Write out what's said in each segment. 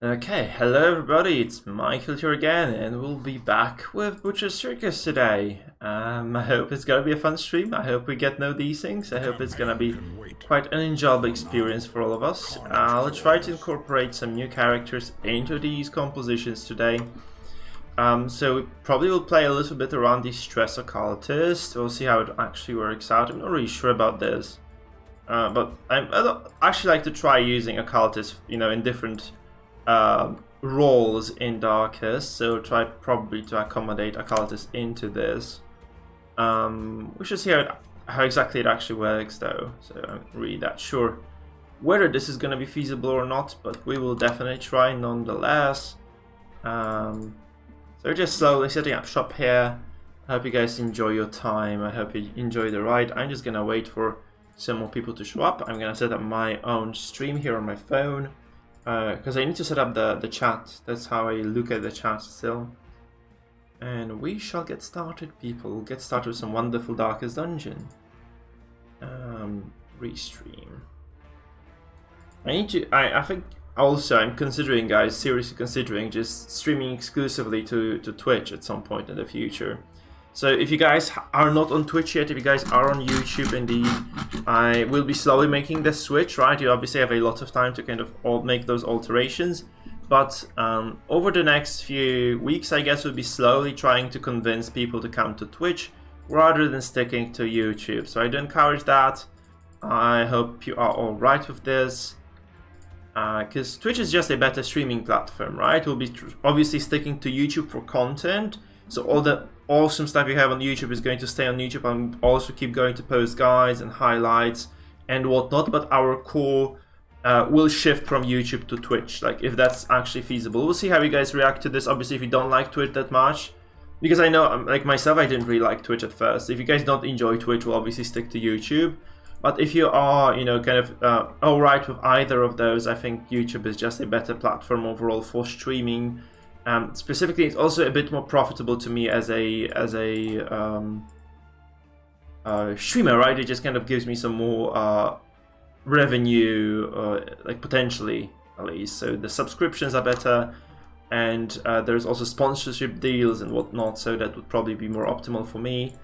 Okay, hello everybody, it's Michael here again, and we'll be back with Butcher Circus today. I hope it's gonna be a fun stream, I hope we get to know these things, I hope it's gonna be quite an enjoyable experience for all of us. I'll try to incorporate some new characters into these compositions today. So we probably will play a little bit around the stress occultist, we'll see how it actually works out. I'm not really sure about this, but I'd actually like to try using occultist, in different roles in Darkest, so try probably to accommodate occultist into this. We should see how exactly it actually works though, so I'm not really that sure whether this is going to be feasible or not, but we will definitely try nonetheless. So we're just slowly setting up shop here. I hope you guys enjoy your time, I hope you enjoy the ride. I'm just gonna wait for some more people to show up. I'm gonna set up my own stream here on my phone, because I need to set up the chat. That's how I look at the chat still. And we shall get started, people. We'll get started with some wonderful Darkest Dungeon. Restream. I think also I'm considering, guys, seriously considering just streaming exclusively to Twitch at some point in the future. So if you guys are not on Twitch yet, if you guys are on YouTube, indeed, I will be slowly making the switch, right? You obviously have a lot of time to kind of make those alterations. But over the next few weeks, I guess we'll be slowly trying to convince people to come to Twitch rather than sticking to YouTube. So I do encourage that. I hope you are all right with this. Because Twitch is just a better streaming platform, right? We'll be obviously sticking to YouTube for content. So all the awesome stuff you have on YouTube is going to stay on YouTube, and also keep going to post guides and highlights and whatnot, but our core will shift from YouTube to Twitch, like if that's actually feasible. We'll see how you guys react to this. Obviously, if you don't like Twitch that much, because I know, like myself, I didn't really like Twitch at first. If you guys don't enjoy Twitch, we'll obviously stick to YouTube. But if you are, kind of alright with either of those, I think YouTube is just a better platform overall for streaming. Specifically, it's also a bit more profitable to me as a streamer, right? It just kind of gives me some more revenue, like potentially at least. So the subscriptions are better, and there's also sponsorship deals and whatnot. So that would probably be more optimal for me.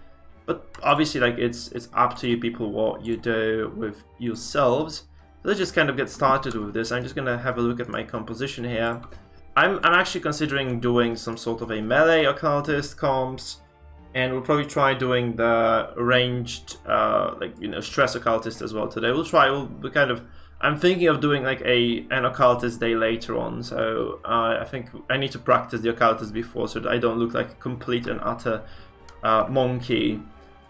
But obviously, like it's up to you people what you do with yourselves. Let's just kind of get started with this. I'm just gonna have a look at my composition here. I'm actually considering doing some sort of a melee occultist comps, and we'll probably try doing the ranged, stress occultist as well today. I'm thinking of doing like an occultist day later on, so I think I need to practice the occultist before so that I don't look like a complete and utter monkey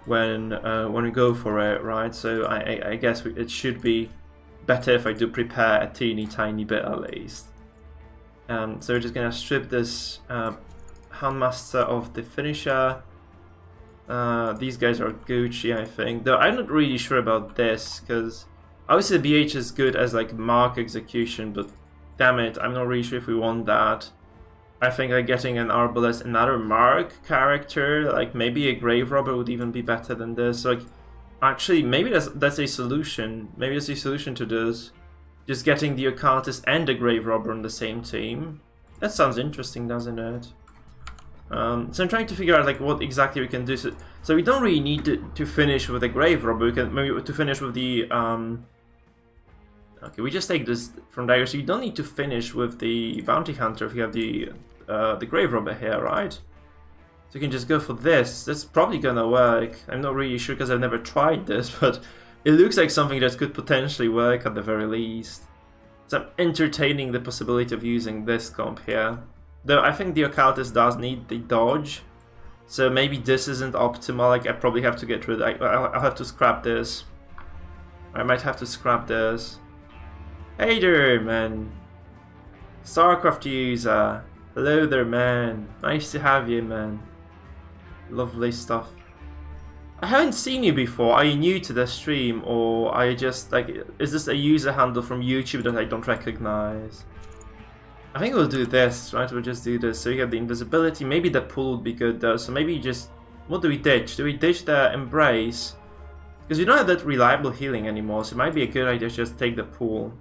when we go for it, right? So I guess it should be better if I do prepare a teeny tiny bit at least. So we're just gonna strip this Handmaster of the finisher. These guys are Gucci, I think. Though I'm not really sure about this, because obviously the BH is good as like mark execution, but damn it, I'm not really sure if we want that. I think like getting an Arbalest, another mark character, like maybe a grave robber would even be better than this. Like, actually, maybe that's a solution. Maybe that's a solution to this. Just getting the occultist and the grave robber on the same team. That sounds interesting, doesn't it? So I'm trying to figure out like what exactly we can do. So we don't really need to finish with the grave robber. We can maybe to finish with the okay, we just take this from there. So you don't need to finish with the bounty hunter if you have the grave robber here, right? So you can just go for this. That's probably gonna work. I'm not really sure because I've never tried this, but it looks like something that could potentially work at the very least. So I'm entertaining the possibility of using this comp here. Though I think the occultist does need the dodge, so maybe this isn't optimal. Like I probably have to get rid of. I'll have to scrap this. I might have to scrap this. Hey there, man. StarCraft user. Hello there, man. Nice to have you, man. Lovely stuff. I haven't seen you before. Are you new to the stream, or are you just like, is this a user handle from YouTube that I don't recognize? I think we'll do this, right? We'll just do this. So you have the invisibility. Maybe the pull would be good though. So maybe just, what do we ditch? Do we ditch the embrace? Because we don't have that reliable healing anymore, so it might be a good idea to just take the pull.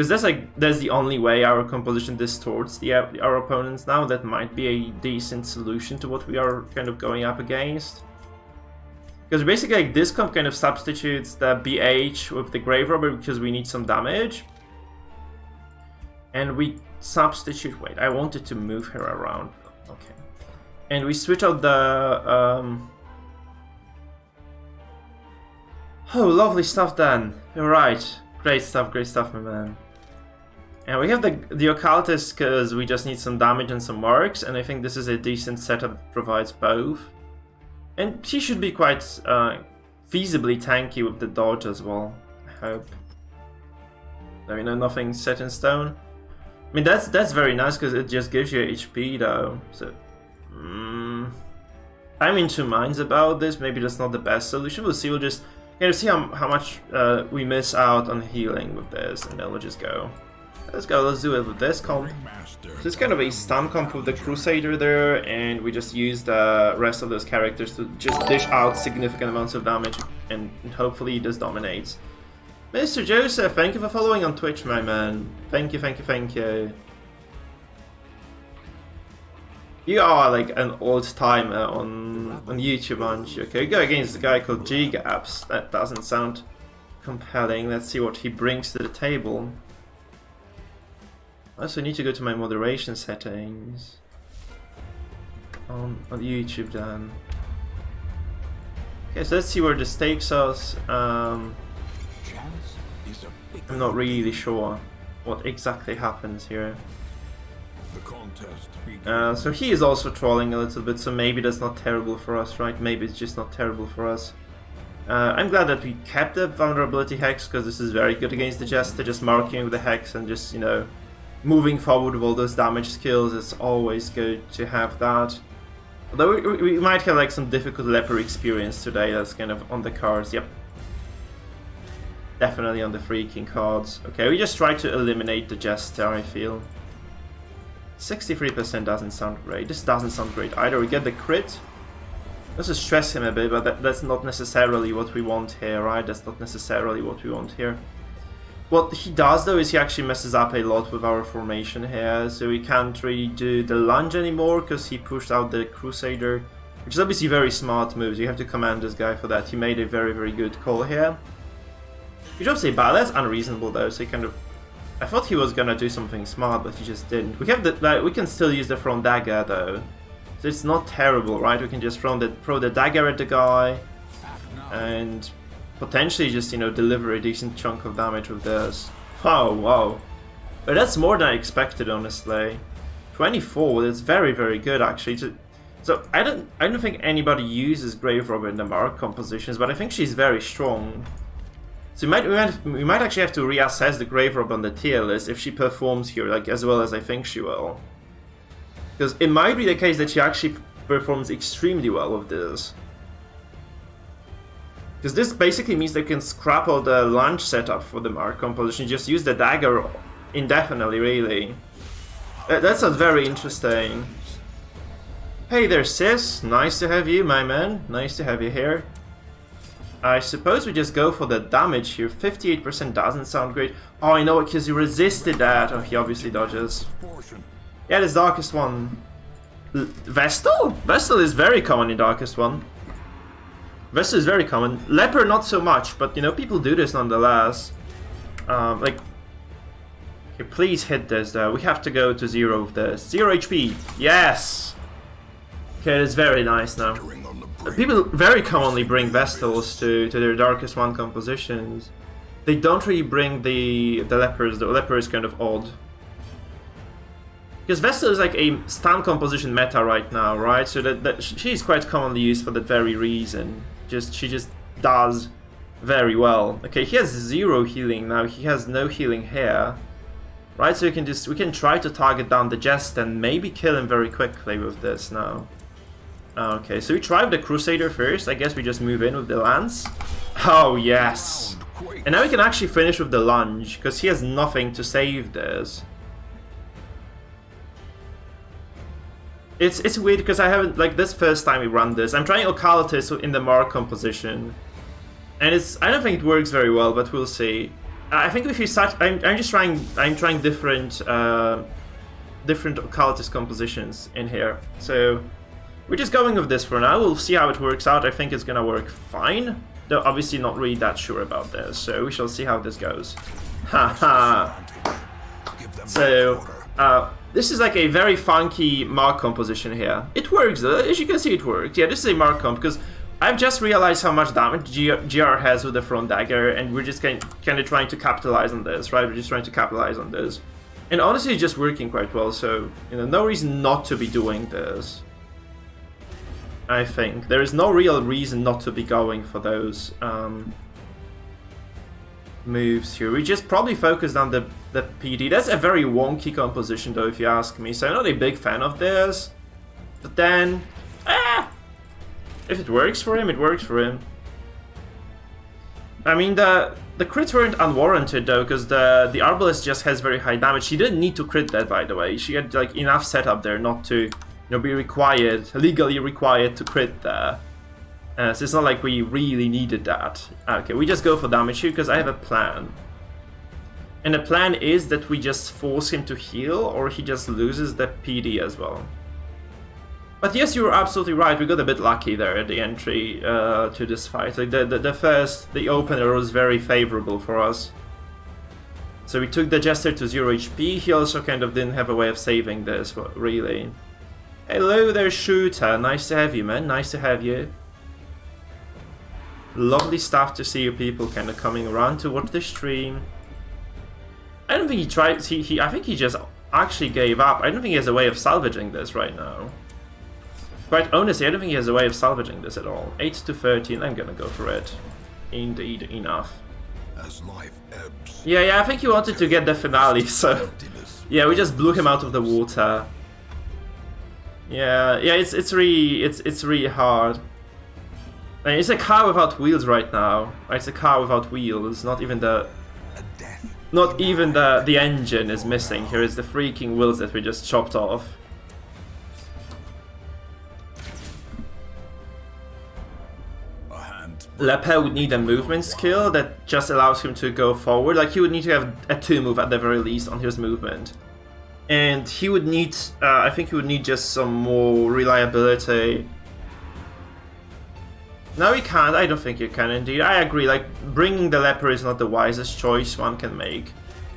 Because that's the only way our composition distorts our opponents now. That might be a decent solution to what we are kind of going up against. Because basically like, this comp kind of substitutes the BH with the Grave Robber because we need some damage. And we substitute... Wait, I wanted to move her around. Okay. And we switch out the... Oh, lovely stuff then. Alright. Great stuff, my man. And we have the occultist because we just need some damage and some marks, and I think this is a decent setup that provides both. And she should be quite feasibly tanky with the dodge as well, I hope. I mean, nothing set in stone. I mean, that's very nice because it just gives you HP though, so... I'm in two minds about this. Maybe that's not the best solution. We'll see, we'll just kind of see how much we miss out on healing with this, and then we'll just go. Let's go, let's do it with this comp. So it's kind of a stun comp with the Crusader there, and we just use the rest of those characters to just dish out significant amounts of damage, and hopefully this dominates. Mr. Joseph, thank you for following on Twitch, my man. Thank you, thank you, thank you. You are like an old timer on YouTube, aren't you? Okay, go against the guy called G-Gaps. That doesn't sound compelling. Let's see what he brings to the table. I also need to go to my moderation settings on YouTube then. Okay, so let's see where the stakes are. I'm not really sure what exactly happens here. So he is also trolling a little bit, so maybe that's not terrible for us, right? Maybe it's just not terrible for us. I'm glad that we kept the vulnerability hex, because this is very good against the Jester, just marking with the hex and just, you know, moving forward with all those damage skills. It's always good to have that. Although we might have like some difficult Leper experience today, that's kind of on the cards, yep. Definitely on the freaking cards. Okay, we just try to eliminate the Jester, I feel. 63% doesn't sound great. This doesn't sound great either. We get the crit. Let's just stress him a bit, but that's not necessarily what we want here, right? That's not necessarily what we want here. What he does though is he actually messes up a lot with our formation here, so we can't really do the lunge anymore because he pushed out the Crusader, which is obviously very smart moves. You have to command this guy for that. He made a very, very good call here. You don't say bad, that's unreasonable though, so he kind of... I thought he was gonna do something smart, but he just didn't. We have the, like, we can still use the front dagger though, so it's not terrible, right? We can just throw the dagger at the guy, and potentially just, you know, deliver a decent chunk of damage with this. Oh, wow. But that's more than I expected, honestly. 24, that's very, very good actually. So I don't think anybody uses Grave Robber in the mark compositions, but I think she's very strong. So we might actually have to reassess the Grave Robber on the tier list if she performs here, like, as well as I think she will. Because it might be the case that she actually performs extremely well with this. Because this basically means they can scrap all the lunge setup for the mark composition, just use the dagger indefinitely, really. That sounds very interesting. Hey there, sis. Nice to have you, my man. Nice to have you here. I suppose we just go for the damage here. 58% doesn't sound great. Oh, I know, because he resisted that. Oh, he obviously dodges. Yeah, this Darkest One. Vestal? Vestal is very common in Darkest One. Vestal is very common. Leper not so much, but you know, people do this nonetheless. Like, okay, please hit this though. We have to go to 0 with this. 0 HP. Yes! Okay, that's very nice now. People very commonly bring Vestals to their Darkest One compositions. They don't really bring the Lepers. The Leper is kind of odd. Because Vestal is like a stun composition meta right now, right? So that she's quite commonly used for that very reason. She just does very well. Okay, he has 0 healing now. He has no healing here, right? So we can try to target down the Jest and maybe kill him very quickly with this now. Okay, so we try with the Crusader first. I guess we just move in with the Lance. Oh yes, and now we can actually finish with the lunge because he has nothing to save this. It's weird because I haven't, like, this first time we run this. I'm trying occultist in the mark composition, and I don't think it works very well, but we'll see. I think if you start, I'm trying different occultist compositions in here. So we're just going with this for now. We'll see how it works out. I think it's gonna work fine. Though obviously not really that sure about this. So we shall see how this goes. Haha. So this is like a very funky mark composition here. It works though. As you can see, it works. Yeah, this is a mark comp because I've just realized how much damage GR has with the front dagger, and we're just kind of trying to capitalize on this, right? We're just trying to capitalize on this. And honestly, it's just working quite well, so, you know, no reason not to be doing this. I think. There is no real reason not to be going for those moves here. We just probably focused on the PD. That's a very wonky composition, though, if you ask me, so I'm not a big fan of this. But then... if it works for him, it works for him. I mean, the crits weren't unwarranted though, because the Arbalest just has very high damage. She didn't need to crit that, by the way. She had like enough setup there not to, you know, be legally required to crit there. So it's not like we really needed that. Okay, we just go for damage here because I have a plan. And the plan is that we just force him to heal, or he just loses the PD as well. But yes, you were absolutely right. We got a bit lucky there at the entry to this fight. Like the opener was very favorable for us. So we took the Jester to 0 HP. He also kind of didn't have a way of saving this, really. Hello there, Shooter. Nice to have you, man. Nice to have you. Lovely stuff to see you people kind of coming around to watch the stream. I don't think he tried. I think he just actually gave up. I don't think he has a way of salvaging this right now. Quite honestly, I don't think he has a way of salvaging this at all. 8 to 13, I'm gonna go for it. Indeed, enough. As life ebbs, yeah, I think he wanted to get the finale, so... yeah, we just blew him out of the water. Yeah, it's really hard. I mean, it's a car without wheels right now. It's a car without wheels, not even the engine is missing. Here is the freaking wheels that we just chopped off. Leper would need a movement skill that just allows him to go forward. Like, he would need to have a 2 move at the very least on his movement. And he would need, I think he would need just some more reliability. No, he can't. I don't think he can indeed. I agree, like, bringing the Leper is not the wisest choice one can make.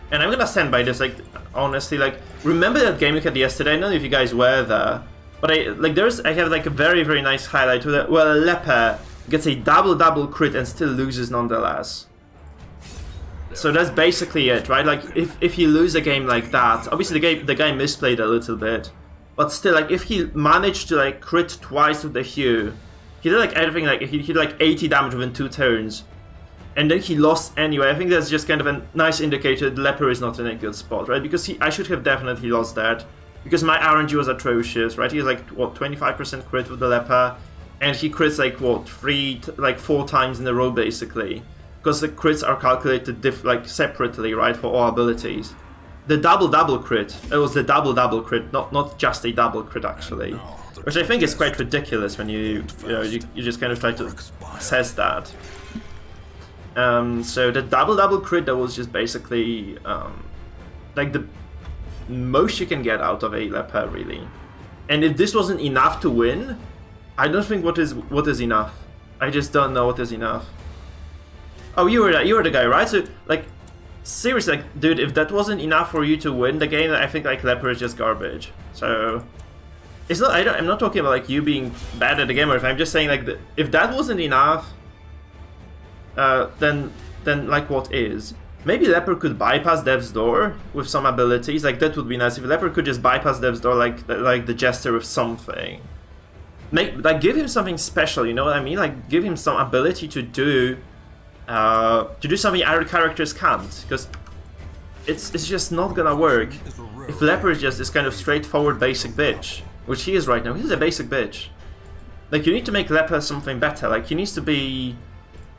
And I'm gonna stand by this, like, honestly, like, remember that game we had yesterday? I don't know if you guys were there. But I have like a very, very nice highlight to that. Well, Leper gets a double crit and still loses nonetheless. So that's basically it, right? Like, if you lose a game like that, obviously the guy misplayed a little bit, but still, like, if he managed to like crit twice with the Hue, he did like everything, like he did like 80 damage within 2 turns, and then he lost anyway. I think that's just kind of a nice indicator that Leper is not in a good spot, right? Because I should have definitely lost that, because my RNG was atrocious, right? He has like, what, 25% crit with the Leper. And he crits like what, 4 times in a row basically, because the crits are calculated separately, right, for all abilities. The double crit, it was the double crit, not just a double crit actually, which I think is quite ridiculous when you just kind of try to assess that. So the double crit, that was just basically like the most you can get out of a Leper, really. And if this wasn't enough to win, I don't think what is enough. I just don't know what is enough. Oh, you were the guy, right? So, like, seriously, like, dude, if that wasn't enough for you to win the game, I think like Leper is just garbage. So, it's not. I'm not talking about like you being bad at the game or anything. I'm just saying like if that wasn't enough, then like what is? Maybe Leper could bypass Dev's Door with some abilities. Like, that would be nice if Leper could just bypass Dev's Door like the Jester with something. Give him something special, you know what I mean? Like, give him some ability to do something other characters can't, because it's just not gonna work if Leper is just this kind of straightforward basic bitch, which he is right now. He's a basic bitch. Like, you need to make Leper something better. Like, he needs to be,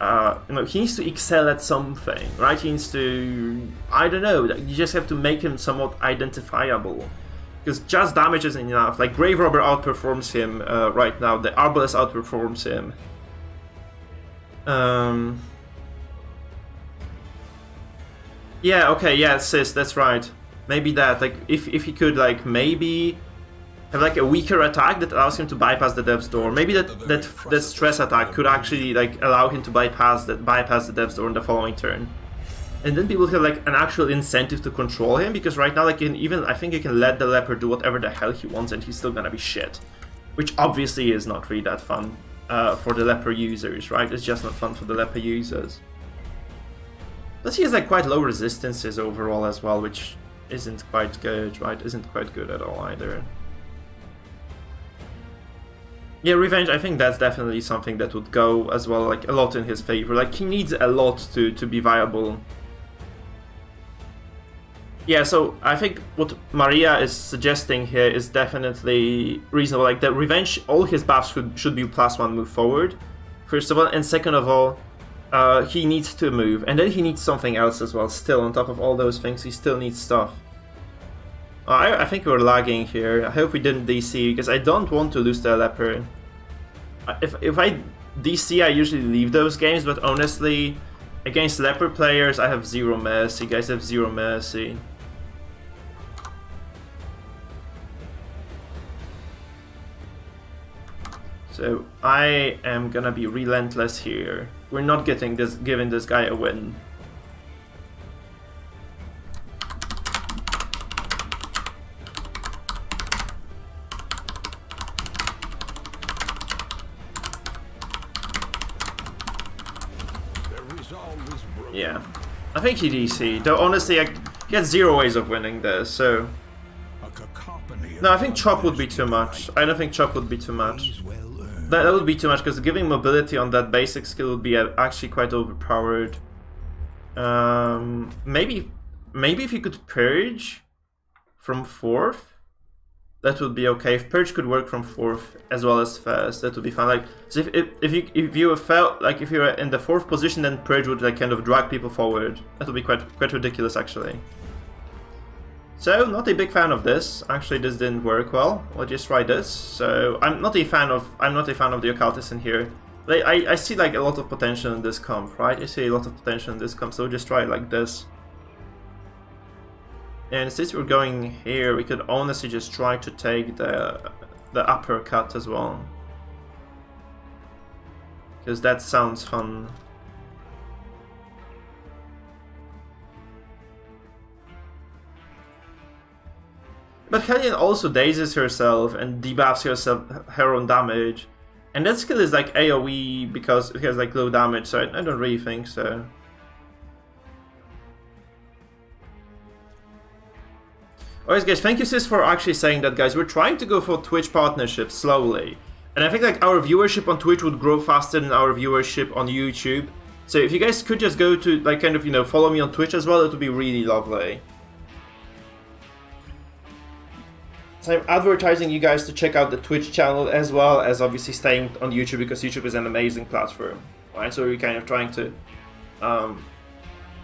he needs to excel at something, right? He needs to, I don't know. You just have to make him somewhat identifiable. Because just damage isn't enough. Like, Grave Robber outperforms him right now. The Arbalest outperforms him. Yeah, okay, yeah, sis, that's right. Maybe that, like, if he could, like, maybe have, like, a weaker attack that allows him to bypass the Dev's Door. Maybe that stress attack could actually, like, allow him to bypass the Dev's Door in the following turn. And then people have, like, an actual incentive to control him, because right now, like, I think you can let the Leper do whatever the hell he wants and he's still gonna be shit. Which obviously is not really that fun for the Leper users, right? It's just not fun for the Leper users. Plus he has, like, quite low resistances overall as well, which isn't quite good, right? Isn't quite good at all either. Yeah, Revenge, I think that's definitely something that would go as well, like, a lot in his favor. Like, he needs a lot to be viable. Yeah, so I think what Maria is suggesting here is definitely reasonable. Like, that Revenge, all his buffs should be +1 move forward, first of all, and second of all, he needs to move, and then he needs something else as well. Still, on top of all those things, he still needs stuff. I think we're lagging here. I hope we didn't DC, because I don't want to lose the Leper. If I DC, I usually leave those games, but honestly, against Leper players, I have zero mercy. Guys have zero mercy. So I am gonna be relentless here. We're not giving this guy a win. Yeah, I think he DC'd. Though honestly, he had zero ways of winning this. So no, I think Chop would be too much. I don't think Chop would be too much. That would be too much, because giving mobility on that basic skill would be actually quite overpowered. Maybe if you could Purge from 4th, that would be okay. If Purge could work from 4th as well as first, that would be fine. Like, so if you felt like if you were in the 4th position, then Purge would, like, kind of drag people forward. That would be quite ridiculous actually. So, not a big fan of this. Actually, this didn't work well. We'll just try this. So, I'm not a fan of the occultist in here. Like, I see, like, a lot of potential in this comp, right? I see a lot of potential in this comp, so we'll just try it like this. And since we're going here, we could honestly just try to take the uppercut as well, because that sounds fun. But Hellion also dazes herself and debuffs her own damage. And that skill is like AoE because it has like low damage, so I don't really think so. Alright guys, thank you sis for actually saying that, guys. We're trying to go for Twitch partnerships slowly. And I think like our viewership on Twitch would grow faster than our viewership on YouTube. So if you guys could just go to like kind of, you know, follow me on Twitch as well, it would be really lovely. So I'm advertising you guys to check out the Twitch channel as well as obviously staying on YouTube, because YouTube is an amazing platform, right? So we're kind of trying to,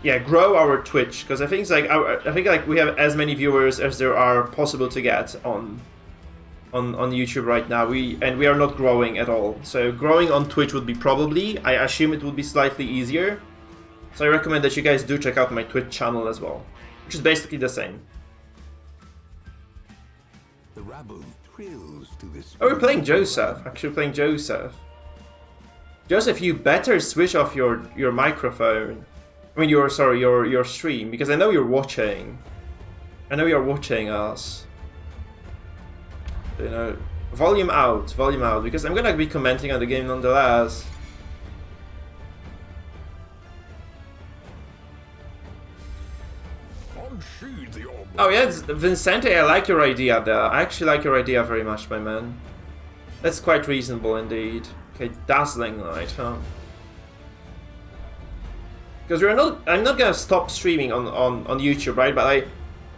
yeah, grow our Twitch, because I think it's like we have as many viewers as there are possible to get on YouTube right now. We are not growing at all. So growing on Twitch would be probably, I assume it would be slightly easier. So I recommend that you guys do check out my Twitch channel as well, which is basically the same. The rabble thrills to this. Oh, we're playing Joseph. Actually playing Joseph. Joseph, you better switch off your microphone. I mean, your stream, because I know you're watching. I know you're watching us. You know, volume out, because I'm gonna be commenting on the game nonetheless. Oh yeah, Vincente, I like your idea there. I actually like your idea very much, my man. That's quite reasonable indeed. Okay, Dazzling Light, huh? Because I'm not gonna stop streaming on YouTube, right? But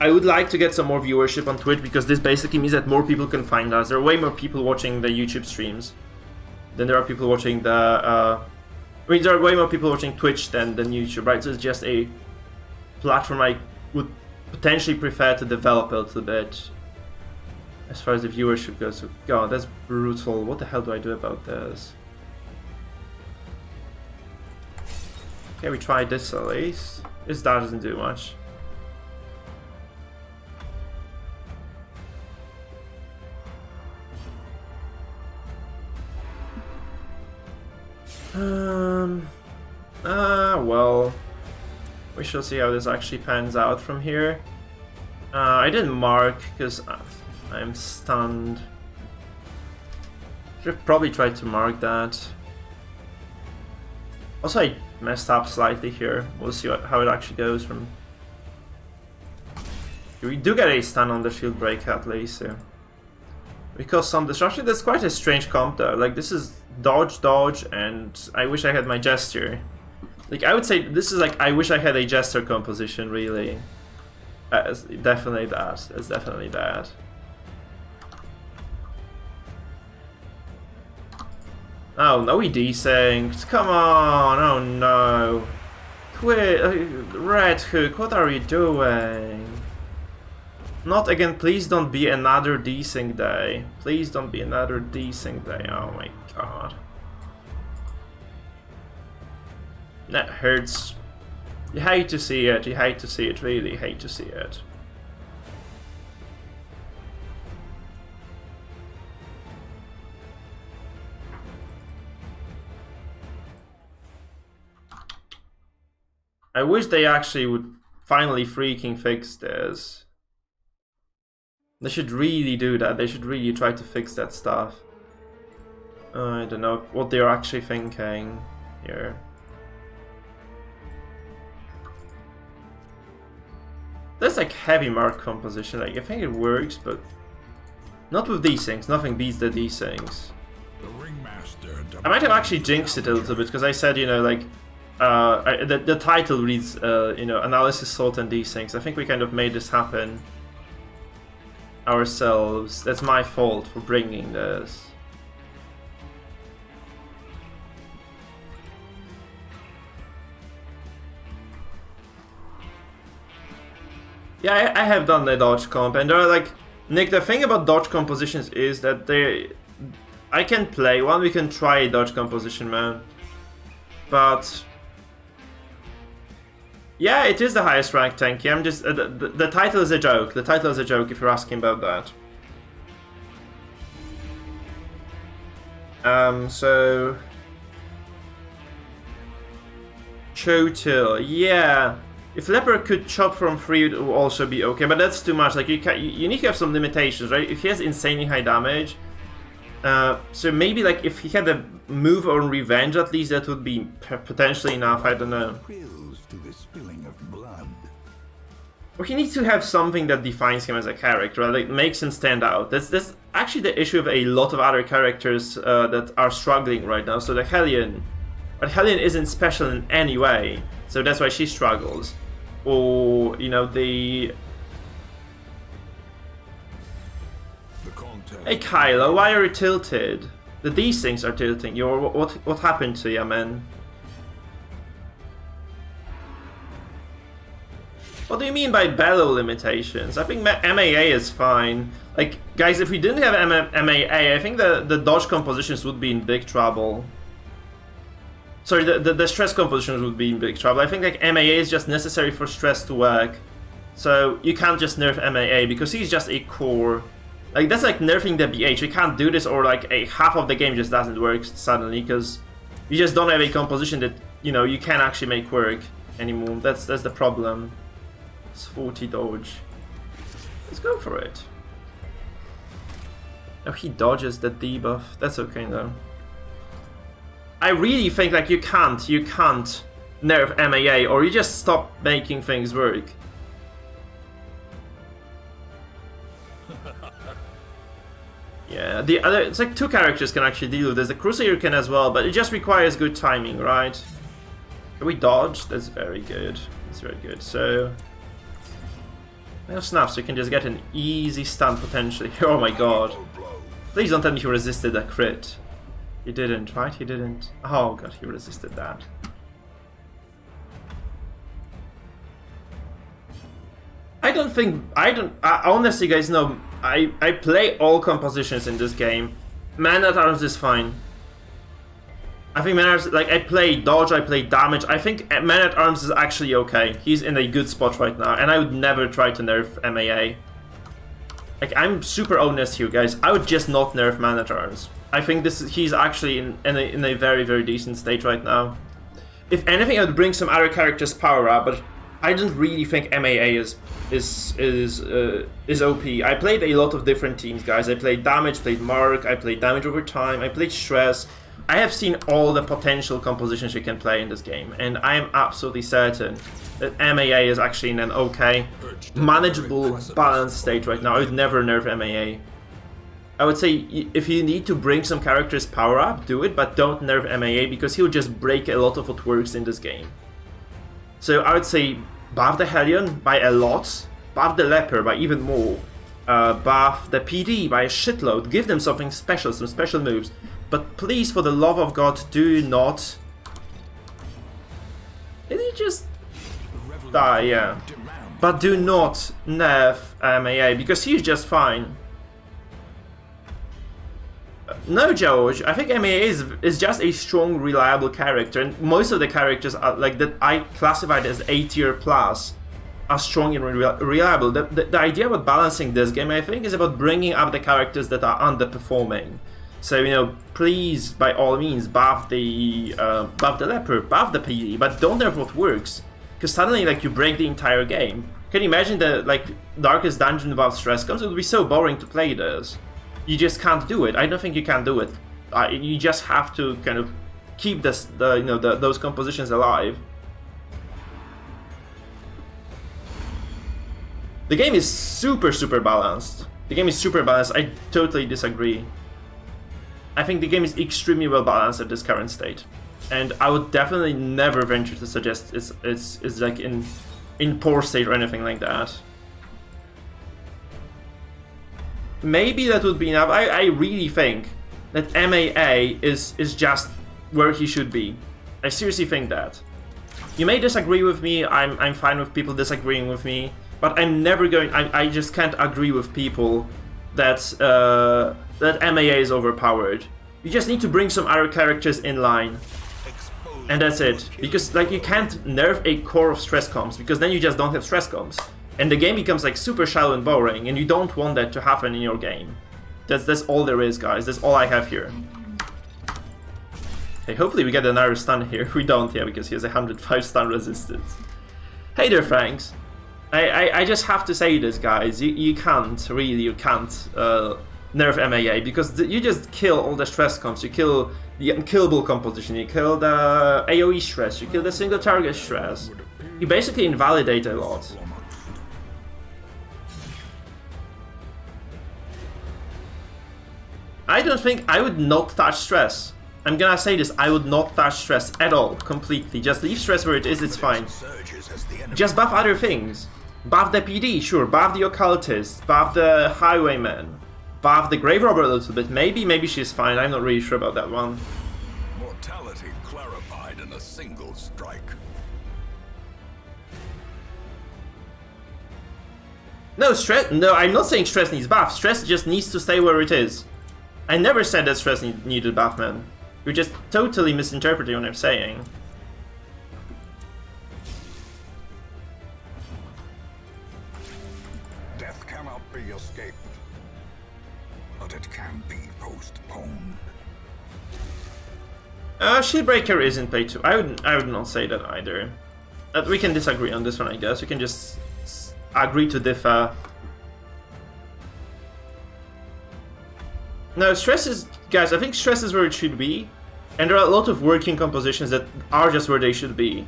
I would like to get some more viewership on Twitch, because this basically means that more people can find us. There are way more people watching the YouTube streams than there are people watching the... I mean, there are way more people watching Twitch than YouTube, right? So it's just a platform I would potentially prefer to develop a little bit as far as the viewership goes. So, God, that's brutal. What the hell do I do about this? Okay, we tried this at least. This doesn't do much. Well, we shall see how this actually pans out from here. I didn't mark because I'm stunned. Should have probably tried to mark that. Also, I messed up slightly here. We'll see how it actually goes from... We do get a stun on the shield break at least, so... We cause some disruption. That's quite a strange comp though. Like, this is dodge, dodge, and I wish I had my gesture. Like, I would say this is like, I wish I had a jester composition, really. Definitely that. That's definitely that. Oh, no, he desynced. Come on, oh no. Quit, Red Hook, what are you doing? Not again, please don't be another desync day. Please don't be another desync day, oh my god. That hurts. You hate to see it, you hate to see it, really hate to see it. I wish they actually would finally freaking fix this. They should really do that, they should really try to fix that stuff. I don't know what they're actually thinking here. That's like heavy mark composition, like I think it works, but not with these things, nothing beats these things. I might have actually jinxed it a little bit, because I said, you know, like, the title reads, you know, analysis, salt, and these things. I think we kind of made this happen ourselves. That's my fault for bringing this. Yeah, I have done the dodge comp, and there are like, Nick, the thing about dodge compositions is that I can play one, we can try a dodge composition, man. But yeah, it is the highest ranked tanky. I'm just the title is a joke. The title is a joke if you're asking about that. So Chotil, yeah. If Leper could chop from 3, it would also be okay, but that's too much. Like you need to have some limitations, right? If he has insanely high damage, so maybe like if he had a move on revenge at least, that would be potentially enough. I don't know. Or he needs to have something that defines him as a character, right? Like makes him stand out. That's actually the issue of a lot of other characters that are struggling right now. So the Hellion, but Hellion isn't special in any way, so that's why she struggles. Or you know the hey Kylo, why are you tilted? These things are tilting you. What happened to you, man? What do you mean by bellow limitations? I think MAA is fine. Like, guys, if we didn't have MAA, I think the dodge compositions would be in big trouble. Sorry, the stress compositions would be in big trouble. I think like MAA is just necessary for stress to work. So you can't just nerf MAA because he's just a core. Like, that's like nerfing the BH. You can't do this, or like a half of the game just doesn't work suddenly because you just don't have a composition that, you know, you can actually make work anymore. That's the problem. It's 40 dodge. Let's go for it. Oh, he dodges the debuff. That's okay though. I really think like you can't nerf MAA, or you just stop making things work. Yeah, it's like 2 characters can actually deal with this. The Crusader can as well, but it just requires good timing, right? Can we dodge? That's very good. That's very good. So no snaps, so you can just get an easy stun potentially. Oh my god. Please don't tell me he resisted a crit. He didn't, right? He didn't. Oh god, he resisted that. Honestly guys, no, I play all compositions in this game. Man at Arms is fine. I think like I play dodge, I play damage. I think Man-at-Arms is actually okay. He's in a good spot right now, and I would never try to nerf MAA. Like, I'm super honest here, guys. I would just not nerf Man-at-Arms. I think he's actually in a very, very decent state right now. If anything, I would bring some other characters power up, but I don't really think MAA is OP. I played a lot of different teams, guys. I played damage, played mark, I played damage over time, I played stress. I have seen all the potential compositions you can play in this game, and I am absolutely certain that MAA is actually in an okay, manageable, balanced state right now. I would never nerf MAA. I would say if you need to bring some characters power up, do it, but don't nerf MAA because he'll just break a lot of what works in this game. So I would say buff the Hellion by a lot, buff the Leper by even more, buff the PD by a shitload, give them something special, some special moves. But please, for the love of God, do not... Did he just die? Yeah. But do not nerf MAA, because he's just fine. No, George, I think MAA is just a strong, reliable character, and most of the characters are, like, that I classified as A tier plus are strong and reliable. The idea about balancing this game, I think, is about bringing up the characters that are underperforming. So, you know, please, by all means, buff the Leper, buff the PD, but don't nerf what works. Because suddenly, like, you break the entire game. Can you imagine the, like, Darkest Dungeon without stress comes? It would be so boring to play this. You just can't do it. I don't think you can do it. You just have to kind of keep those compositions alive. The game is super, super balanced. The game is super balanced. I totally disagree. I think the game is extremely well balanced at this current state, and I would definitely never venture to suggest it's like in poor state or anything like that. Maybe that would be enough. I really think that MAA is just where he should be. I seriously think that. You may disagree with me. I'm fine with people disagreeing with me, but I'm never going. I just can't agree with people that that MAA is overpowered. You just need to bring some other characters in line, and that's it. Because, like, you can't nerf a core of stress comps, because then you just don't have stress comps, and the game becomes, like, super shallow and boring, and you don't want that to happen in your game. That's all there is, guys. That's all I have here. Okay, hopefully we get another stun here. We don't, yeah, because he has 105 stun resistance. Hey there, Franks. I just have to say this, guys. You can't nerf MAA, because you just kill all the stress comps. You kill the unkillable composition, you kill the AoE stress, you kill the single target stress. You basically invalidate a lot. I don't think I would not touch stress. I'm gonna say this, I would not touch stress at all, completely. Just leave stress where it is, it's fine. Just buff other things. Buff the PD, sure, buff the occultist, buff the highwayman, buff the grave robber a little bit. Maybe she's fine, I'm not really sure about that one. Mortality clarified in a single strike. No, no, I'm not saying stress needs buff. Stress just needs to stay where it is. I never said that stress needed buff, man. You're just totally misinterpreting what I'm saying. Death cannot be escaped, but it can be postponed. Shieldbreaker isn't paid to. I would not say that either. We can disagree on this one, I guess. We can just agree to differ. No, stress is, guys, I think stress is where it should be, and there are a lot of working compositions that are just where they should be.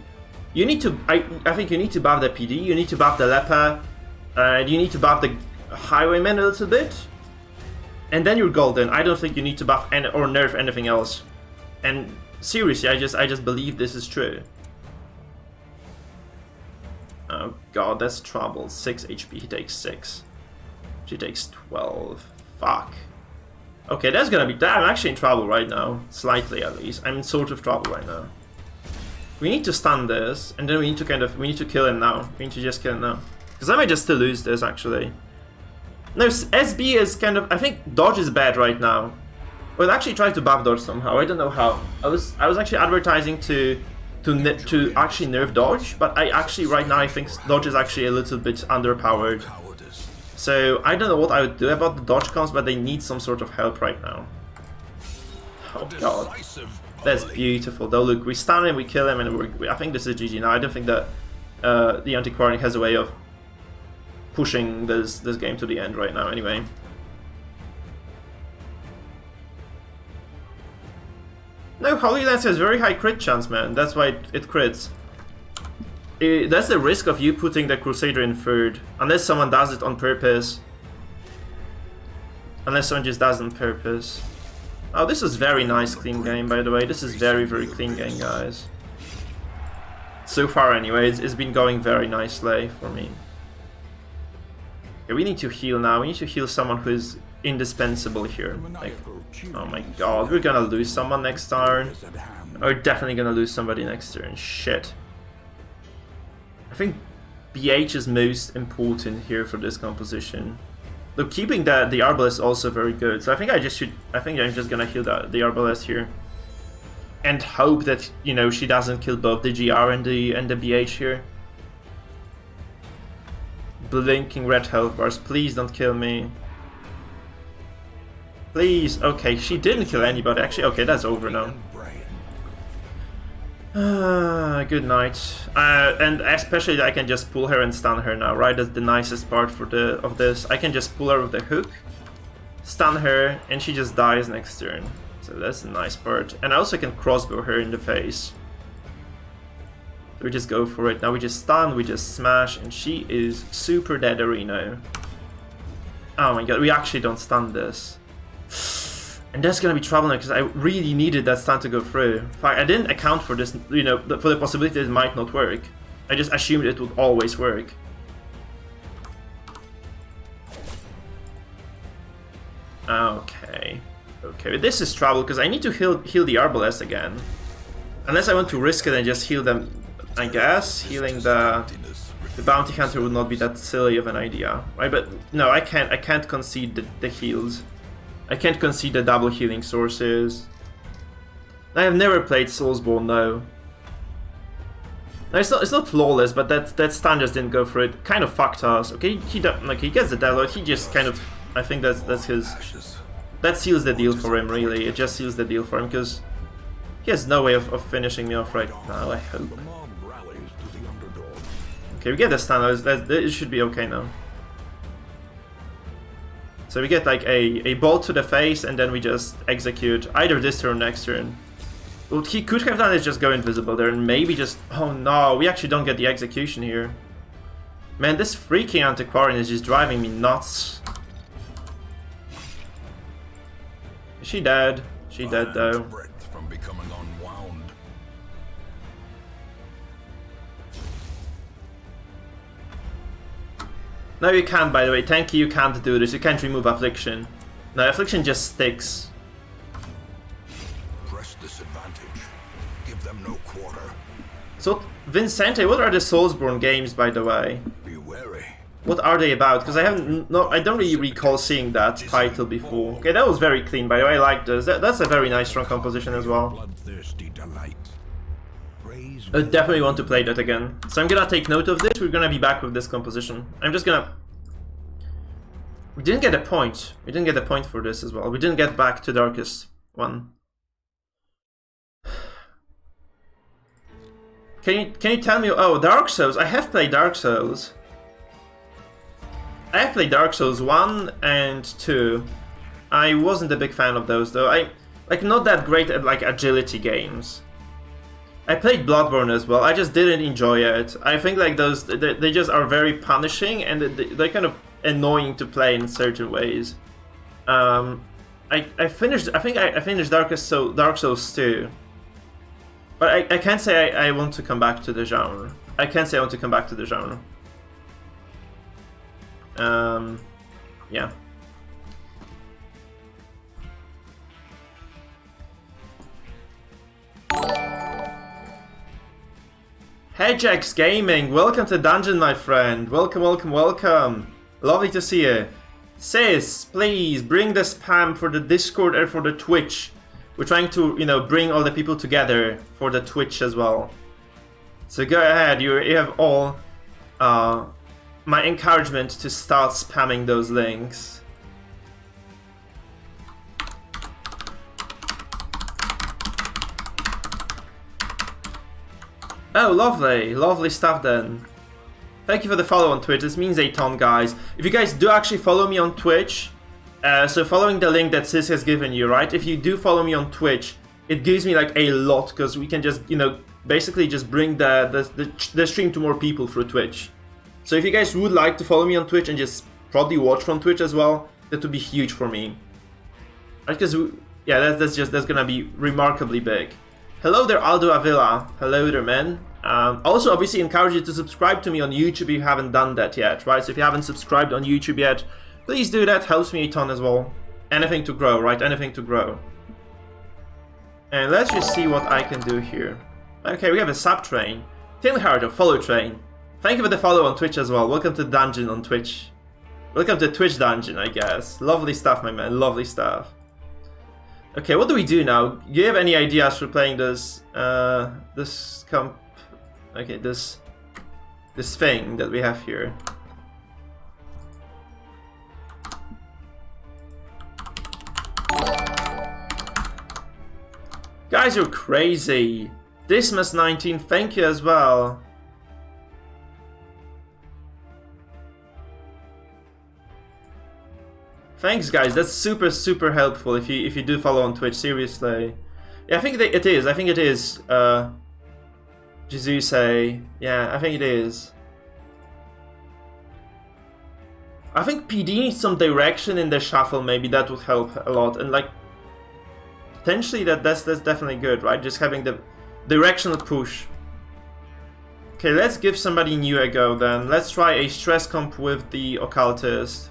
You need to, I think you need to buff the PD, you need to buff the Leper, and you need to buff the Highwayman a little bit, and then you're golden. I don't think you need to buff or nerf anything else. And seriously, I just believe this is true. Oh god, that's trouble. 6 HP, he takes 6. She takes 12. Fuck. Okay, that's gonna be... I'm actually in trouble right now. Slightly, at least. I'm in sort of trouble right now. We need to stun this, and then we need to we need to kill him now. We need to just kill him now. Because I might just still lose this, actually. No, SB is kind of... I think dodge is bad right now. Well, I actually tried to buff dodge somehow. I don't know how. I was actually advertising to actually nerf dodge, but I actually right now I think dodge is actually a little bit underpowered. So I don't know what I would do about the dodge comps, but they need some sort of help right now. Oh god, that's beautiful. Though look, we stun him, we kill him, and I think this is GG now. I don't think that the Antiquarian has a way of pushing this game to the end right now. Anyway. No, Holy Lance has very high crit chance, man. That's why it crits. That's the risk of you putting the Crusader in third. Unless someone does it on purpose. Unless someone just does it on purpose. Oh, this is very nice clean game, by the way. This is very, very clean game, guys. So far, anyway, it's been going very nicely for me. Okay, we need to heal now. We need to heal someone who is indispensable here. Like, oh my god, we're gonna lose someone next turn. We're definitely gonna lose somebody next turn. Shit. I think BH is most important here for this composition. Though keeping the Arbalest is also very good. So I think I'm just gonna heal the Arbalest here. And hope that, you know, she doesn't kill both the GR and the BH here. Blinking red health bars, please don't kill me. Please, okay, she didn't kill anybody, actually, okay, that's over now. Good night. And especially I can just pull her and stun her now, right? That's the nicest part of this. I can just pull her with the hook, stun her, and she just dies next turn. So that's the nice part. And I also can crossbow her in the face. So we just go for it. Now we just stun, we just smash, and she is super dead arena. Oh my god, we actually don't stun this. And that's gonna be trouble now, because I really needed that stun to go through. In fact, I didn't account for this, you know, for the possibility that it might not work. I just assumed it would always work. Okay. Okay, but this is trouble, because I need to heal the Arbalest again. Unless I want to risk it and just heal them, I guess. Healing the Bounty Hunter would not be that silly of an idea. Right, but no, I can't concede the heals. I can't concede the double healing sources. I have never played Soulsborne though. No, it's not flawless, but that stun just didn't go through. It kind of fucked us. Okay, he gets the deadload. He just kind of, I think that's his. That seals the deal for him. Really, it just seals the deal for him because he has no way of finishing me off right now. I hope. Okay, we get the stun. It should be okay now. So we get like a bolt to the face, and then we just execute either this turn or next turn. What he could have done is just go invisible there, and maybe just... Oh no, we actually don't get the execution here. Man, this freaking Antiquarian is just driving me nuts. Is she dead? She dead though. No, you can't, by the way. Tanky, you can't do this. You can't remove Affliction. No, Affliction just sticks. Press disadvantage. Give them no quarter. So, Vincente, what are the Soulsborne games, by the way? Be wary. What are they about? Because I don't really recall seeing that title before. Okay, that was very clean, by the way. I like this. That's a very nice, strong composition as well. Bloodthirsty delight. I definitely want to play that again. So I'm gonna take note of this. We're gonna be back with this composition. I'm just gonna... We didn't get a point. We didn't get a point for this as well. We didn't get back to Darkest one. Can you tell me... Oh, Dark Souls. I have played Dark Souls. I have played Dark Souls 1 and 2. I wasn't a big fan of those though. Like, not that great at like agility games. I played Bloodborne as well. I just didn't enjoy it. I think like those, they just are very punishing, and they're kind of annoying to play in certain ways. I think I finished Dark Souls 2, but I can't say I want to come back to the genre. I can't say I want to come back to the genre. Yeah. Hedgex Gaming, welcome to Dungeon, my friend. Welcome, welcome, welcome. Lovely to see you. Sis, please bring the spam for the Discord and for the Twitch. We're trying to, you know, bring all the people together for the Twitch as well. So go ahead, you have all my encouragement to start spamming those links. Oh, lovely. Lovely stuff then. Thank you for the follow on Twitch. This means a ton, guys. If you guys do actually follow me on Twitch, so following the link that Sis has given you, right? If you do follow me on Twitch, it gives me like a lot, because we can just, you know, basically just bring the stream to more people through Twitch. So if you guys would like to follow me on Twitch and just probably watch from Twitch as well, that would be huge for me. Right, because, yeah, that's gonna be remarkably big. Hello there, Aldo Avila. Hello there, man. Also, obviously, encourage you to subscribe to me on YouTube if you haven't done that yet, right? So if you haven't subscribed on YouTube yet, please do that. Helps me a ton as well. Anything to grow, right? Anything to grow. And let's just see what I can do here. Okay, we have a sub train. Tinhard, a follow train. Thank you for the follow on Twitch as well. Welcome to Dungeon on Twitch. Welcome to Twitch Dungeon, I guess. Lovely stuff, my man. Lovely stuff. Okay, what do we do now? Do you have any ideas for playing this this thing that we have here? Guys, you're crazy. Dismas 19, thank you as well. Thanks, guys. That's super helpful. If you do follow on Twitch, seriously. Yeah, I think it is. I think it is. Jesus, yeah, I think it is. I think PD needs some direction in the shuffle. Maybe that would help a lot. And like, potentially that's definitely good, right? Just having the directional push. Okay, let's give somebody new a go then. Let's try a stress comp with the occultist.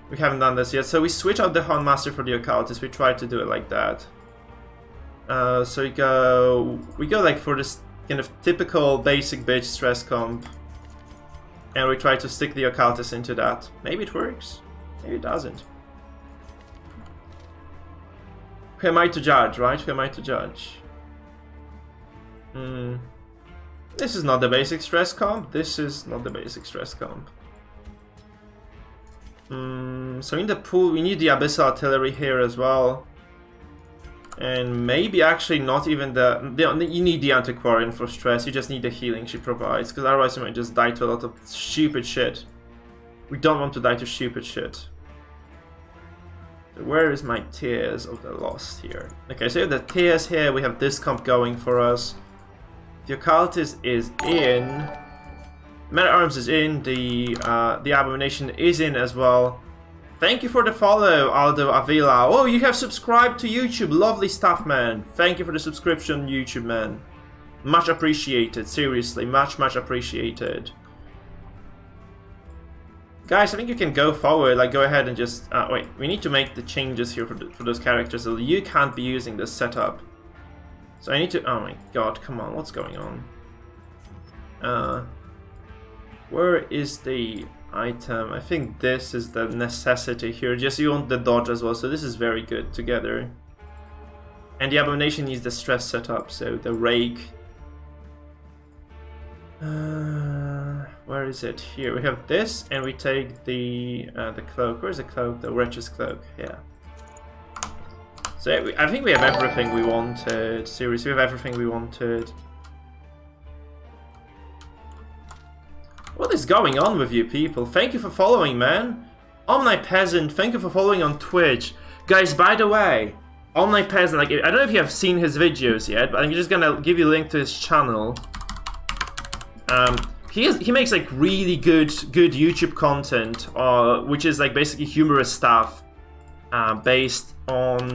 We haven't done this yet, so we switch out the Hound Master for the occultist. We try to do it like that. So we go like for this kind of typical basic bitch stress comp, and we try to stick the occultist into that. Maybe it works, maybe it doesn't. Who am I to judge, right? Who am I to judge? This is not the basic stress comp. This is not the basic stress comp. So in the pool, we need the Abyssal Artillery here as well. And maybe actually not even you need the Antiquarian for stress, you just need the healing she provides, because otherwise you might just die to a lot of stupid shit. We don't want to die to stupid shit. So where is my Tears of the Lost here? Okay, so we have the Tears here, we have this comp going for us. The Occultist is in. Man-at-Arms is in, the Abomination is in as well. Thank you for the follow, Aldo Avila. Oh, you have subscribed to YouTube. Lovely stuff, man. Thank you for the subscription, YouTube, man. Much appreciated. Seriously, much appreciated. Guys, I think you can go forward. Like, go ahead and just... wait, we need to make the changes here for those characters. So you can't be using this setup. So I need to... Oh my god, come on. What's going on? Where is the item? I think this is the necessity here. Just you want the dodge as well, so this is very good together. And the Abomination needs the stress setup, so the Rake. Where is it? Here we have this, and we take the cloak. Where's the cloak? The Wretch's cloak. Yeah. So I think we have everything we wanted. Seriously, we have everything we wanted. What is going on with you people? Thank you for following, man. Omnipeasant, thank you for following on Twitch. Guys, by the way, Omnipeasant, like, I don't know if you have seen his videos yet, but I'm just gonna give you a link to his channel. He makes like really good YouTube content, which is like basically humorous stuff, based on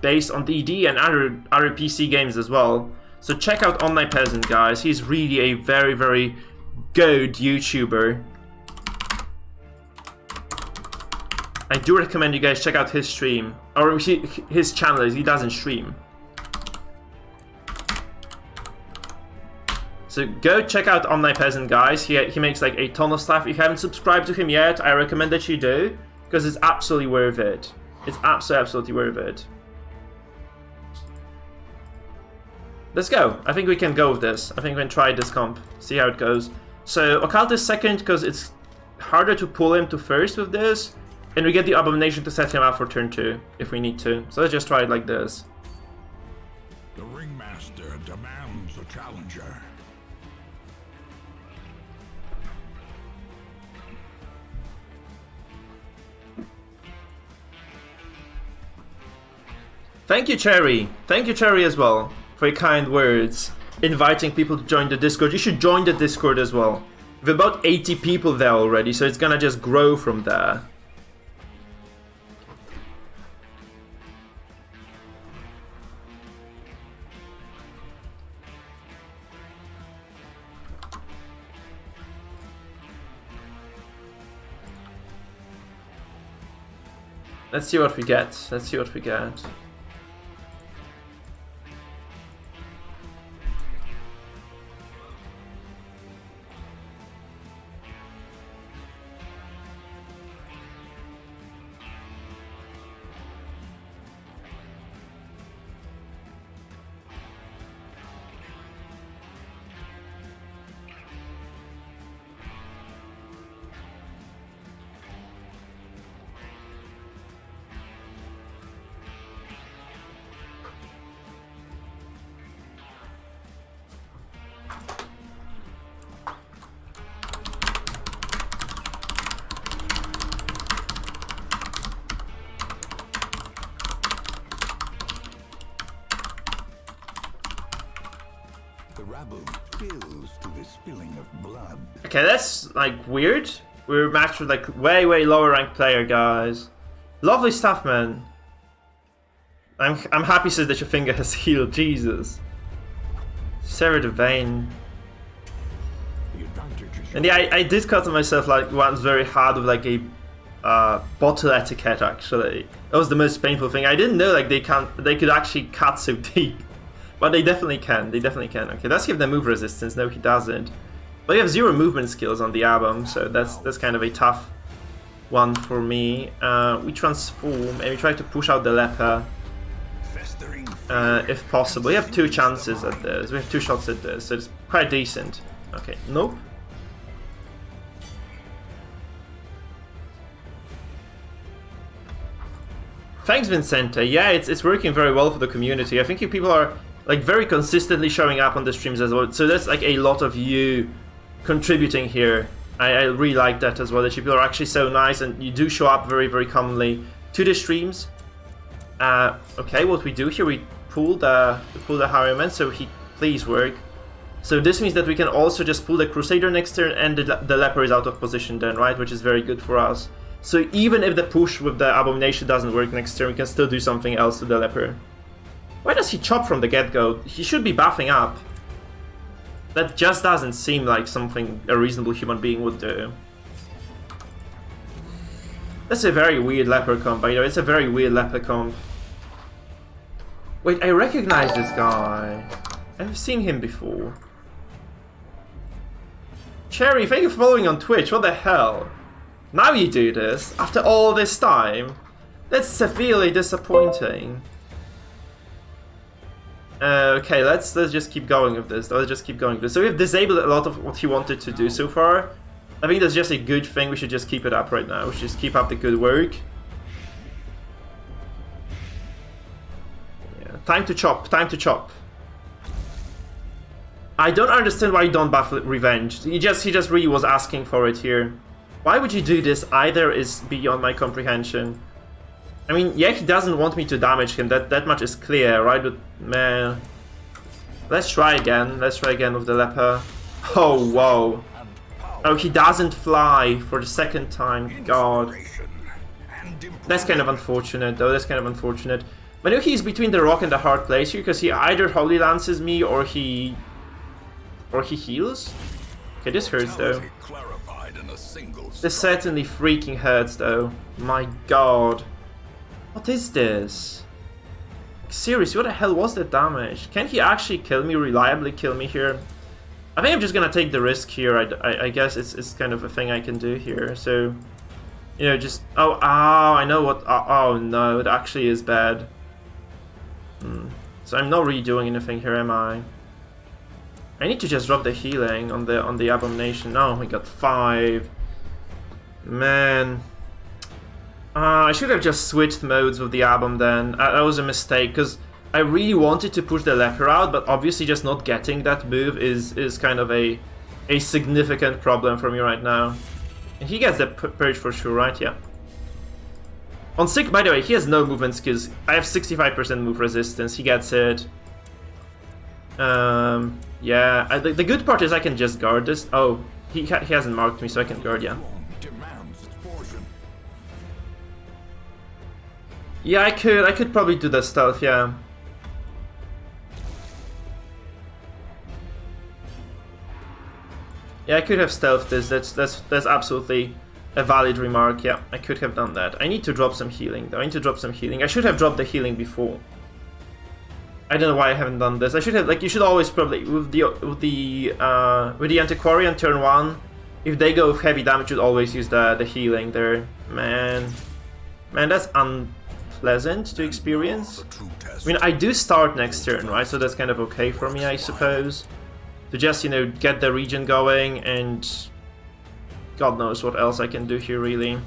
DD and other PC games as well. So check out Omnipeasant, guys. He's really a very good YouTuber. I do recommend you guys check out his stream, or his channel. He doesn't stream. So go check out Omnipeasant, guys. He makes like a ton of stuff. If you haven't subscribed to him yet, I recommend that you do, because it's absolutely worth it. It's absolutely worth it. Let's go. I think we can go with this. I think we can try this comp, see how it goes. So occultist second, because it's harder to pull him to first with this, and we get the abomination to set him up for turn 2 if we need to. So let's just try it like this. The ringmaster demands a challenger. Thank you, Cherry. Thank you, Cherry, as well, for your kind words. Inviting people to join the Discord. You should join the Discord as well. We have about 80 people there already, so it's gonna just grow from there. Let's see what we get. Let's see what we get. Okay, that's like weird. We're matched with like way lower ranked player, guys. Lovely stuff, man. I'm happy, says that your finger has healed. Jesus. Sever the vein. And yeah, I did cut myself like once very hard with like a bottle etiquette. Actually, that was the most painful thing. I didn't know like they could actually cut so deep, but they definitely can. They definitely can. Okay, does he have the move resistance? No, he doesn't. But you have 0 movement skills on the album, so that's kind of a tough one for me. We transform and we try to push out the Leper if possible. We have 2 chances at this. We have 2 shots at this, so it's quite decent. Okay, nope. Thanks, Vincente. Yeah, it's working very well for the community. I think you people are like very consistently showing up on the streams as well. So that's like a lot of you contributing here. I really like that as well, that you people are actually so nice and you do show up very commonly to the streams. Okay, what we do here, we pull the Harryman, so he please work. So this means that we can also just pull the Crusader next turn, and the Leper is out of position then, right? Which is very good for us. So even if the push with the Abomination doesn't work next turn, we can still do something else to the Leper. Why does he chop from the get-go? He should be buffing up. That just doesn't seem like something a reasonable human being would do. That's a very weird Leper comp, by the way. It's a very weird Leper comp. Wait, I recognize this guy. I've seen him before. Cherry, thank you for following on Twitch. What the hell? Now you do this? After all this time? That's severely disappointing. Okay, let's just keep going with this. Let's just keep going with this. So we've disabled a lot of what he wanted to do so far. I think that's just a good thing. We should just keep it up right now. We should just keep up the good work. Yeah, time to chop. Time to chop. I don't understand why you don't buff Revenge. He just really was asking for it here. Why would you do this either is beyond my comprehension. I mean, yeah, he doesn't want me to damage him, that much is clear, right? But, man... Let's try again. Let's try again with the Leper. Oh, whoa. Oh, he doesn't fly for the second time. God. That's kind of unfortunate, though. That's kind of unfortunate. But I know he's between the rock and the hard place here, because he either Holy Lances me or he heals. Okay, this hurts, though. This certainly freaking hurts, though. My God. What is this? Seriously, what the hell was that damage? Can he actually kill me, reliably kill me here? I think I'm just gonna take the risk here. I guess it's kind of a thing I can do here. So, you know, just I know what. Oh no, it actually is bad. So I'm not really doing anything here, am I? I need to just drop the healing on the abomination. Oh, we got 5. Man, I should have just switched modes with the abom then. That was a mistake because I really wanted to push the Leper out, but obviously just not getting that move is kind of a significant problem for me right now. And he gets the purge for sure, right? Yeah. On Sick, by the way, he has no movement skills. I have 65% move resistance. He gets it. Yeah. The good part is I can just guard this. Oh, he hasn't marked me, so I can guard. Yeah. Yeah, I could probably do the stealth. Yeah. Yeah, I could have stealthed this. That's absolutely a valid remark. Yeah, I could have done that. I need to drop some healing though. I should have dropped the healing before. I don't know why I haven't done this. I should have, like, you should always probably with the Antiquarian turn 1, if they go with heavy damage, you'd always use the healing there. Man, that's unpleasant to experience. I mean, I do start next turn, right? So that's kind of okay for me, I suppose. To just, you know, get the region going, and God knows what else I can do here, really.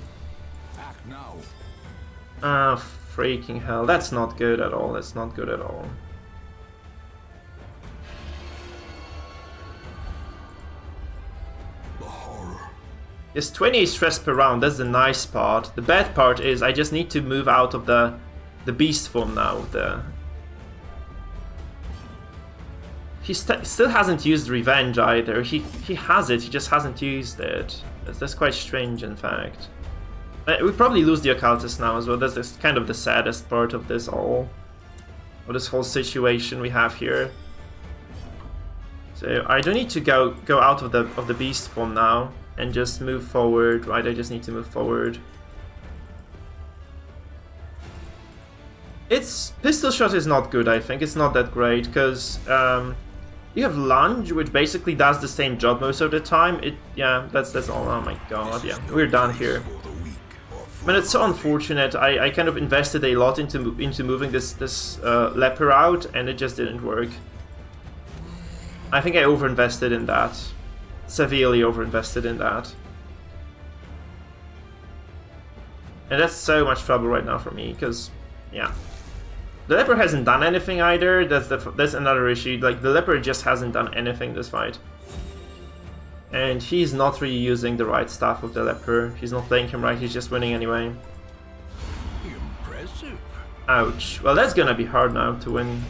Ah, freaking hell. That's not good at all. That's not good at all. It's 28 stress per round. That's the nice part. The bad part is I just need to move out of the beast form now. He still hasn't used revenge either. He has it, he just hasn't used it. That's quite strange, in fact. We probably lose the occultist now as well. That's kind of the saddest part of this all, of this whole situation we have here. So I don't need to go out of the beast form now and just move forward, right? I just need to move forward. Its pistol shot is not good, I think. It's not that great because you have lunge, which basically does the same job most of the time. Yeah, that's all. Oh my god, yeah, we're done here. I mean, it's so unfortunate. I kind of invested a lot into moving this Leper out, and it just didn't work. I think I overinvested in that. Severely overinvested in that. And that's so much trouble right now for me, because, yeah. The Leper hasn't done anything either. That's another issue. Like, the Leper just hasn't done anything this fight. And he's not really using the right stuff with the Leper. He's not playing him right, he's just winning anyway. Impressive. Ouch. Well, that's gonna be hard now to win.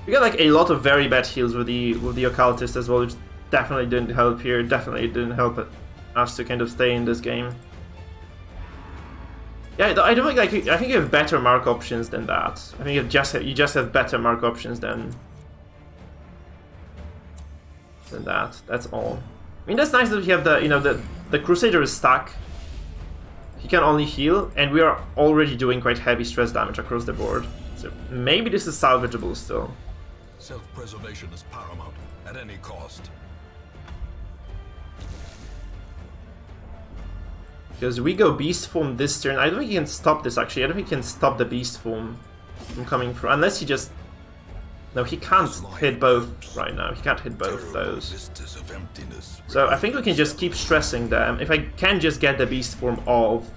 We got like a lot of very bad heals with the occultist as well, which definitely didn't help here. Definitely didn't help us to kind of stay in this game. Yeah, I don't think I think you have better mark options than that. I think you just have better mark options than that. That's all. I mean, that's nice that we have the Crusader is stuck. He can only heal, and we are already doing quite heavy stress damage across the board. So maybe this is salvageable still. Self-preservation is paramount at any cost. Because we go beast form this turn. I don't think he can stop this actually. I don't think he can stop the beast form from coming through. Unless he just... No, he can't hit both right now. He can't hit both those. So I think we can just keep stressing them. If I can just get the beast form off,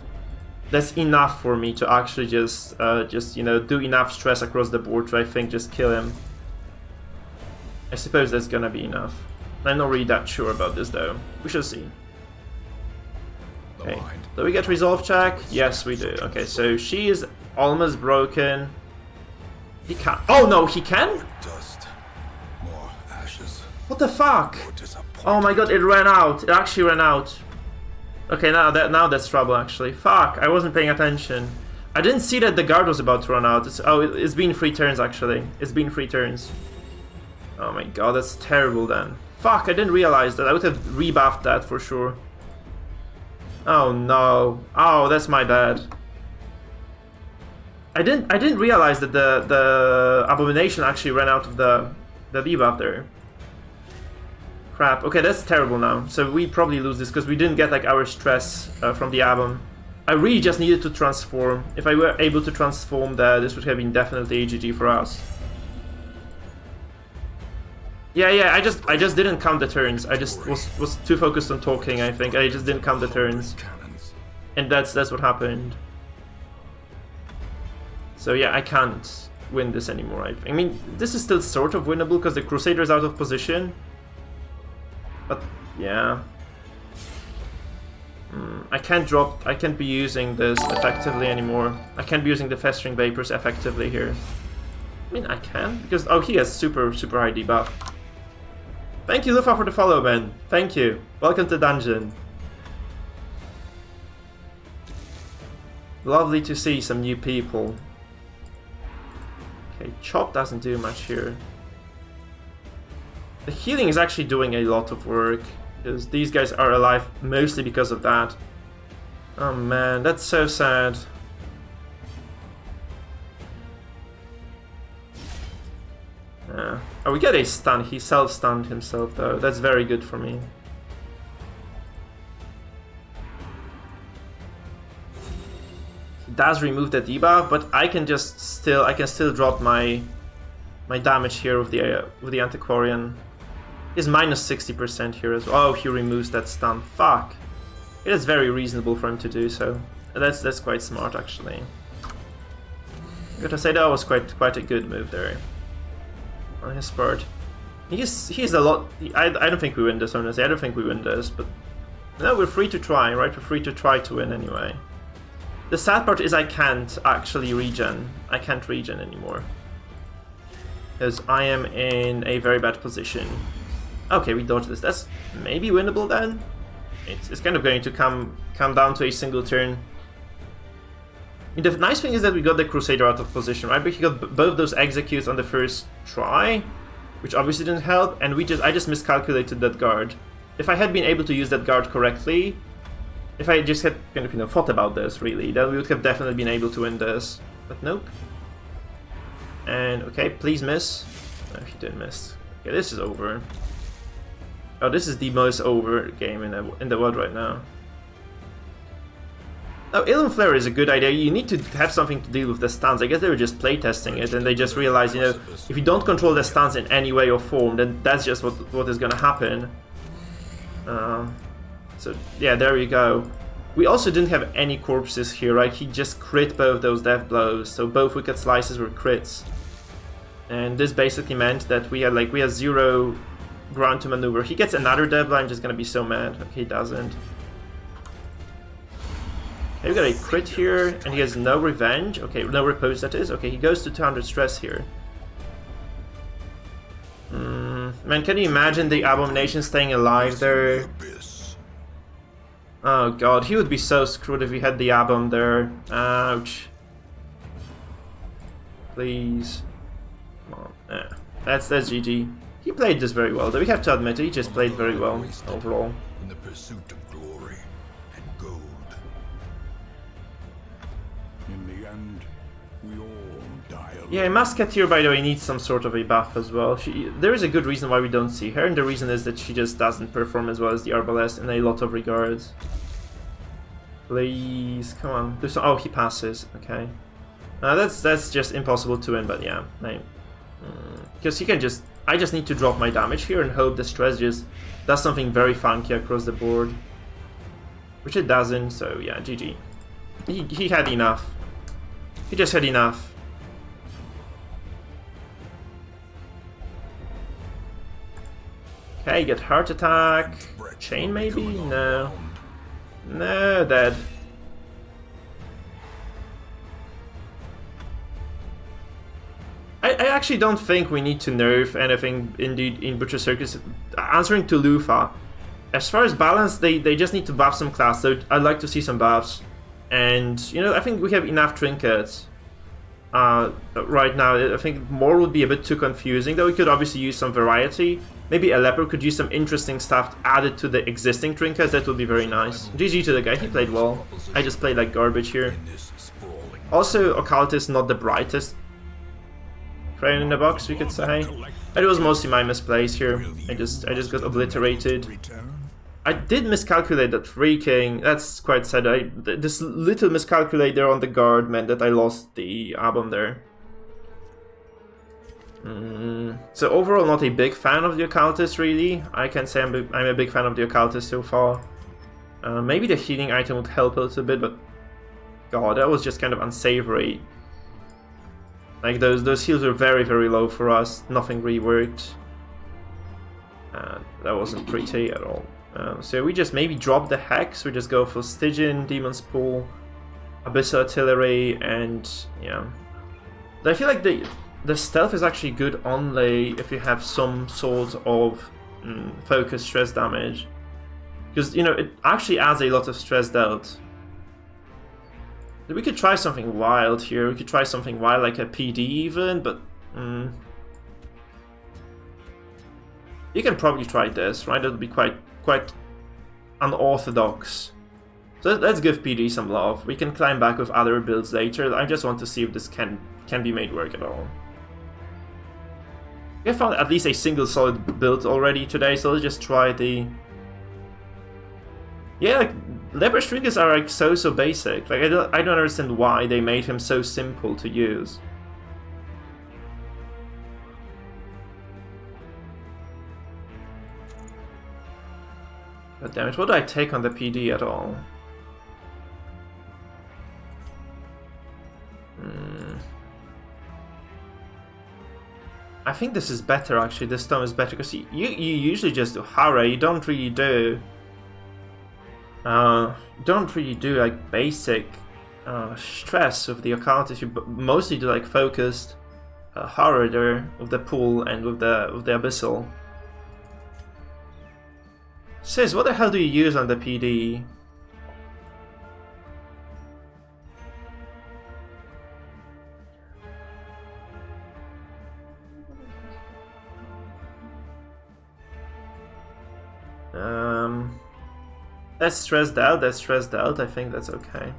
that's enough for me to actually just you know, do enough stress across the board to, I think, just kill him. I suppose that's gonna be enough. I'm not really that sure about this though. We shall see. Okay, do we get resolve check? Yes, we do. Okay, so she is almost broken. He can't. Oh no, he can? Dust, more ashes. What the fuck? Oh my god, it ran out. It actually ran out. Okay, now that's trouble actually. Fuck, I wasn't paying attention. I didn't see that the guard was about to run out. It's been 3 turns actually. It's been 3 turns. Oh my god, that's terrible then. Fuck, I didn't realize that. I would have rebuffed that for sure. Oh no. Oh, that's my bad. I didn't realize that the abomination actually ran out of the the debuff there. Crap. Okay, that's terrible now. So we probably lose this because we didn't get like our stress from the album. I really just needed to transform. If I were able to transform there, this would have been definitely a GG for us. Yeah, I just didn't count the turns. I just was too focused on talking, I think. I just didn't count the turns. And that's what happened. So yeah, I can't win this anymore. I mean, this is still sort of winnable because the Crusader is out of position. But yeah. I can't be using this effectively anymore. I can't be using the Festering Vapors effectively here. I mean, I can, because, oh, he has super high debuff. Thank you, Lufa, for the follow, man. Thank you. Welcome to Dungeon. Lovely to see some new people. Okay, Chop doesn't do much here. The healing is actually doing a lot of work, because these guys are alive mostly because of that. Oh man, that's so sad. Oh, we get a stun. He self-stunned himself though. That's very good for me. He does remove the debuff, but I can still drop my damage here with the Antiquarian. He's minus 60% here as well. Oh, he removes that stun. Fuck. It is very reasonable for him to do so. That's quite smart actually. I gotta say that was quite a good move there on his part. He's a lot. I don't think we win this, honestly. I don't think we win this, but no, we're free to try, right? We're free to try to win anyway. The sad part is I can't actually regen. I can't regen anymore because I am in a very bad position. Okay, we dodged this. That's maybe winnable then. It's kind of going to come down to a single turn. I mean, the nice thing is that we got the Crusader out of position, right? But he got both those executes on the first try, which obviously didn't help, and I just miscalculated that guard. If I had been able to use that guard correctly, if I just had kind of thought about this really, then we would have definitely been able to win this. But nope. And okay, please miss. No, he didn't miss. Okay, this is over. Oh, this is the most over game in the world right now. Oh, Ilum Flare is a good idea. You need to have something to deal with the stuns. I guess they were just playtesting it and they just realized, if you don't control the stuns in any way or form, then that's just what is gonna happen. So yeah, there you go. We also didn't have any corpses here, right? He just crit both those death blows, so both Wicked Slices were crits. And this basically meant that we had 0 ground to maneuver. He gets another death blow, I'm just gonna be so mad. Okay, he doesn't. Okay, we got a crit here, and he has no revenge. Okay, no repose that is. Okay, he goes to 200 stress here. Man, can you imagine the Abomination staying alive there? Oh god, he would be so screwed if he had the Abom there. Ouch. Please. Come on. That's GG. He played this very well, though we have to admit he just played very well overall. In the pursuit of glory and gold. In the end, we all die alone. Yeah, Musketeer, by the way, needs some sort of a buff as well. There is a good reason why we don't see her, and the reason is that she just doesn't perform as well as the Arbalest in a lot of regards. Please, come on. Do some. Oh, he passes. Okay. That's just impossible to win, but yeah. Because he can just... I just need to drop my damage here and hope the stress just does something very funky across the board. Which it doesn't, so yeah, GG. He had enough. He just had enough. Okay, get heart attack. Chain maybe? No. No, dead. I actually don't think we need to nerf anything indeed in Butcher Circus. Answering to Lufa, as far as balance, they just need to buff some class, so I'd like to see some buffs. And, I think we have enough trinkets right now. I think more would be a bit too confusing, though we could obviously use some variety. Maybe a Leper could use some interesting stuff added to the existing trinkets, that would be very nice. GG to the guy, he played well. I just played like garbage here. Also, occultist not the brightest Crayon in the box, we could say. It was mostly my misplace here. I just got obliterated. Return? I did miscalculate that freaking. That's quite sad. This little miscalculate there on the guard meant that I lost the album there. So overall, not a big fan of the occultist. Really, I can say I'm a big fan of the occultist so far. Maybe the healing item would help a little bit, but god, that was just kind of unsavory. Like those heals were very, very low for us. Nothing really worked. That wasn't pretty at all. So we just maybe drop the Hex. We just go for Stygian, Demon's Pool, Abyssal Artillery, and yeah. But I feel like the stealth is actually good only if you have some sort of focus stress damage. Because, you know, it actually adds a lot of stress dealt. We could try something wild here. We could try something wild like a PD even, but you can probably try this, right? It'll be quite unorthodox. So let's give PD some love. We can climb back with other builds later. I just want to see if this can be made work at all. We have found at least a single solid build already today, so let's just try the... Yeah, like, Leper triggers are like so basic. Like I don't understand why they made him so simple to use. God damn it, what do I take on the PD at all? I think this is better actually, this stone is better, because you usually just do Hara, you don't really do like basic stress with the occultist. You mostly do like focused horror there with the pool and with the abyssal. Sis, what the hell do you use on the PD? That's stressed out, I think that's okay.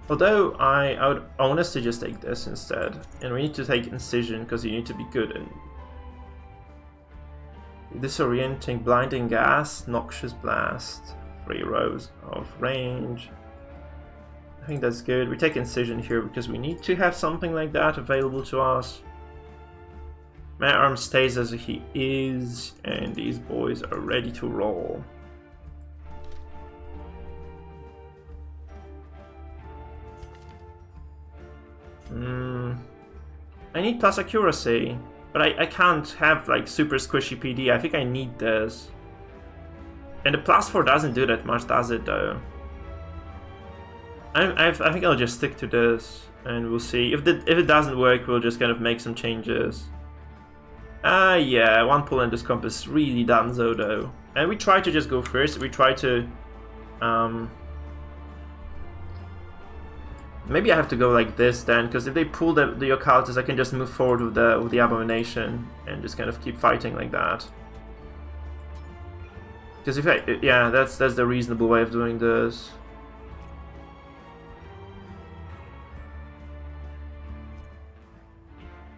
Although I would honestly just take this instead. And we need to take Incision because you need to be good in Disorienting, Blinding Gas, Noxious Blast, 3 rows of range. I think that's good. We take Incision here because we need to have something like that available to us. My arm stays as he is, and these boys are ready to roll. I need plus accuracy, but I can't have like super squishy PD. I think I need this. And the plus 4 doesn't do that much, does it though? I think I'll just stick to this, and we'll see. If it doesn't work, we'll just kind of make some changes. Yeah, 1 pull and this comp is really donezo though. And we try to just go first. We try to maybe I have to go like this then, because if they pull the occultist, I can just move forward with the abomination and just kind of keep fighting like that. Because yeah, that's the reasonable way of doing this.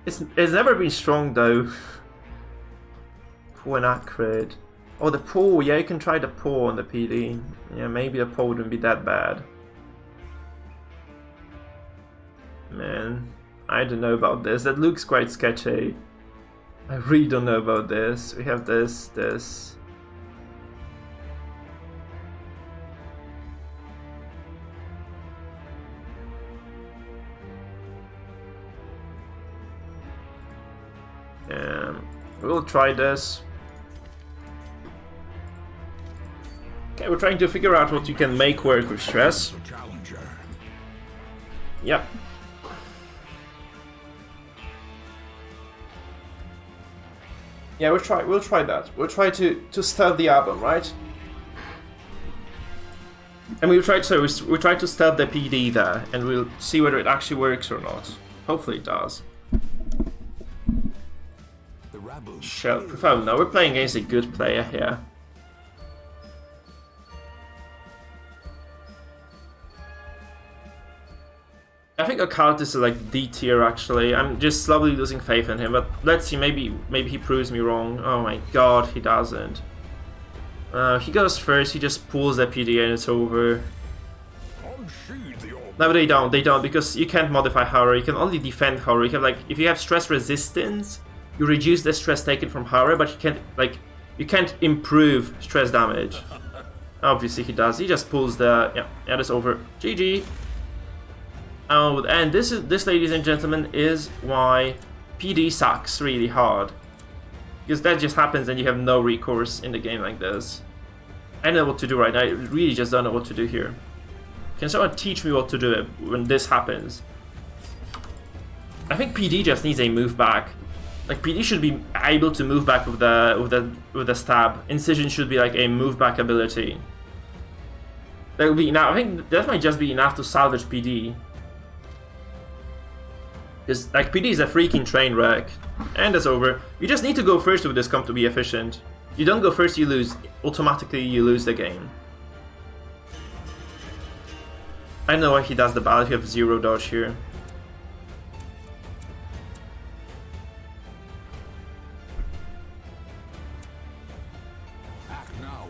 It's never been strong though. Poor and accurate. Oh, the pull. Yeah, you can try the pull on the PD. Yeah, maybe the pull wouldn't be that bad. Man, I don't know about this. That looks quite sketchy. I really don't know about this. We have this. We'll try this. Okay, we're trying to figure out what you can make work with stress. Yep. Yeah, we'll try that. We'll try to stealth the album, right? And we'll try to stealth the PD there, and we'll see whether it actually works or not. Hopefully it does. Shell Profound. Now we're playing against a good player here. I think occultist is like D tier actually. I'm just slowly losing faith in him, but let's see, maybe he proves me wrong. Oh my god, he doesn't. He goes first, he just pulls the PD and it's over. No, they don't, because you can't modify horror, you can only defend horror. You have like, if you have stress resistance, you reduce the stress taken from horror, but you can't improve stress damage. Obviously he does, he just pulls the, yeah, that's over. GG. Oh, and this, ladies and gentlemen, is why PD sucks really hard. Because that just happens and you have no recourse in the game like this. I don't know what to do right now, I really just don't know what to do here. Can someone teach me what to do when this happens? I think PD just needs a move back. Like PD should be able to move back with the stab. Incision should be like a move back ability. That would be enough. I think that might just be enough to salvage PD. Because like PD is a freaking train wreck. And that's over. You just need to go first with this comp to be efficient. You don't go first, you lose. Automatically you lose the game. I know why he does the ballot, you have 0 dodge here. Act now.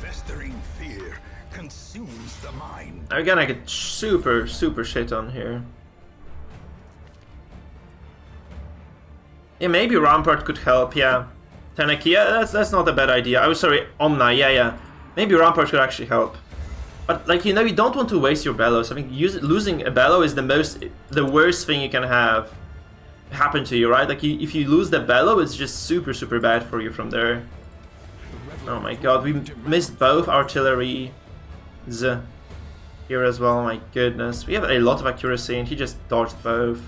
Festering fear consumes the mind. Again, I get super shit on here. Yeah, maybe Rampart could help, yeah. Tanek, yeah, that's not a bad idea. Oh, sorry, Omna, yeah. Maybe Rampart could actually help. But, like, you know, you don't want to waste your bellows. I think losing a bellow is the worst thing you can have happen to you, right? Like, if you lose the bellow, it's just super bad for you from there. Oh my god, we missed both artilleries here as well, my goodness. We have a lot of accuracy and he just dodged both.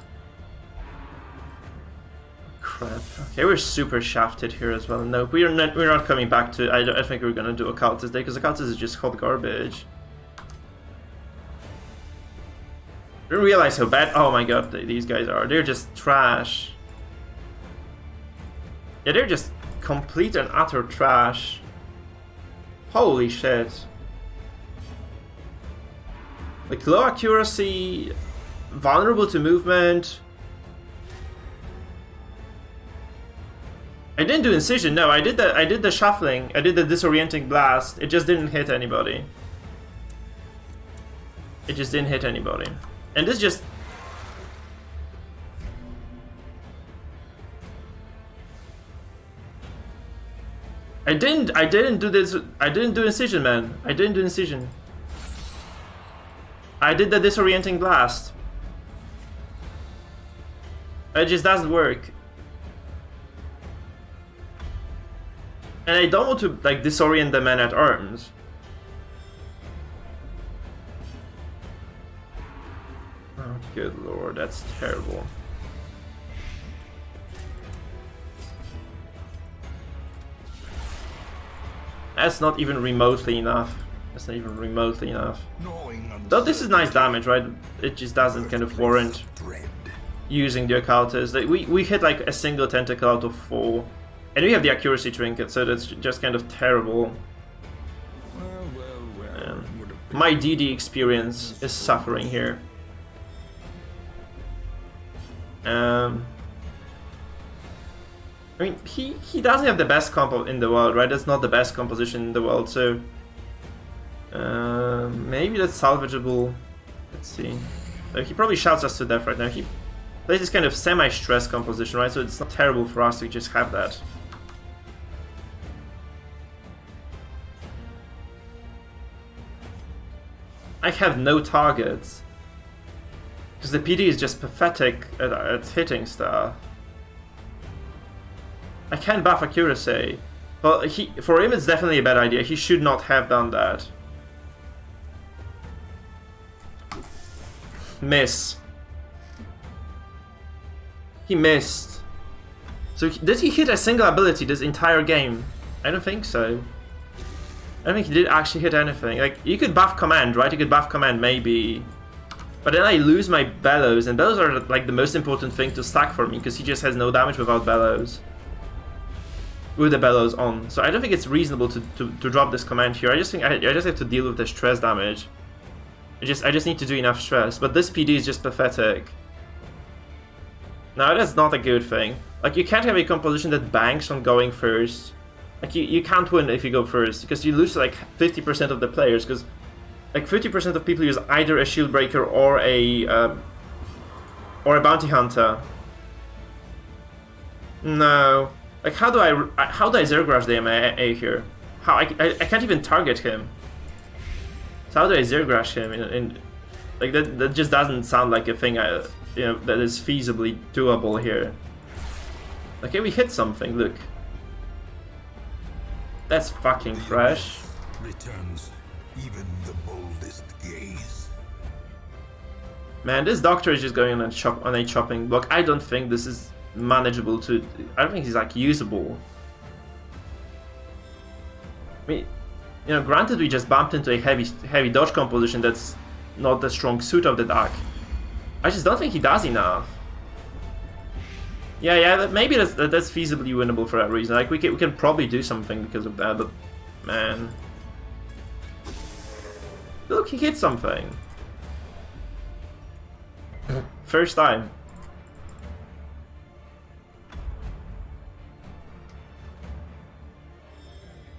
Crap. Okay, we're super shafted here as well. No, we're not coming back to. I think we're gonna do occultist day because occultist is just hot garbage. I didn't realize how bad. Oh my god, these guys are. They're just trash. Yeah, they're just complete and utter trash. Holy shit. Like low accuracy, vulnerable to movement. I didn't do incision, no, I did the shuffling, I did the disorienting blast, it just didn't hit anybody. It just didn't hit anybody. And this just... I didn't do this, I didn't do incision, man. I didn't do incision. I did the disorienting blast. It just doesn't work. And I don't want to like disorient the man at arms. Oh good lord, that's terrible. That's not even remotely enough. That's not even remotely enough. Though this is nice damage, right? It just doesn't kind of warrant using the occultist. Like, we hit like a single tentacle out of 4. And we have the accuracy trinket, so that's just kind of terrible. My DD experience is suffering here. I mean, he doesn't have the best comp in the world, right? That's not the best composition in the world, so... maybe that's salvageable. Let's see. He probably shouts us to death right now. He plays this kind of semi-stress composition, right? So it's not terrible for us to just have that. I have no targets. Because the PD is just pathetic at hitting stuff. I can buff accuracy. Well, for him it's definitely a bad idea. He should not have done that. Miss. He missed. So did he hit a single ability this entire game? I don't think so. I don't think he did actually hit anything. Like, you could buff command, right? You could buff command, maybe. But then I lose my bellows, and bellows are like the most important thing to stack for me, because he just has no damage without bellows. with the bellows on. So I don't think it's reasonable to drop this command here. I just think I just have to deal with the stress damage. I just need to do enough stress. But this PD is just pathetic. No, that's not a good thing. Like, you can't have a composition that banks on going first. Like, you can't win if you go first, because you lose like 50% of the players, because like 50% of people use either a shield breaker or a bounty hunter. No. Like, how do I zero grudge the MA here? How I can't even target him. So how do I zero grudge him in like that just doesn't sound like a thing that is feasibly doable here. Okay, we hit something, look. That's fucking fresh. Returns even the boldest gaze. Man, this doctor is just going on a chopping block. I don't think this is manageable to... I don't think he's like usable. I mean, granted we just bumped into a heavy dodge composition that's not the strong suit of the deck. I just don't think he does enough. Yeah, maybe that's feasibly winnable for that reason. Like, we can probably do something because of that, but man, look, he hit something. First time.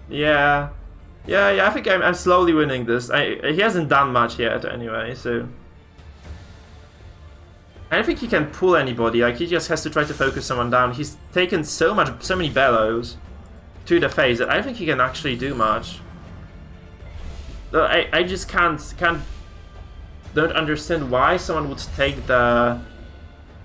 Yeah. I think I'm slowly winning this. He hasn't done much yet anyway, so. I don't think he can pull anybody, like he just has to try to focus someone down. He's taken so many bellows to the face that I don't think he can actually do much. I just don't understand why someone would take the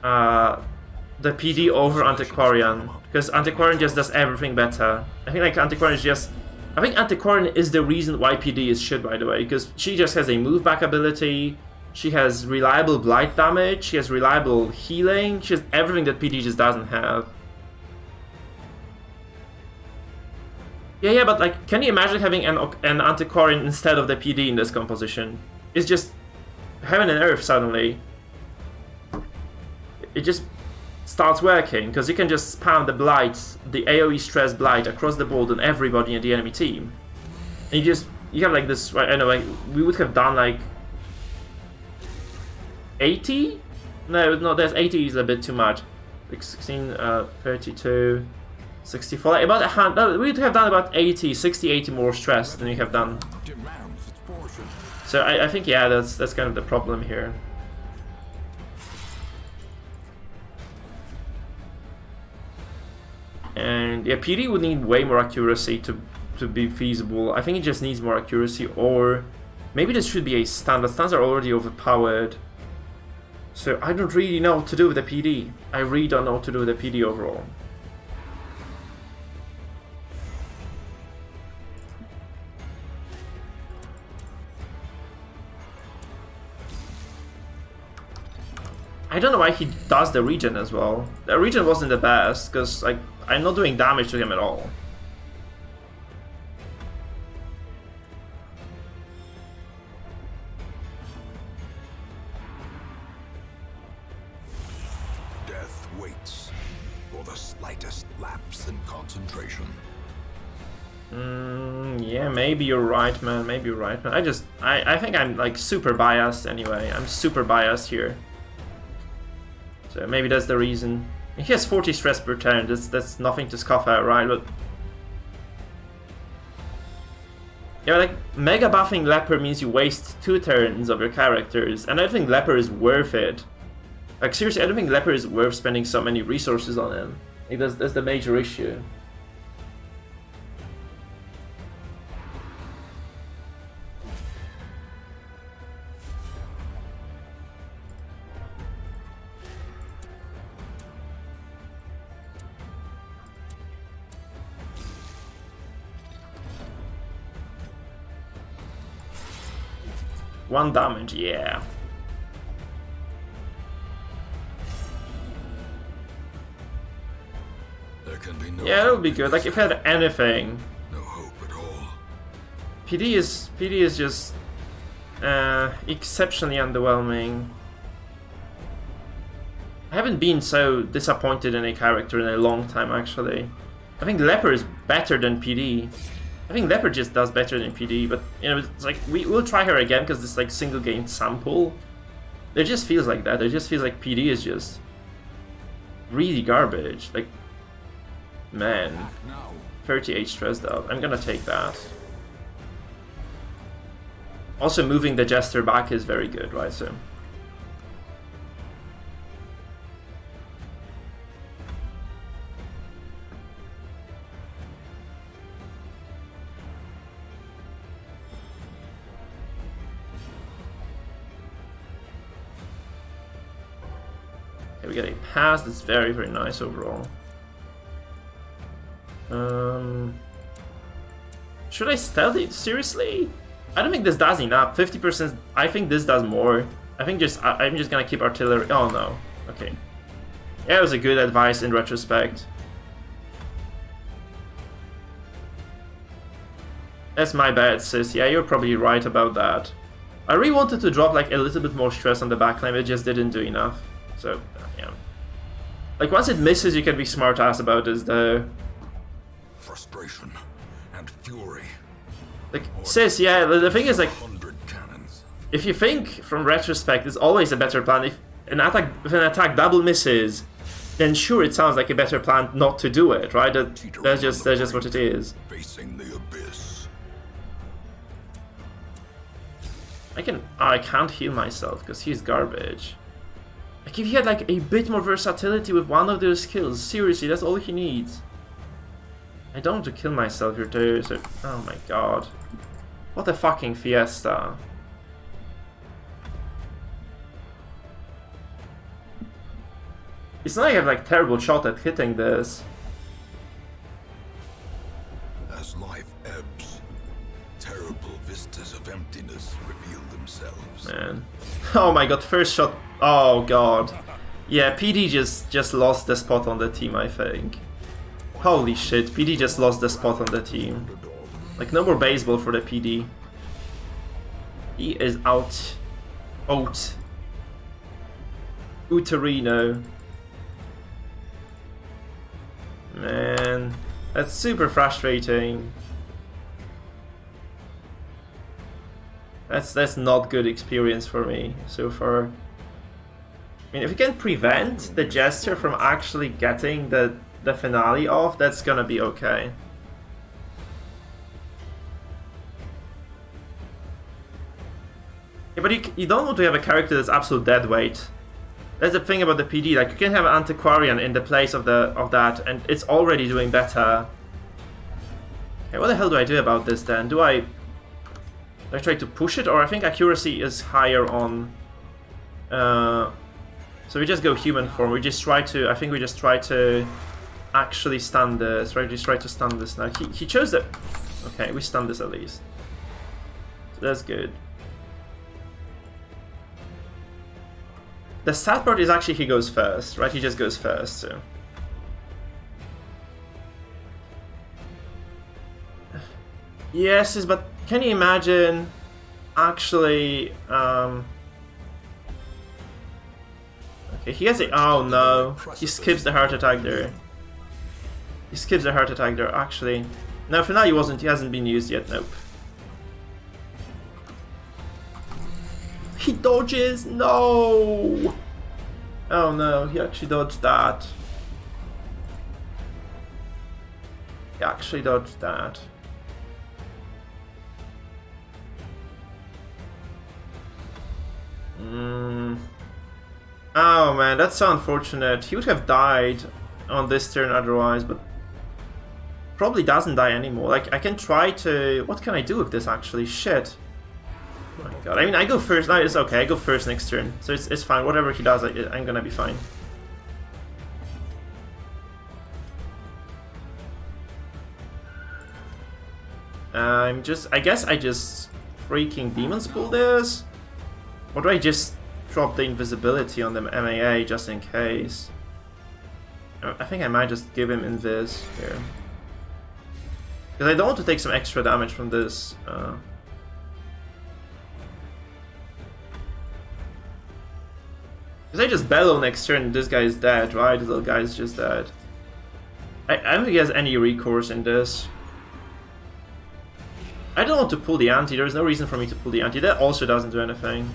PD over Antiquarian, because Antiquarian just does everything better. I think Antiquarian is the reason why PD is shit, by the way, because she just has a move back ability. She has reliable blight damage, she has reliable healing, she has everything that PD just doesn't have. Yeah, but like, can you imagine having an Antiquarian instead of the PD in this composition? It's just heaven and earth suddenly. It just starts working, because you can just spam the blight, the AoE stress blight across the board on everybody in the enemy team. And you have like this, I don't know, like, we would have done like 80? No, that's 80 is a bit too much. Like 16, 32, 64, about 100, no, we would have done about 80 more stress than we have done. So I think, yeah, that's kind of the problem here. And yeah, PD would need way more accuracy to be feasible. I think it just needs more accuracy, or maybe this should be a stun, but stuns are already overpowered. So I don't really know what to do with the PD. I really don't know what to do with the PD overall. I don't know why he does the regen as well. The regen wasn't the best, because like, I'm not doing damage to him at all. Death waits for the slightest lapse in concentration. Yeah, maybe you're right, man. Maybe you're right, man. I think I'm like super biased anyway. I'm super biased here. So maybe that's the reason. He has 40 stress per turn. That's nothing to scoff at, right? But yeah, like, mega buffing Leper means you waste 2 turns of your characters, and I don't think Leper is worth it. Like, seriously, I don't think Leper is worth spending so many resources on him. Like, that's the major issue. One damage, yeah. There can be no Yeah, that would be good. Like, if I had anything. No hope at all. PD is just exceptionally underwhelming. I haven't been so disappointed in a character in a long time, actually. I think Leper is better than PD. I think Leper just does better than PD, but you know, it's like we'll try her again because this like single game sample. It just feels like that. It just feels like PD is just really garbage. Like, man, 38 stressed up. I'm gonna take that. Also, moving the Jester back is very good, right? So. Okay, we get a pass. That's very, very nice overall. Should I stealth it? Seriously? I don't think this does enough. 50%. I think this does more. I think I'm just gonna keep artillery. Oh no. Okay. Yeah, it was a good advice in retrospect. That's my bad, sis. Yeah, you're probably right about that. I really wanted to drop like a little bit more stress on the backline, but it just didn't do enough. So, yeah. Like, once it misses, you can be smart-ass about this, though. Frustration and fury. Like, sis, yeah, the thing is, like, if you think from retrospect, it's always a better plan. If an attack double misses, then sure, it sounds like a better plan not to do it, right? That's just what it is. Facing the abyss. I can't heal myself because he's garbage. Like, if he had like a bit more versatility with one of those skills, seriously, that's all he needs. I don't want to kill myself here too, so... Oh my god. What a fucking fiesta. It's not like I have like terrible shot at hitting this. As life ebbs, terrible vistas of emptiness reveal themselves. Man. Oh my god, first shot. Oh god. Yeah, PD just lost the spot on the team, I think. Holy shit, PD just lost the spot on the team. Like, no more baseball for the PD. He is out. Out. Uterino. Man, that's super frustrating. That's not good experience for me so far. I mean, if we can prevent the Jester from actually getting the finale off, that's gonna be okay. Yeah, but you don't want to have a character that's absolute deadweight. That's the thing about the PD. Like, you can have an Antiquarian in the place of that, and it's already doing better. Okay, what the hell do I do about this then? Do I try to push it, or I think accuracy is higher on. So we just go human form. We just try to. I think we just try to actually stun this. Right? Just try to stun this now. He chose it. Okay, we stun this at least. So that's good. The sad part is actually he goes first, right? He just goes first, so. Yes, but can you imagine actually... Okay, he has a... Oh no, he skips the heart attack there. He skips the heart attack there, actually. No, for now he hasn't been used yet, nope. He dodges! No! Oh no, he actually dodged that. He actually dodged that. Oh man, that's so unfortunate. He would have died on this turn otherwise, but probably doesn't die anymore. Like, I can try to... What can I do with this actually? Shit. Oh my god, I mean, I go first. No, it's okay, I go first next turn. So it's fine, whatever he does, I'm gonna be fine. I guess I just freaking Demon Spool this? Or do I just drop the invisibility on the MAA just in case? I think I might just give him Invis here. Because I don't want to take some extra damage from this. Because I just bellow next turn, this guy is dead, right? This little guy is just dead. I don't think he has any recourse in this. I don't want to pull the anti. There's no reason for me to pull the anti. That also doesn't do anything.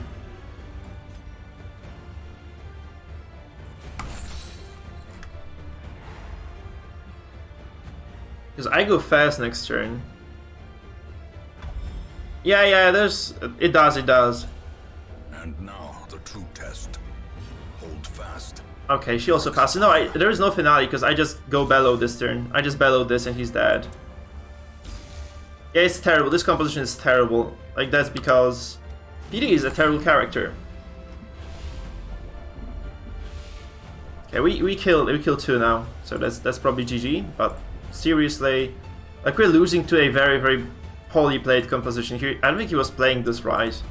Because I go fast next turn. Yeah, there's... It does. And now the true test. Hold fast. Okay, she also passes. No, there is no finale because I just go bellow this turn. I just bellow this and he's dead. Yeah, it's terrible. This composition is terrible. Like, that's because PD is a terrible character. Okay, we kill 2 now, so that's probably GG. But seriously, like, we're losing to a very, very poorly played composition here. I don't think he was playing this right.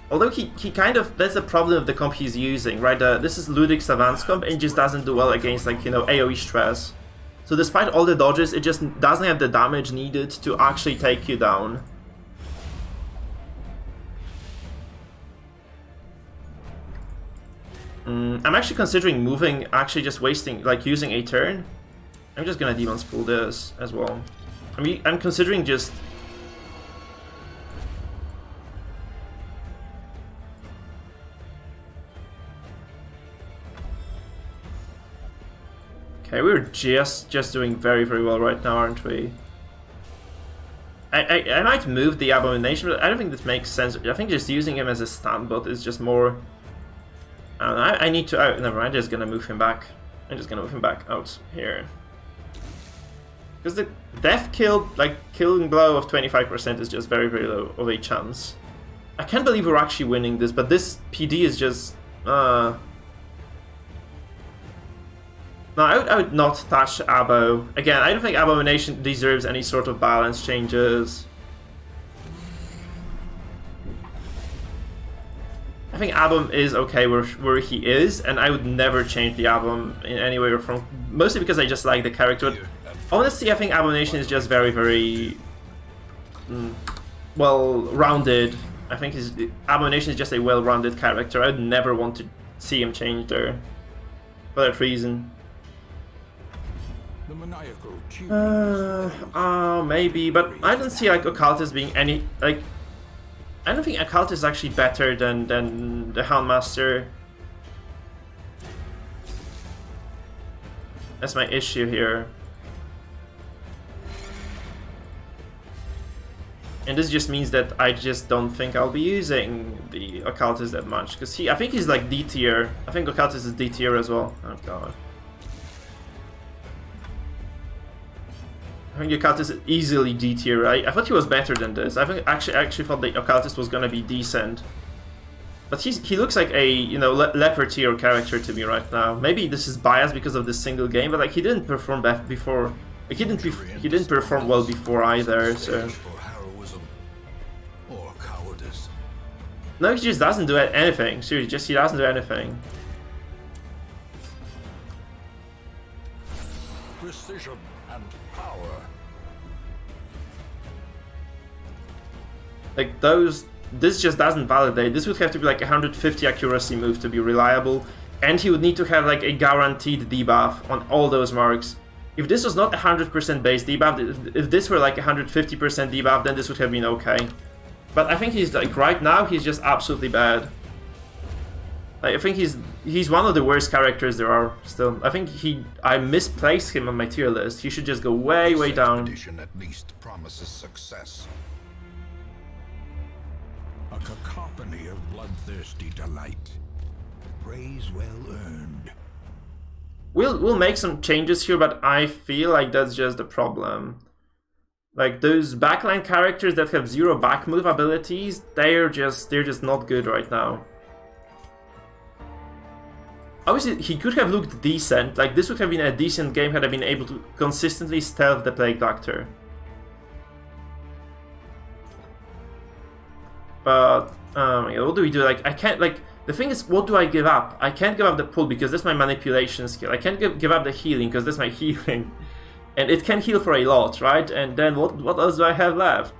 Although he kind of, that's the problem of the comp he's using, right? This is Ludwig's advanced comp and it just doesn't do well against, like, you know, AoE stress. So despite all the dodges, it just doesn't have the damage needed to actually take you down. I'm actually considering moving, actually just wasting, like, using a turn. I'm just gonna Demon Spool this as well. I mean, I'm considering just... Okay, we're just doing very, very well right now, aren't we? I might move the Abomination, but I don't think this makes sense. I think just using him as a stand bot is just more... I don't know, I need to... never mind, I'm just gonna move him back. I'm just gonna move him back out here. Because the death kill, like, killing blow of 25% is just very, very low of a chance. I can't believe we're actually winning this, but this PD is just... No, I would not touch Abo. Again, I don't think Abomination deserves any sort of balance changes. I think Abom is okay where he is, and I would never change the Abom in any way or form. Mostly because I just like the character. But honestly, I think Abomination is just very, very well-rounded. I think Abomination is just a well-rounded character. I would never want to see him change there for that reason. Maybe, but I don't see, like, occultist being any, like, I don't think occultist is actually better than the Houndmaster. That's my issue here. And this just means that I just don't think I'll be using the occultist that much, because I think he's like D tier. I think occultist is D tier as well. Oh god. I think occultist is easily D tier, right? I thought he was better than this. I think actually thought the occultist was gonna be decent. But he looks like a, you know, Leper tier character to me right now. Maybe this is biased because of this single game, but like, he didn't perform before. Like, he didn't perform well before either. So no, he just doesn't do anything. Seriously, he doesn't do anything. Precision and power. Like, this just doesn't validate. This would have to be like a 150 accuracy move to be reliable, and he would need to have like a guaranteed debuff on all those marks. If this was not 100% base debuff, if this were like 150% debuff, then this would have been okay. But I think he's like, right now, he's just absolutely bad. Like, I think he's one of the worst characters there are still. I think I misplaced him on my tier list. He should just go way, way down. Edition at least promises success. A cacophony of bloodthirsty delight. Praise well earned. We'll make some changes here, but I feel like that's just the problem. Like, those backline characters that have zero back move abilities, they're just not good right now. Obviously, he could have looked decent. Like, this would have been a decent game had I been able to consistently stealth the Plague Doctor. But, what do we do? Like, I can't, like, the thing is, what do I give up? I can't give up the pull because that's my manipulation skill. I can't give up the healing because that's my healing. And it can heal for a lot, right? And then what else do I have left?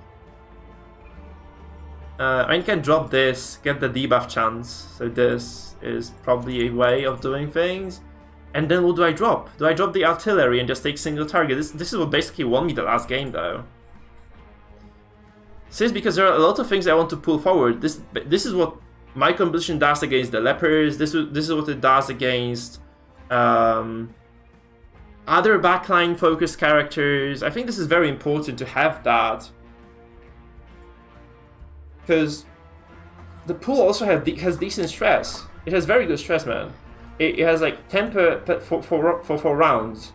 I can drop this, get the debuff chance. So this is probably a way of doing things. And then what do I drop? Do I drop the artillery and just take single target? This is what basically won me the last game, though. Since because there are a lot of things I want to pull forward. This is what my composition does against the Lepers. This is what it does against other backline focused characters. I think this is very important to have that, because the pool also has decent stress. It has very good stress, man. It has like 10 for 4 rounds.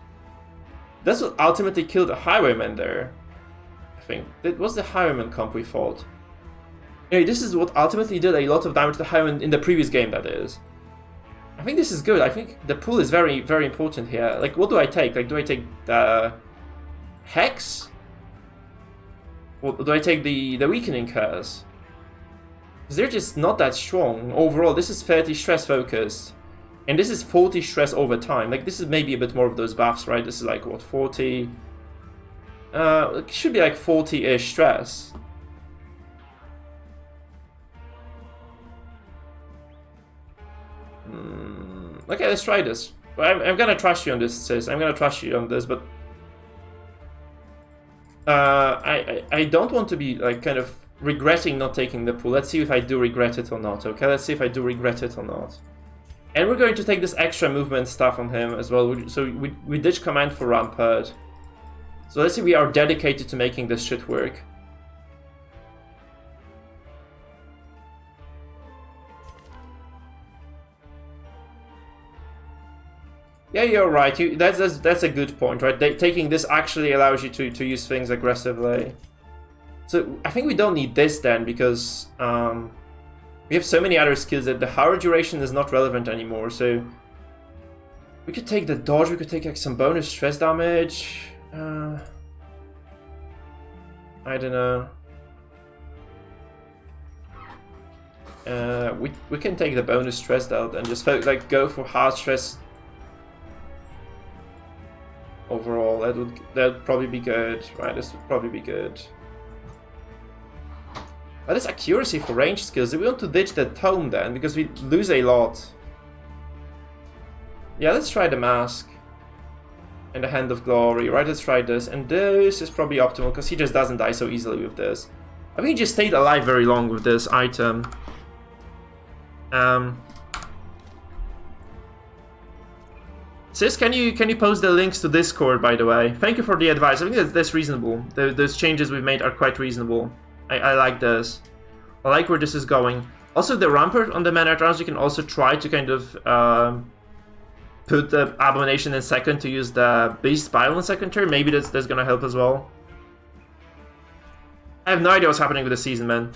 That's what ultimately killed the Highwayman there. I think that was the Highwayman comp we fought. Anyway, this is what ultimately did a lot of damage to the Highwayman in the previous game, that is. I think this is good. I think the pool is very, very important here. Like, what do I take? Like, do I take the Hex? Or do I take the Weakening Curse? Because they're just not that strong. Overall, this is 30 stress focused. And this is 40 stress over time. Like, this is maybe a bit more of those buffs, right? This is like, what, 40? It should be like 40-ish stress. Okay, let's try this. I'm gonna trust you on this, sis. I'm gonna trust you on this, but I don't want to be like kind of regretting not taking the pool. Let's see if I do regret it or not. Okay, let's see if I do regret it or not. And we're going to take this extra movement stuff on him as well. So we ditch command for Rampart. So let's see, we are dedicated to making this shit work. Yeah, you're right. That's a good point, right? Taking this actually allows you to use things aggressively. So I think we don't need this then, because we have so many other skills that the hour duration is not relevant anymore. So we could take the dodge. We could take like some bonus stress damage. I don't know. We can take the bonus stress out and just like go for hard stress. Overall, that would probably be good, right? This would probably be good. But it's accuracy for range skills. Do we want to ditch the tome then? Because we lose a lot. Yeah, let's try the mask. And the Hand of Glory, right? Let's try this. And this is probably optimal because he just doesn't die so easily with this. I think he just stayed alive very long with this item. Sis, can you post the links to Discord, by the way? Thank you for the advice. I think that's reasonable. Those changes we've made are quite reasonable. I like this. I like where this is going. Also, the Rampart on the Man-at-Arms, you can also try to kind of put the Abomination in second to use the Beast Spiral in second turn. Maybe that's gonna help as well. I have no idea what's happening with the season, man.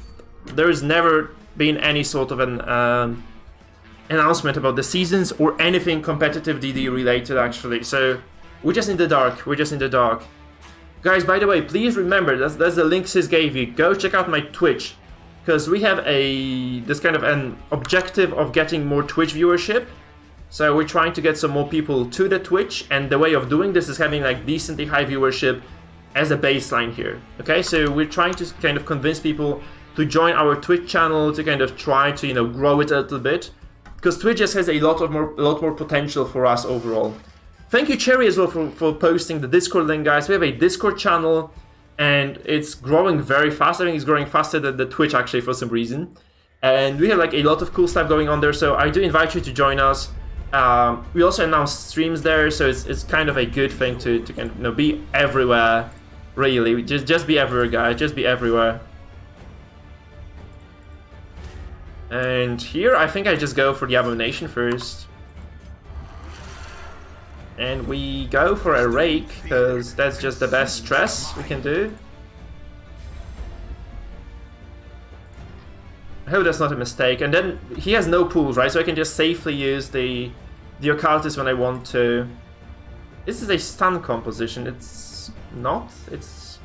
There's never been any sort of an announcement about the seasons or anything competitive DD related, actually. So we're just in the dark. We're just in the dark. Guys, by the way, please remember, that's the link Sis gave you. Go check out my Twitch, because we have this kind of an objective of getting more Twitch viewership. So we're trying to get some more people to the Twitch, and the way of doing this is having like decently high viewership as a baseline here. Okay, so we're trying to kind of convince people to join our Twitch channel to kind of try to, you know, grow it a little bit, because Twitch just has a lot more potential for us overall. Thank you, Cherry, as well for posting the Discord link, guys. We have a Discord channel, and it's growing very fast. I think it's growing faster than the Twitch, actually, for some reason. And we have like a lot of cool stuff going on there, so I do invite you to join us. We also announce streams there, so it's kind of a good thing to kind of, you know, be everywhere. Really, just be everywhere, guys. Just be everywhere. And here, I think I just go for the Abomination first. And we go for a Rake, because that's just the best stress we can do. I hope that's not a mistake. And then he has no pools, right? So I can just safely use the occultist when I want to. This is a stun composition. It's not. It's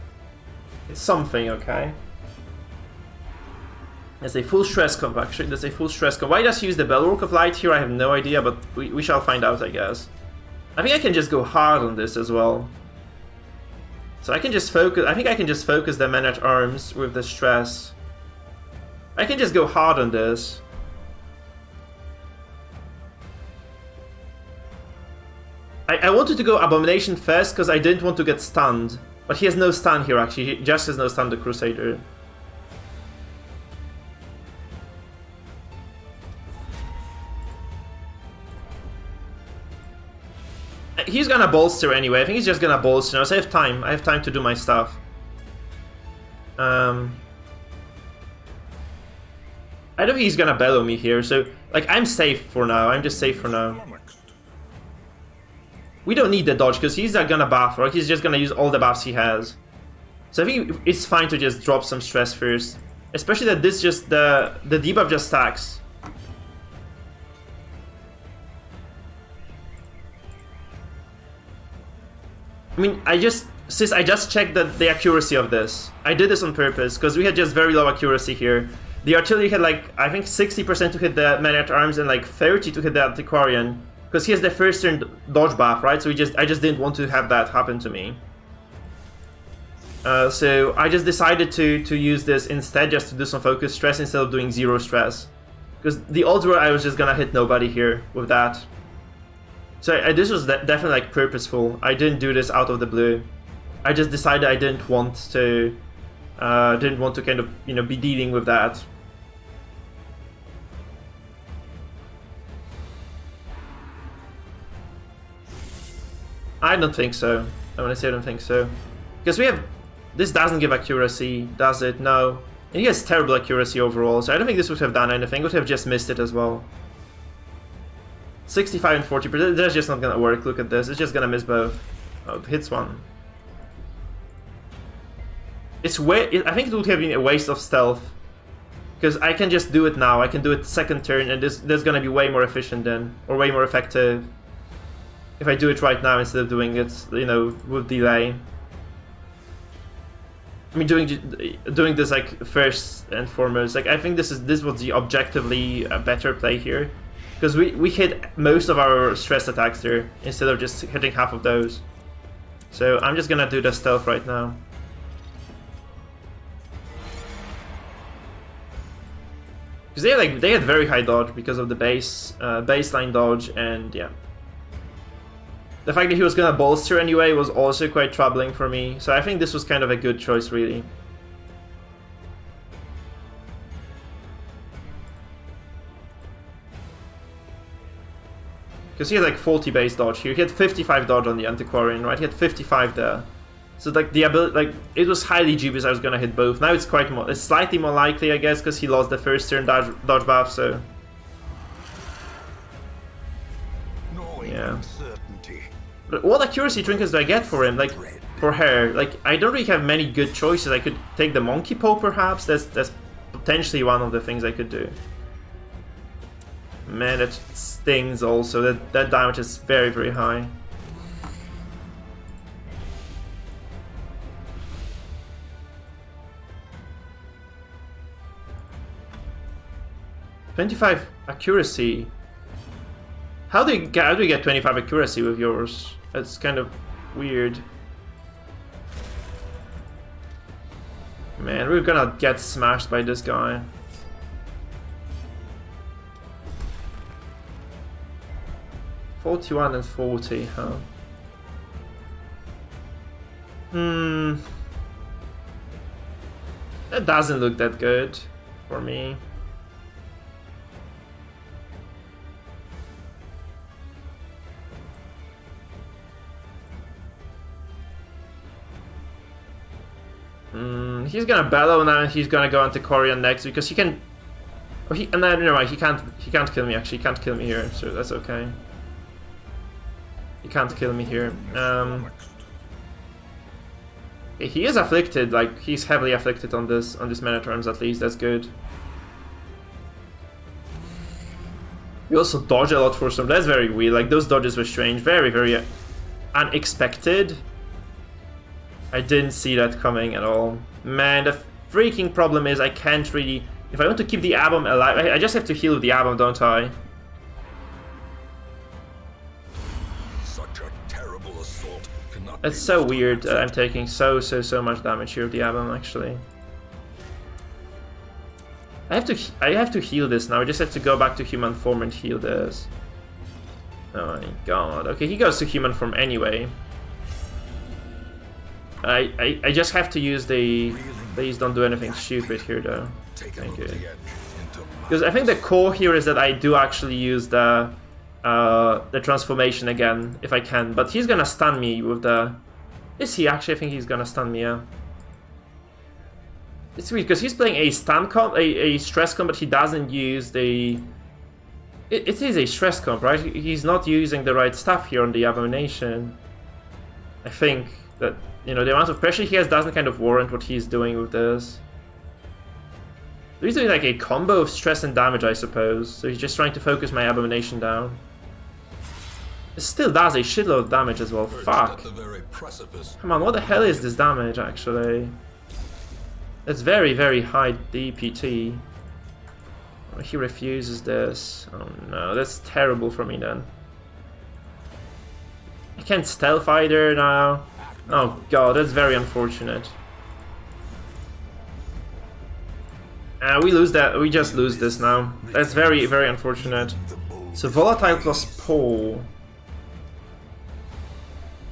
something, okay? There's a full stress comp, actually. There's a full stress comp. Why does he use the Bellwork of Light here? I have no idea, but we shall find out, I guess. I think I can just go hard on this as well. So I can just focus. I think I can just focus the Man-at-Arms with the stress. I can just go hard on this. I wanted to go Abomination first because I didn't want to get stunned. But he has no stun here, actually. He just has no stun, the Crusader. He's gonna bolster anyway. I think he's just gonna bolster now, so I have time. I have time to do my stuff. I don't think he's gonna bellow me here, so like I'm safe for now. I'm just safe for now. We don't need the dodge because he's not gonna buff, right? He's just gonna use all the buffs he has. So I think it's fine to just drop some stress first, especially that this just the debuff just stacks. I mean, I just checked the accuracy of this. I did this on purpose because we had just very low accuracy here. The artillery had like I think 60% to hit the man-at-arms and like 30 to hit the antiquarian because he has the first turn dodge buff, right? So I just didn't want to have that happen to me. So I just decided to use this instead, just to do some focus stress instead of doing 0 stress, because the odds were I was just gonna hit nobody here with that. So this was definitely like purposeful. I didn't do this out of the blue. I just decided I didn't want to kind of, you know, be dealing with that. I don't think so. I want to say I don't think so, because we have this doesn't give accuracy, does it? No, and he has terrible accuracy overall. So I don't think this would have done anything. Would have just missed it as well. 65 and 40%, that's just not gonna work. Look at this, it's just gonna miss both. Oh, it hits one. I think it would have been a waste of stealth, because I can just do it now. I can do it second turn, and this gonna be way more efficient then, or way more effective if I do it right now instead of doing it, you know, with delay. I mean, doing this like first and foremost, like I think this was the objectively better play here. Because we hit most of our stress attacks there, instead of just hitting half of those. So I'm just gonna do the stealth right now. Because they had very high dodge because of the baseline dodge, and yeah. The fact that he was gonna bolster anyway was also quite troubling for me. So I think this was kind of a good choice, really. Because he had like 40 base dodge here. He had 55 dodge on the Antiquarian, right? He had 55 there. So like the ability, like it was highly dubious I was gonna hit both. Now it's it's slightly more likely, I guess, because he lost the first turn dodge buff. So yeah. But what accuracy trinkets do I get for him? Like for her, like I don't really have many good choices. I could take the Monkey Pope, perhaps. That's potentially one of the things I could do. Man, that stings also. That damage is very, very high. .25 accuracy. How do you get 25 accuracy with yours? That's kind of weird. Man, we're gonna get smashed by this guy. .41 and 40, huh? That doesn't look that good for me. He's gonna bellow now, and he's gonna go into Corian next because he can. Oh, no, never mind. He can't kill me. Actually, he can't kill me here, so that's okay. He can't kill me here. He is afflicted. Like he's heavily afflicted on this man-at-arms. At least that's good. We also dodge a lot for some. That's very weird. Like those dodges were strange. Very, very unexpected. I didn't see that coming at all. Man, the freaking problem is I can't really... If I want to keep the Abom alive, I just have to heal with the Abom, don't I? Such a terrible assault cannot It's so weird. I'm taking so much damage here with the Abom, actually. I have to heal this now. I just have to go back to human form and heal this. Oh my god. Okay, he goes to human form anyway. I just have to use the... Please don't do anything stupid here though. Thank you. Because I think the core here is that I do actually use the transformation again, if I can. But he's gonna stun me with the... Is he actually? I think he's gonna stun me, yeah. It's weird, because he's playing a stun comp, a stress comp, but he doesn't use the... It is a stress comp, right? He's not using the right stuff here on the Abomination. I think that, you know, the amount of pressure he has doesn't kind of warrant what he's doing with this. He's doing like a combo of stress and damage, I suppose. So he's just trying to focus my Abomination down. It still does a shitload of damage as well. Fuck. Come on, what the hell is this damage, actually? That's very, very high DPT. Oh, he refuses this. Oh no, that's terrible for me then. I can't stealth either now. Oh god, that's very unfortunate. We lose that. We just lose this now. That's very, very unfortunate. So volatile plus pull.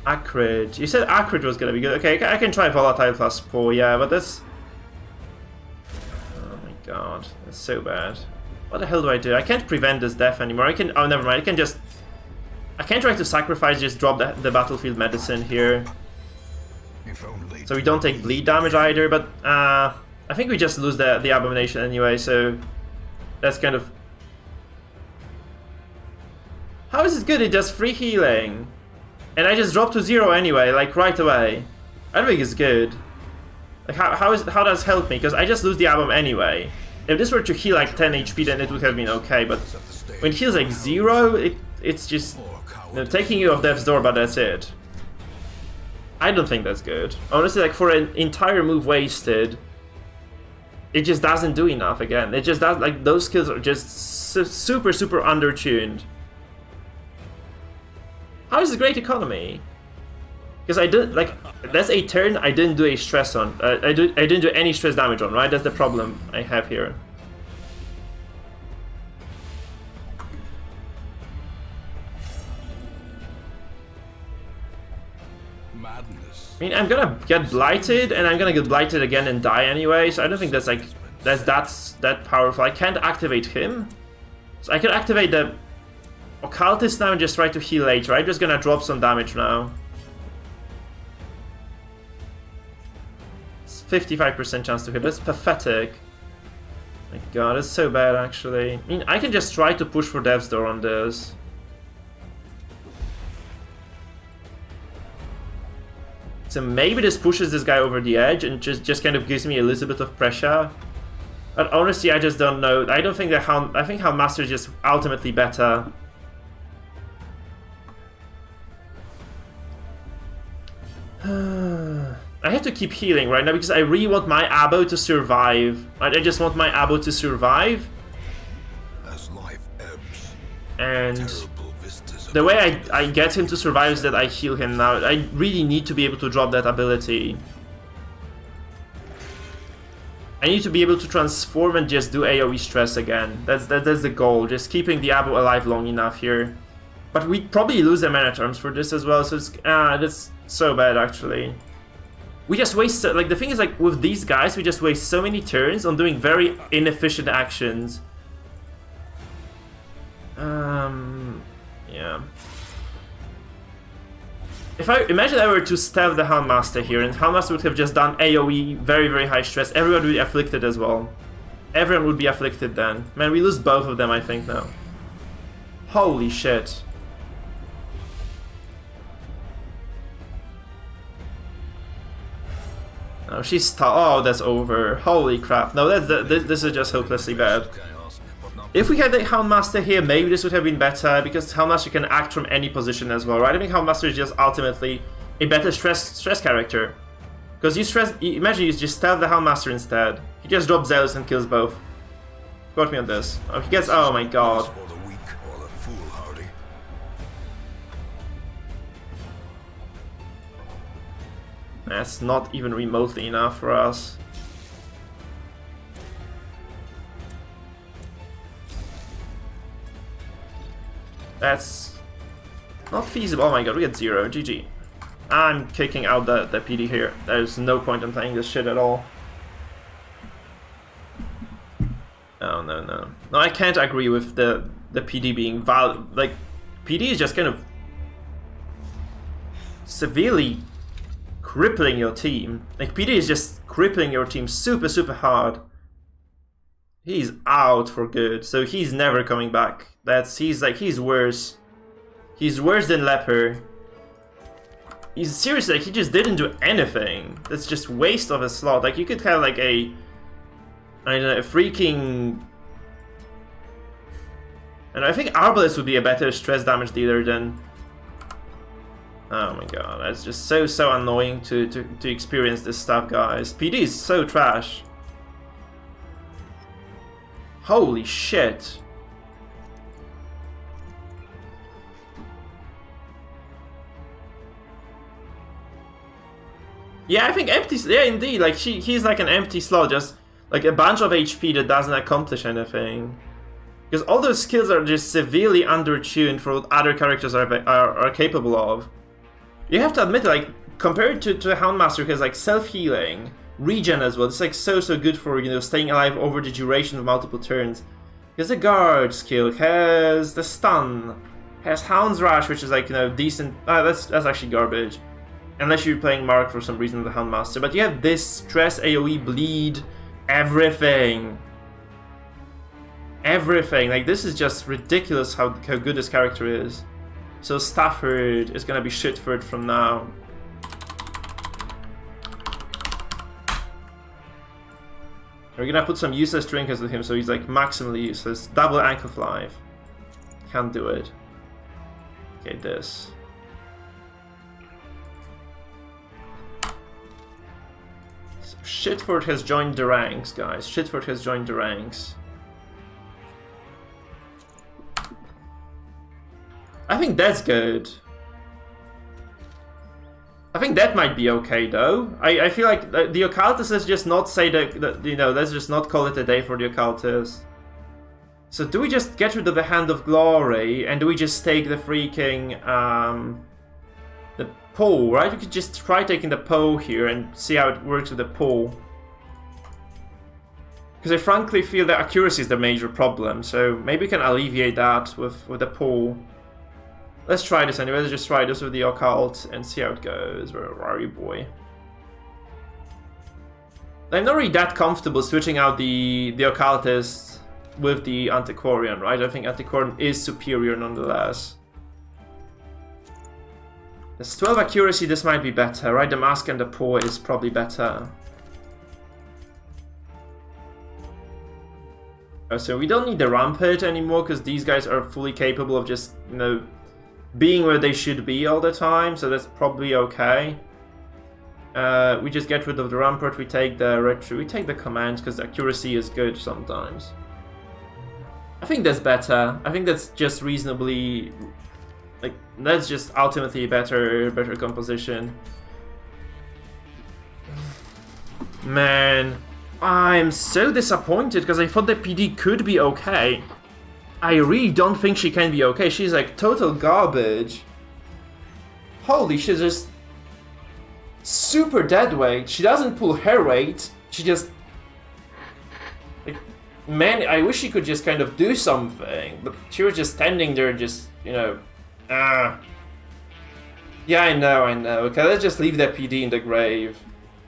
Acrid. You said acrid was gonna be good. Okay, I can try volatile plus pull. Yeah, but that's... Oh my god, that's so bad. What the hell do I do? I can't prevent this death anymore. I can... Oh, never mind. I can just... I can try to sacrifice, just drop the battlefield medicine here. So we don't take bleed damage either, but I think we just lose the Abomination anyway, so that's kind of... How is it good? It does free healing. And I just drop to 0 anyway, like right away. I don't think it's good. Like how does it help me? Because I just lose the Abom anyway. If this were to heal like 10 HP, then it would have been okay, but when it heals like 0, it's just, you know, taking you off death's door, but that's it. I don't think that's good. Honestly, like for an entire move wasted, it just doesn't do enough again. It just does, like, those skills are just super, super undertuned. How is it great economy? Because I did, like, that's a turn I didn't do a stress on. I didn't do any stress damage on, right? That's the problem I have here. Madness. I mean, I'm gonna get blighted, and I'm gonna get blighted again and die anyway, so I don't think that's like that's that powerful. I can't activate him. So I can activate the occultist now and just try to heal later. I'm just gonna drop some damage now. It's 55% chance to hit. That's pathetic. My god, that's so bad actually. I mean, I can just try to push for Death's Door on this. So maybe this pushes this guy over the edge and just kind of gives me a little bit of pressure. But honestly, I just don't know. I don't think that I think Houndmaster is just ultimately better. I have to keep healing right now because I really want my Abo to survive. I just want my Abo to survive. As life ebbs, And terrible vistas of the way I get him to survive is that I heal him now. I really need to be able to drop that ability. I need to be able to transform and just do AoE stress again. That's the goal, just keeping the Abo alive long enough here. But we probably lose the mana terms for this as well, so it's that's so bad actually. We just waste, like, the thing is, like, with these guys, we just waste so many turns on doing very inefficient actions. Yeah. If I imagine I were to stealth the Houndmaster here, and Houndmaster would have just done AoE, very, very high stress, everyone would be afflicted as well. Everyone would be afflicted then. Man, we lose both of them, I think, now. Holy shit. Oh, she's oh, that's over. Holy crap. No, this is just hopelessly bad. If we had the Houndmaster here, maybe this would have been better, because Houndmaster can act from any position as well, right? I think Houndmaster is just ultimately a better stress character. Because imagine you just stealth the Houndmaster instead. He just drops Zealous and kills both. Quote me on this. Oh, he gets, oh my god. for the weak or the foolhardy. That's not even remotely enough for us. That's Not feasible. Oh my god, we get 0. GG. I'm kicking out the PD here. There's no point in playing this shit at all. Oh, no. No, I can't agree with the PD being valid. Like, PD is just kind of severely crippling your team. Like, PD is just crippling your team super, super hard. He's out for good, so he's never coming back. He's worse. He's worse than Leper. He's seriously, like, he just didn't do anything. That's just waste of a slot. Like, you could have like I don't know, a freaking... And I think Arbalest would be a better stress damage dealer than... Oh my god, that's just so annoying to experience this stuff, guys. PD is so trash. Holy shit. Yeah, I think empty... Yeah, indeed, like, he's like an empty slot, just like a bunch of HP that doesn't accomplish anything. Because all those skills are just severely undertuned for what other characters are capable of. You have to admit, like, compared to a Houndmaster who has like self-healing, regen as well, it's like so good for, you know, staying alive over the duration of multiple turns. He has a guard skill, has the stun, has Hound's Rush, which is like, you know, decent. That's actually garbage. Unless you're playing Mark for some reason with the Houndmaster. But you have this stress, AoE, bleed, everything. Everything. Like, this is just ridiculous how good this character is. So Stafford is gonna be Shitford from now. We're gonna put some useless trinkets with him so he's like maximally useless. Double Ankle Flive. Can't do it. Okay, this. So Shitford has joined the ranks, guys. Shitford has joined the ranks. I think that's good. I think that might be okay, though. I feel like the occultist, let's just not say that, you know, let's just not call it a day for the occultist. So do we just get rid of the Hand of Glory, and do we just take the freaking, the Poe, right? We could just try taking the Poe here and see how it works with the Poe. Because I frankly feel that accuracy is the major problem, so maybe we can alleviate that with the Poe. Let's try this anyway. Let's just try this with the occult and see how it goes. Where are you, boy? I'm not really that comfortable switching out the occultist with the antiquarian, right? I think antiquarian is superior nonetheless. There's 12 accuracy. This might be better, right? The mask and the paw is probably better. So we don't need the rampart anymore because these guys are fully capable of just, you know, being where they should be all the time, so that's probably okay. We just get rid of the rampart, we take the retro, we take the command because accuracy is good sometimes. I think that's better. I think that's just reasonably, like, that's just ultimately better composition. Man, I'm so disappointed because I thought the PD could be okay. I really don't think she can be okay. She's like total garbage. Holy shit, just super deadweight. She doesn't pull her weight. She just... Like, man, I wish she could just kind of do something. But she was just standing there just, you know... Yeah, I know. Okay, let's just leave that PD in the grave.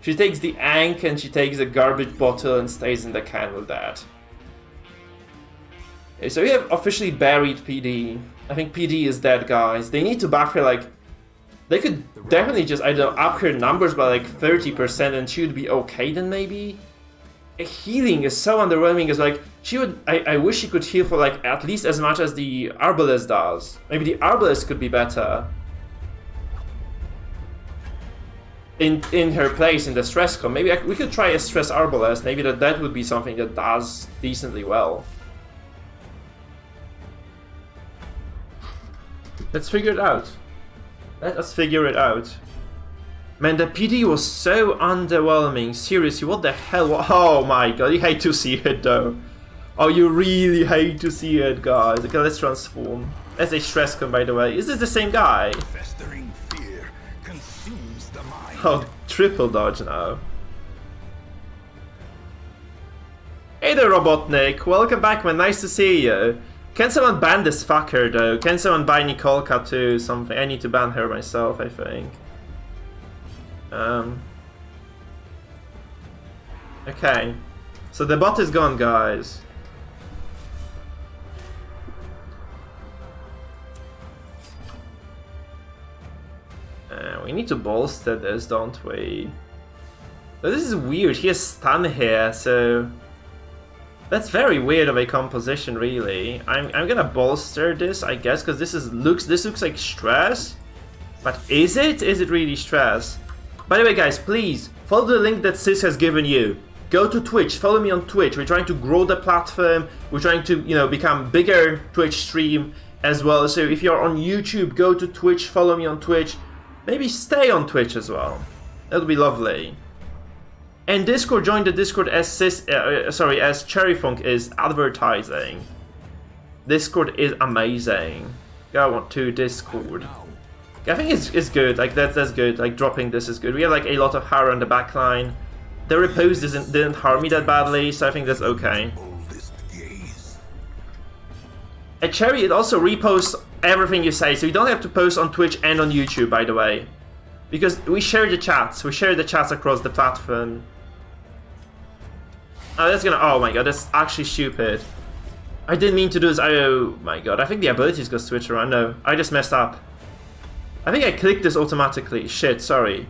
She takes the Ankh and she takes a garbage bottle and stays in the can with that. Okay, so we have officially buried PD. I think PD is dead, guys. They need to buff her, like... They could definitely just, I don't know, up her numbers by like 30% and she would be okay then maybe? Healing is so underwhelming. It's like, she would... I wish she could heal for like at least as much as the Arbalest does. Maybe the Arbalest could be better. In her place in the stress com. Maybe we could try a stress Arbalest. Maybe that would be something that does decently well. Let's figure it out. Let us figure it out. Man, the PD was so underwhelming. Seriously, what the hell? Oh my god, you hate to see it though. Oh, you really hate to see it, guys. Okay, let's transform. That's a stress con, by the way. Is this the same guy? Festering fear consumes the mind. Oh, triple dodge now. Hey there, Robotnik. Welcome back, man. Nice to see you. Can someone ban this fucker, though? Can someone buy Nikolka to something? I need to ban her myself, I think. Okay. So the bot is gone, guys. We need to bolster this, don't we? But this is weird. He has stun here, so that's very weird of a composition, really. I'm gonna bolster this, I guess, because this looks like stress. But is it? Is it really stress? By the way, guys, please follow the link that Sis has given you. Go to Twitch. Follow me on Twitch. We're trying to grow the platform. We're trying to, become bigger Twitch stream as well. So if you're on YouTube, go to Twitch. Follow me on Twitch. Maybe stay on Twitch as well. That would be lovely. And Discord, join the Discord as as Cherryfunk is advertising. Discord is amazing. Go on to Discord. I think it's good. Like that's good. Like dropping this is good. We have like a lot of power on the backline. The repose didn't harm me that badly, so I think that's okay. At Cherry, it also reposts everything you say, so you don't have to post on Twitch and on YouTube, by the way. Because we share the chats. We share the chats across the platform. Oh, that's gonna... Oh my god, that's actually stupid. I didn't mean to do this. Oh my god, I think the abilities got switched around. No, I just messed up. I think I clicked this automatically. Shit, sorry.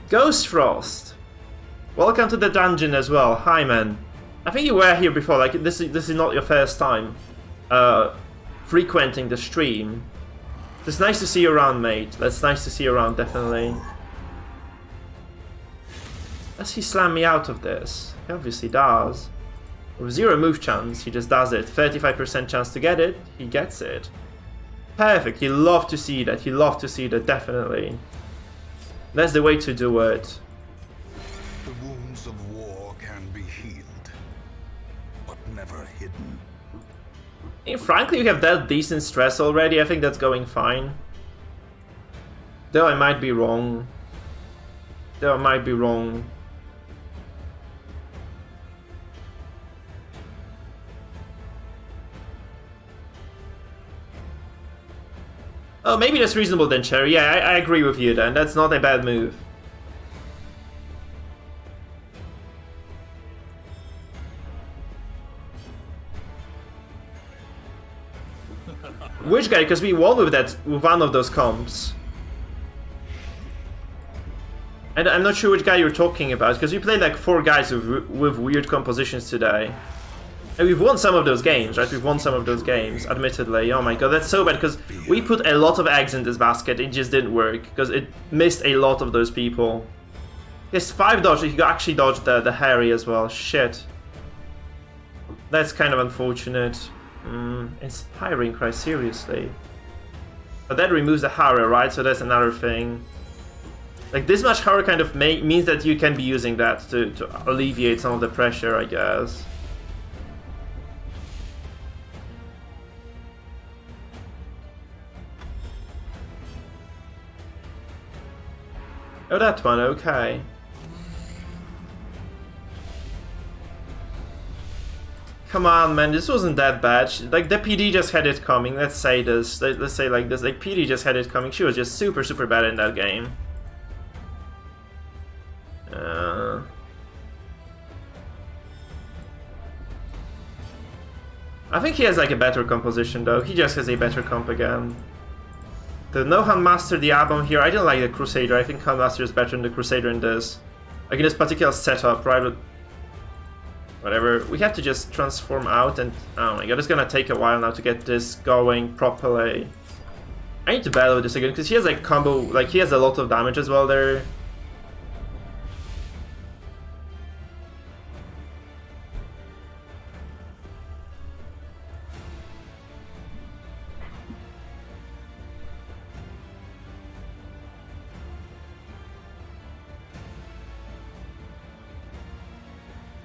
Ghost Frost. Welcome to the dungeon as well. Hi, man. I think you were here before. Like, this is not your first time frequenting the stream. It's nice to see you around, mate. That's nice to see you around, definitely. Does he slam me out of this? He obviously does. With 0 move chance, he just does it. 35% chance to get it, he gets it. Perfect, you love to see that. You love to see that, definitely. That's the way to do it. The wounds of war can be healed, but never hidden. Frankly, we have dealt decent stress already. I think that's going fine. Though I might be wrong. Oh, maybe that's reasonable then, Cherry. Yeah, I agree with you then. That's not a bad move. Which guy? Because we won with one of those comps. And I'm not sure which guy you're talking about, because we played like 4 guys with weird compositions today. And we've won some of those games, right? We've won some of those games, admittedly. Oh my god, that's so bad, because we put a lot of eggs in this basket, it just didn't work, because it missed a lot of those people. Yes, 5 dodge, he actually dodged the Harry as well, shit. That's kind of unfortunate. Inspiring cry, seriously. But that removes the Hara, right? So that's another thing. Like, this much Hara kind of means that you can be using that to alleviate some of the pressure, I guess. Oh, that one, okay. Come on, man, this wasn't that bad. Like, the PD just had it coming. Let's say this. Let's say like this. Like, PD just had it coming. She was just super, super bad in that game. I think he has like a better composition though. He just has a better comp again. The No-Hand Master, the album here, I didn't like the Crusader. I think Hand Master is better than the Crusader in this. Like in this particular setup, right? But whatever. We have to just transform out and... Oh my god, it's gonna take a while now to get this going properly. I need to battle this again, because he has like combo... Like, he has a lot of damage as well there.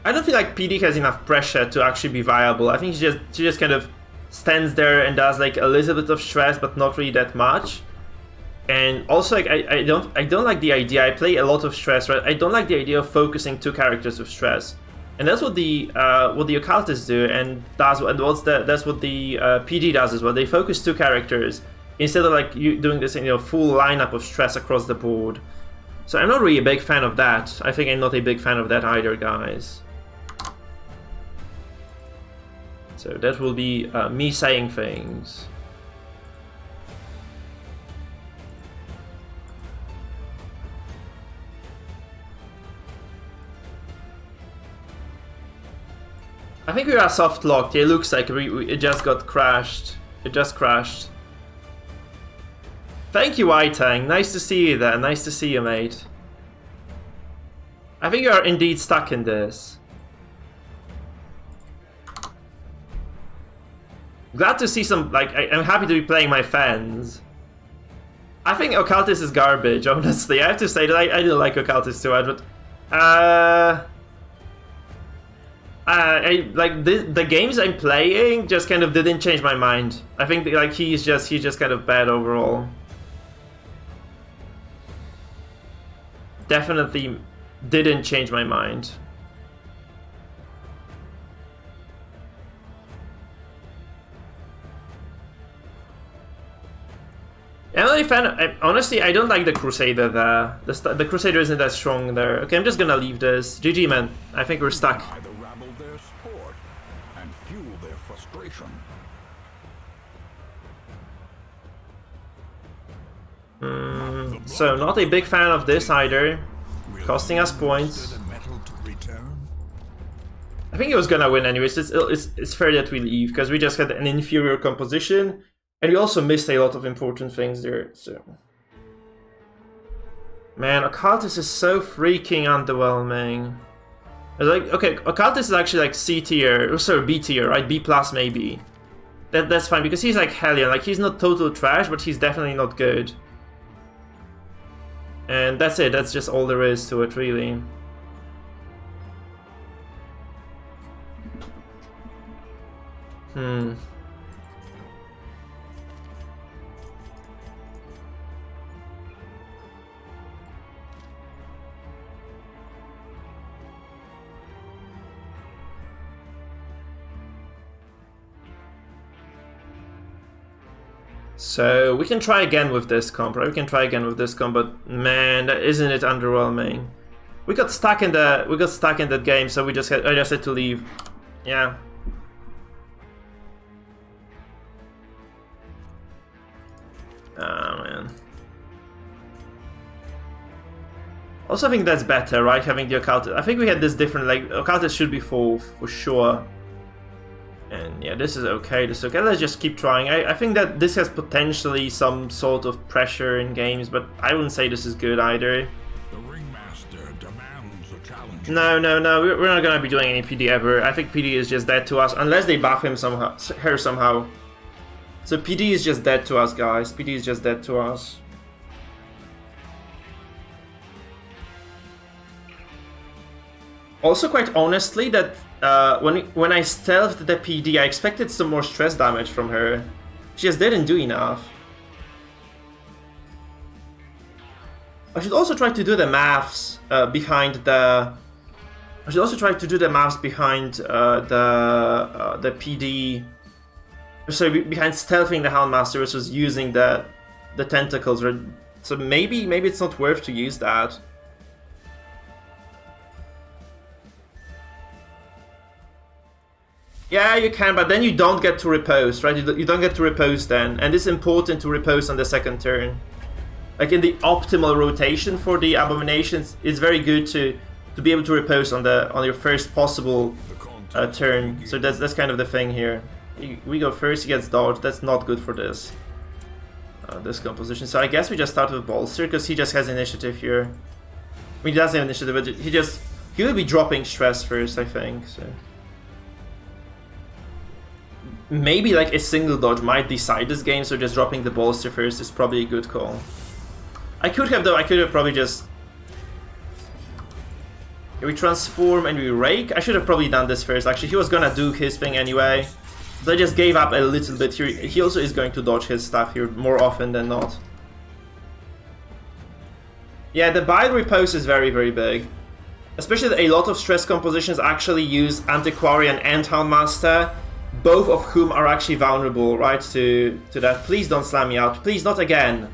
I don't feel like PD has enough pressure to actually be viable. I think she just kind of stands there and does like a little bit of stress, but not really that much. And also, like, I don't like the idea. I play a lot of stress, right? I don't like the idea of focusing 2 characters with stress, and that's what the occultists do, and that's what the PD does as well. They focus 2 characters instead of like you doing this, full lineup of stress across the board. So I'm not really a big fan of that. I think I'm not a big fan of that either, guys. So that will be me saying things. I think we are soft locked. It looks like it just got crashed. It just crashed. Thank you, Whitang. Nice to see you there. Nice to see you, mate. I think you are indeed stuck in this. Glad to see some, like, I'm happy to be playing my fans. I think Occultist is garbage, honestly. I have to say that I do like Occultist too, but the games I'm playing just kind of didn't change my mind. I think like he's just kind of bad overall. Definitely didn't change my mind. I'm not a fan. Honestly, I don't like the Crusader there. The Crusader isn't that strong there. Okay, I'm just gonna leave this. GG, man. I think we're stuck. So not a big fan of this either. Costing us points. I think he was gonna win anyways. It's fair that we leave because we just had an inferior composition. And we also missed a lot of important things there, so... Man, Occultist is so freaking underwhelming. Like, okay, Occultist is actually like C tier, or sorry, B tier, right? B plus maybe. That's fine, because he's like Hellion. Like, he's not total trash, but he's definitely not good. And that's it, that's just all there is to it, really. So we can try again with this comp, right? We can try again with this comp, but man, isn't it underwhelming? We got stuck in that game, so I just had to leave. Yeah. Oh man. Also, I think that's better, right? Having the Occultist. I think we had this different. Like, Occultist should be full for sure. And yeah, this is okay, this is okay. Let's just keep trying. I think that this has potentially some sort of pressure in games, but I wouldn't say this is good either. The Ringmaster demands a challenge. No, we're not gonna be doing any PD ever. I think PD is just dead to us, unless they buff him somehow, her somehow. So PD is just dead to us, guys. PD is just dead to us. Also, quite honestly, that when I stealthed the PD, I expected some more stress damage from her. She just didn't do enough. I should also try to do the maths behind the. I should also try to do the maths behind the PD. So behind stealthing the Houndmaster versus using the tentacles. So maybe it's not worth to use that. Yeah, you can, but then you don't get to repose, right? You don't get to repose then, and it's important to repose on the second turn. Like in the optimal rotation for the abominations, it's very good to be able to repose on your first possible turn. So that's kind of the thing here. We go first, he gets dodged. That's not good for this composition. So I guess we just start with Bolster because he just has initiative here. I mean, he doesn't have initiative, but he will be dropping stress first, I think. So. Maybe like a single dodge might decide this game, so just dropping the bolster first is probably a good call. I could have probably just... We transform and we rake. I should have probably done this first, actually. He was gonna do his thing anyway. So I just gave up a little bit here. He also is going to dodge his stuff here more often than not. Yeah, the bile repose is very, very big. Especially that a lot of stress compositions actually use Antiquarian and Houndmaster, both of whom are actually vulnerable, right, to that. Please don't slam me out. Please, not again.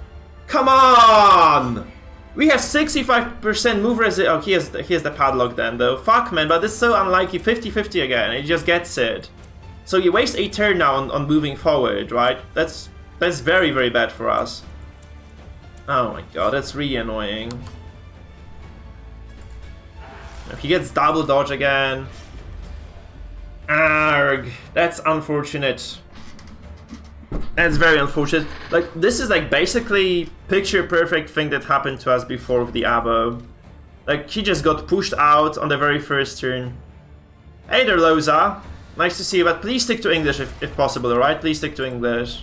Come on! We have 65% move resist. Oh, he has the padlock then, though. Fuck, man, but it's so unlikely. 50-50 again. He just gets it. So you waste a turn now on moving forward, right? That's very, very bad for us. Oh my god, that's really annoying. If he gets double dodge again. Arg, that's unfortunate. That's very unfortunate. Like, this is like basically picture perfect thing that happened to us before with the Abo. Like, he just got pushed out on the very first turn. Hey there, Loza. Nice to see you, but please stick to English if possible, alright? Please stick to English.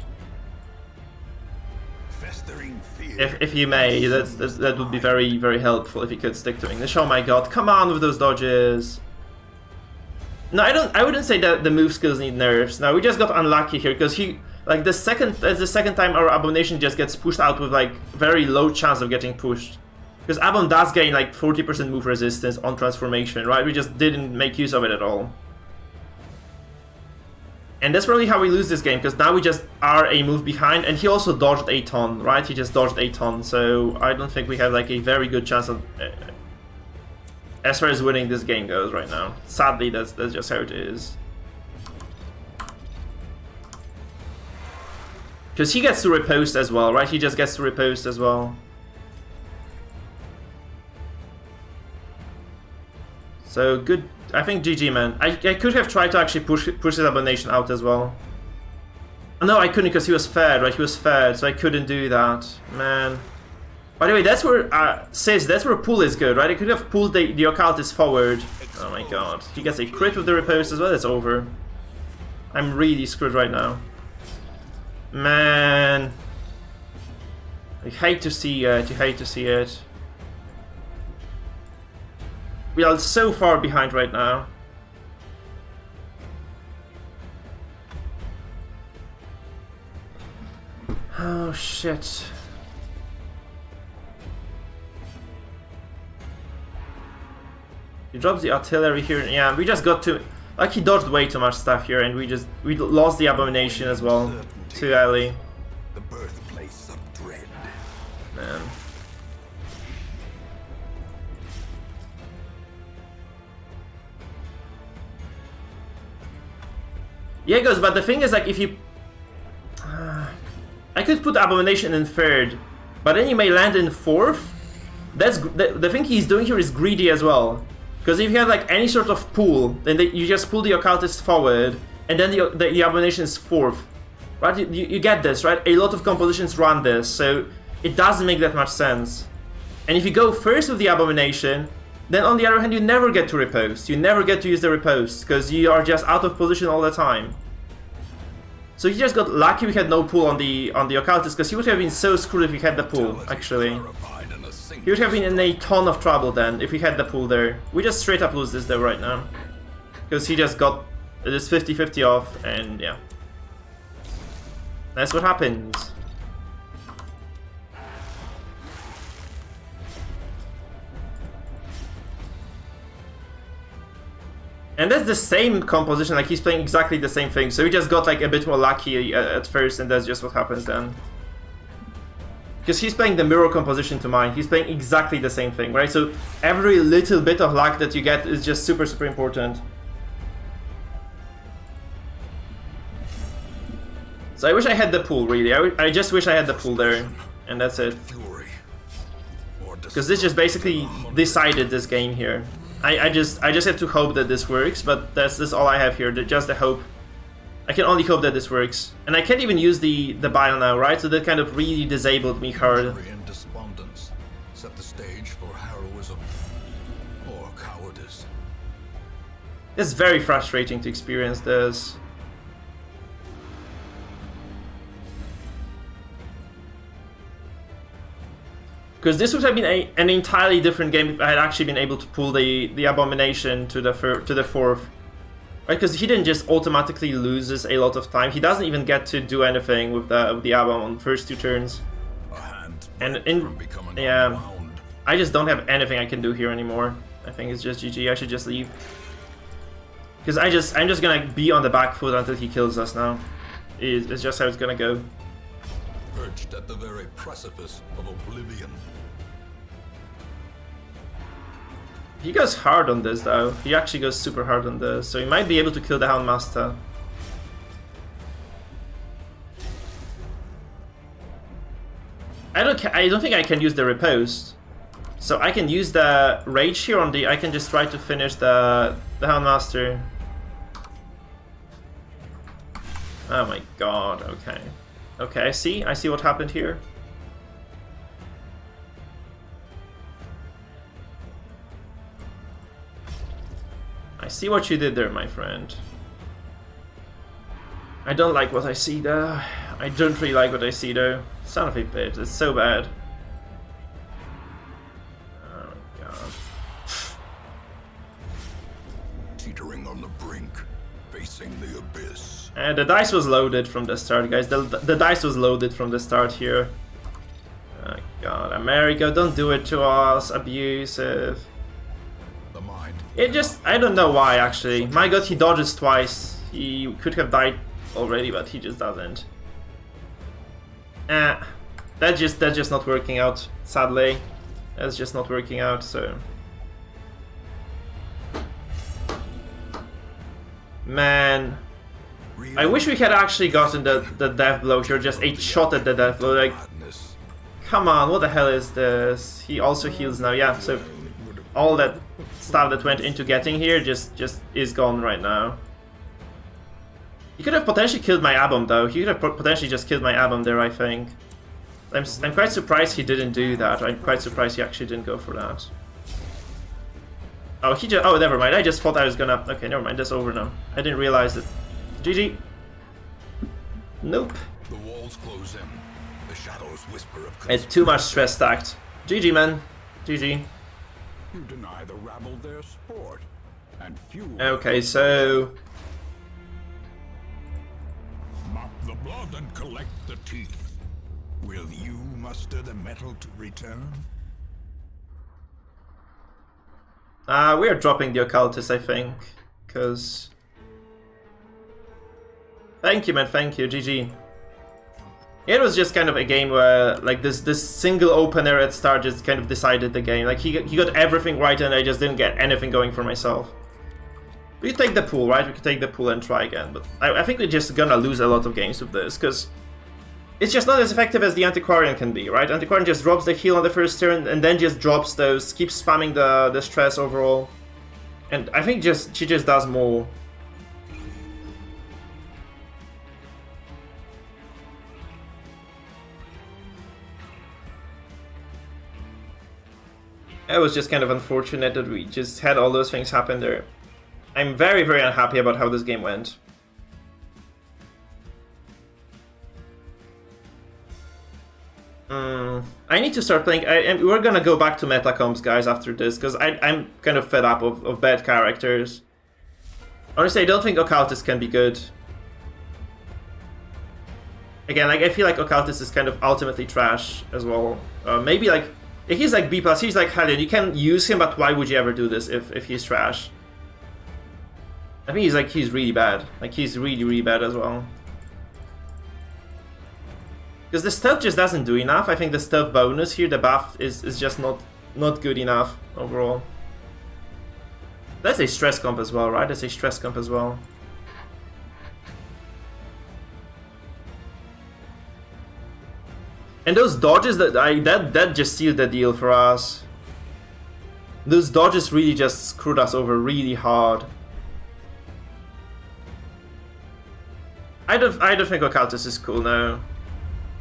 If you may, that would be very, very helpful if you could stick to English. Oh my god, come on with those dodges. No, I wouldn't say that the move skills need nerfs. No, we just got unlucky here because he, like, that's the second time our Abomination just gets pushed out with like very low chance of getting pushed. Because Abon does gain like 40% move resistance on transformation, right? We just didn't make use of it at all. And that's probably how we lose this game, because now we just are a move behind, and he also dodged a ton, right? He just dodged a ton, so I don't think we have like a very good chance of as far as winning this game goes right now. Sadly, that's just how it is. Because he gets to riposte as well, right? He just gets to riposte as well. So good. I think GG, man. I could have tried to actually push his Abomination out as well. No, I couldn't because he was fed, right? He was fed, so I couldn't do that. Man. By the way, that's where, that's where pull is good, right? I could have pulled the occultist forward. Oh my god. He gets a crit with the riposte as well, it's over. I'm really screwed right now. Man. I hate to see it, you hate to see it. We are so far behind right now. Oh shit. He drops the artillery here. Yeah, we just got to, like, he dodged way too much stuff here, and we lost the Abomination as well too early. The birthplace of dread. Man. Yeah, goes, but the thing is, like, if you... I could put Abomination in third, but then you may land in fourth. That's the thing he's doing here is greedy as well. Because if you have, like, any sort of pull, then you just pull the Occultist forward, and then the Abomination is fourth. Right? You get this, right? A lot of compositions run this, so it doesn't make that much sense. And if you go first with the Abomination, then on the other hand, you never get to riposte. You never get to use the riposte, because you are just out of position all the time. So he just got lucky we had no pull on the occultist, because he would have been so screwed if he had the pull, actually. He would have been in a ton of trouble then, if he had the pull there. We just straight up lose this though right now. Because he just got this 50-50 off, and yeah. That's what happens. And that's the same composition, like he's playing exactly the same thing, so he just got like a bit more lucky at first, and that's just what happens then. Because he's playing the mirror composition to mine, he's playing exactly the same thing, right? So every little bit of luck that you get is just super, super important. So I wish I had the pool, really. I just wish I had the pool there, and that's it. Because this just basically decided this game here. I just have to hope that this works, but that's all I have here, just the hope. I can only hope that this works. And I can't even use the bile now, right? So that kind of really disabled me hard. Despondence set the stage for heroism or cowardice. It's very frustrating to experience this. Because this would have been an entirely different game if I had actually been able to pull the Abomination to the fourth. Right, because he didn't just automatically loses a lot of time. He doesn't even get to do anything with the Abba on the first 2 turns. And yeah, I just don't have anything I can do here anymore. I think it's just GG. I should just leave. Because I'm just gonna be on the back foot until he kills us now. It's just how it's gonna go. Perched at the very precipice of oblivion. He goes hard on this though. He actually goes super hard on this, so he might be able to kill the Houndmaster. I don't think I can use the riposte. So I can use the rage here on the. I can just try to finish the Houndmaster. Oh my god. Okay. Okay. I see what happened here. I see what you did there, my friend. I don't like what I see there. I don't really like what I see though. Son of a bitch, it's so bad. Oh my god. Teetering on the brink, facing the abyss. And the dice was loaded from the start, guys. The dice was loaded from the start here. Oh god, America, don't do it to us. Abusive. The mind. It just, I don't know why actually. My god, he dodges twice. He could have died already, but he just doesn't. That's just not working out, sadly. That's just not working out, so... Man... I wish we had actually gotten the death blow here, just a shot at the death blow, like... Come on, what the hell is this? He also heals now, yeah, so... All that stuff that went into getting here just is gone right now. He could have potentially killed my Abom though. He could have potentially just killed my Abom there, I think. I'm quite surprised he didn't do that. I'm quite surprised he actually didn't go for that. Oh, he just... Oh, never mind. I just thought I was gonna... Okay, never mind. That's over now. I didn't realize it. GG. Nope. The walls close in. The shadows whisper of... It's too much stress stacked. GG, man. GG. You deny the rabble their sport. And fuel... Okay, so... Mop the blood and collect the teeth. Will you muster the metal to return? We are dropping the occultist, I think, because... Thank you, man, thank you, GG. It was just kind of a game where, like, this single opener at start just kind of decided the game. Like, he got everything right and I just didn't get anything going for myself. We could take the pool, right? We could take the pool and try again, but I think we're just gonna lose a lot of games with this, because it's just not as effective as the Antiquarian can be, right? Antiquarian just drops the heal on the first turn and then just drops those, keeps spamming the stress overall. And I think she just does more. It was just kind of unfortunate that we just had all those things happen there. I'm very, very unhappy about how this game went. I need to start playing. We're gonna go back to metacombs, guys, after this, because I'm kind of fed up of bad characters. Honestly, I don't think Occultist can be good. Again, like, I feel like Occultist is kind of ultimately trash as well. Maybe like, if he's like B+, he's like Hellion. You can use him, but why would you ever do this if he's trash? I think he's really bad. Like, he's really, really bad as well. Because the stealth just doesn't do enough. I think the stealth bonus here, the buff, is just not good enough overall. That's a stress comp as well, right? That's a stress comp as well. And those dodges, that just sealed the deal for us. Those dodges really just screwed us over really hard. I don't think Occultist is cool now.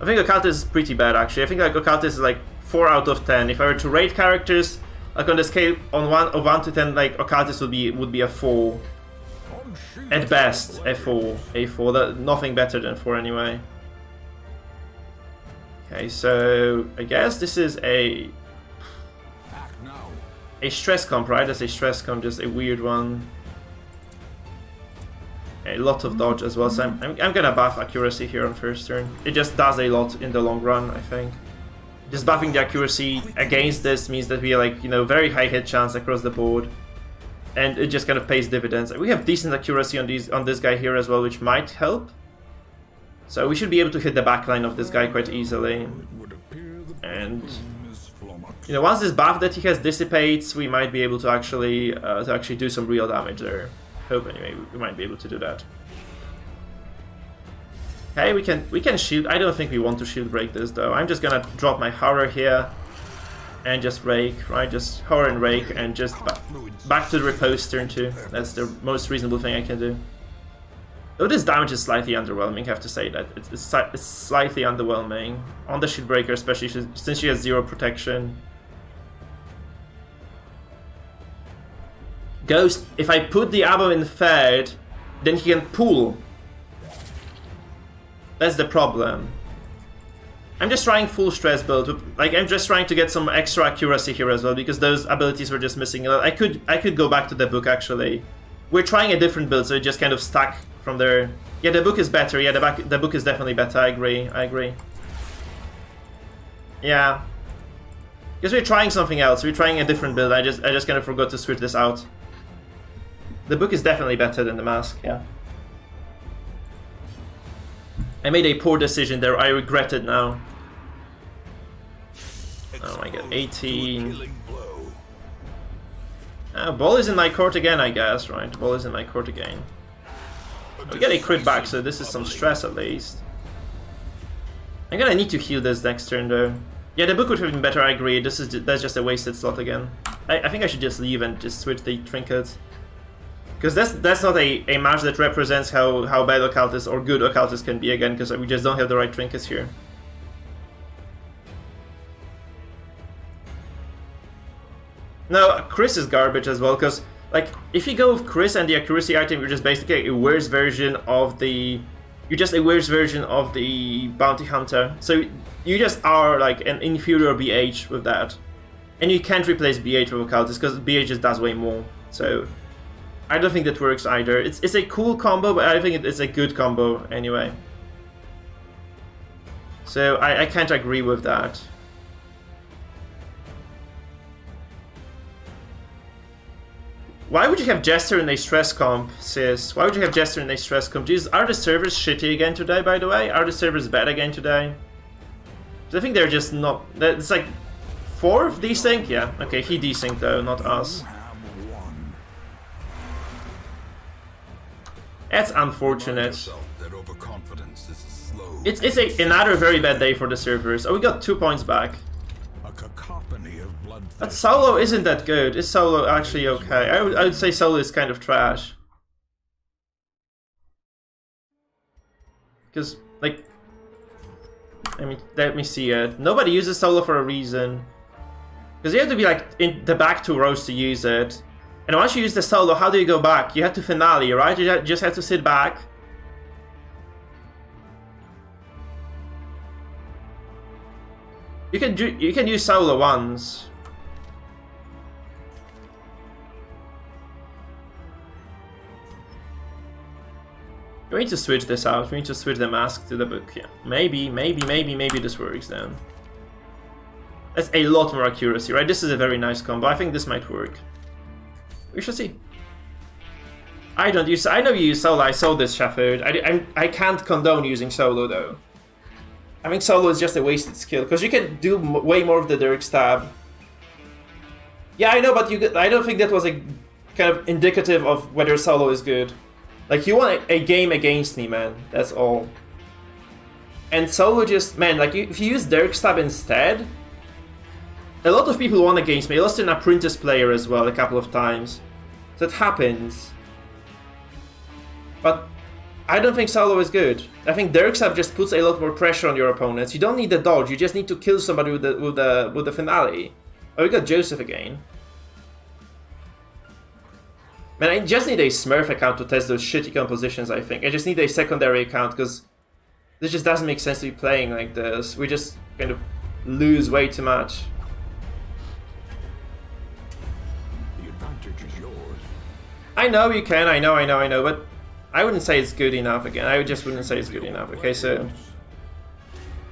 I think Occultist is pretty bad actually. I think like Occultist is like 4 out of 10. If I were to rate characters, like on the scale of 1 to 10, like Occultist would be a 4. At best, a 4. Nothing better than 4 anyway. Okay, so I guess this is a stress comp, right? That's a stress comp, just a weird one. a lot of dodge as well, so I'm gonna buff accuracy here on first turn. It just does a lot in the long run, I think. Just buffing the accuracy against this means that we are like, you know, very high hit chance across the board. And it just kind of pays dividends. We have decent accuracy on this guy here as well, which might help. So we should be able to hit the backline of this guy quite easily. And you know, once this buff that he has dissipates, we might be able to actually do some real damage there. Hope anyway, we might be able to do that. Okay, we can shield. I don't think we want to shield break this though. I'm just gonna drop my horror here and just rake, right? Just horror and rake and just back to the repose turn 2. That's the most reasonable thing I can do. Though this damage is slightly underwhelming, I have to say that it's slightly underwhelming on the shield breaker, especially since she has 0 protection. Ghost, if I put the ammo in third, then he can pull. That's the problem. I'm just trying full stress build. Like, I'm just trying to get some extra accuracy here as well, because those abilities were just missing. I could go back to the book actually. We're trying a different build, so it just kind of stuck from there. Yeah, the book is better. Yeah, the book is definitely better. I agree. Yeah. Because we're trying something else. We're trying a different build. I just kind of forgot to switch this out. The book is definitely better than the mask, yeah. I made a poor decision there, I regret it now. Oh my god, 18. Ball is in my court again, I guess, right? Ball is in my court again. We get a crit back, so this is some stress at least. I'm gonna need to heal this next turn though. Yeah, the book would have been better, I agree. That's just a wasted slot again. I think I should just leave and just switch the trinkets. Because that's not a match that represents how bad occultist or good occultist can be again, because we just don't have the right trinkets here. No, Chris is garbage as well, because like if you go with Chris and the accuracy item, you're just basically a worse version of the bounty hunter. So you just are like an inferior BH with that, and you can't replace BH with occultist because BH just does way more. So I don't think that works either. It's a cool combo, but I think it's a good combo anyway. So I can't agree with that. Why would you have Jester in a stress comp, sis? Why would you have Jester in a stress comp? Jeez, are the servers shitty again today, by the way? Are the servers bad again today? I think they're just not... It's like 4 desync? Yeah, okay, he desynced though, not us. That's unfortunate. It's another very bad day for the servers. Oh, we got 2 points back. But solo isn't that good. Is solo actually okay? I would say solo is kind of trash. Because, like... I mean, let me see it. Nobody uses solo for a reason. Because you have to be like in the back 2 rows to use it. And once you use the solo, how do you go back? You have to finale, right? You just have to sit back. You can use solo once. We need to switch this out. We need to switch the mask to the book. Yeah, maybe this works then. That's a lot more accuracy, right? This is a very nice combo. I think this might work. We shall see. I know you use solo. I saw this, Shaffield. I can't condone using solo though. I think solo is just a wasted skill because you can do way more of the Dirk stab. Yeah, I know, but I don't think that was a kind of indicative of whether solo is good. Like, you want a game against me, man. That's all. And solo just, man, like, if you use Dirk stab instead, a lot of people won against me. I lost an apprentice player as well a couple of times. That happens. But I don't think solo is good. I think Dirk stab just puts a lot more pressure on your opponents. You don't need the dodge. You just need to kill somebody with the finale. Oh, we got Joseph again. Man, I just need a Smurf account to test those shitty compositions, I think. I just need a secondary account, because this just doesn't make sense to be playing like this. We just kind of lose way too much. The advantage is yours. I know you can, I know, but I wouldn't say it's good enough again. I just wouldn't say it's good enough. Okay, so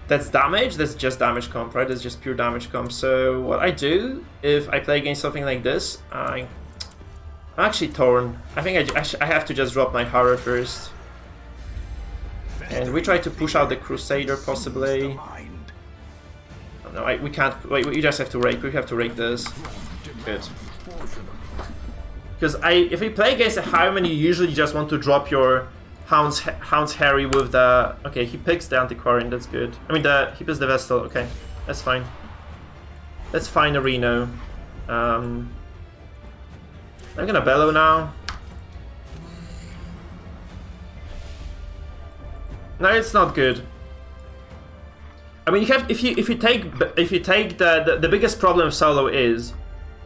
that's damage. That's just damage comp, right? That's just pure damage comp. So what I do if I play against something like this, I'm actually torn. I think I have to just drop my horror first. And we try to push out the Crusader possibly. Oh, no, we can't. Wait, we just have to rake. We have to rake this. Good. Because if we play against a Harriman, you usually just want to drop your Hound's Harry with the... Okay, he picks the Antiquarian, that's good. I mean, he picks the Vestal, okay. That's fine. Let's find a Reno. I'm gonna Bellow now. No, it's not good. I mean, you have if you take the biggest problem of solo is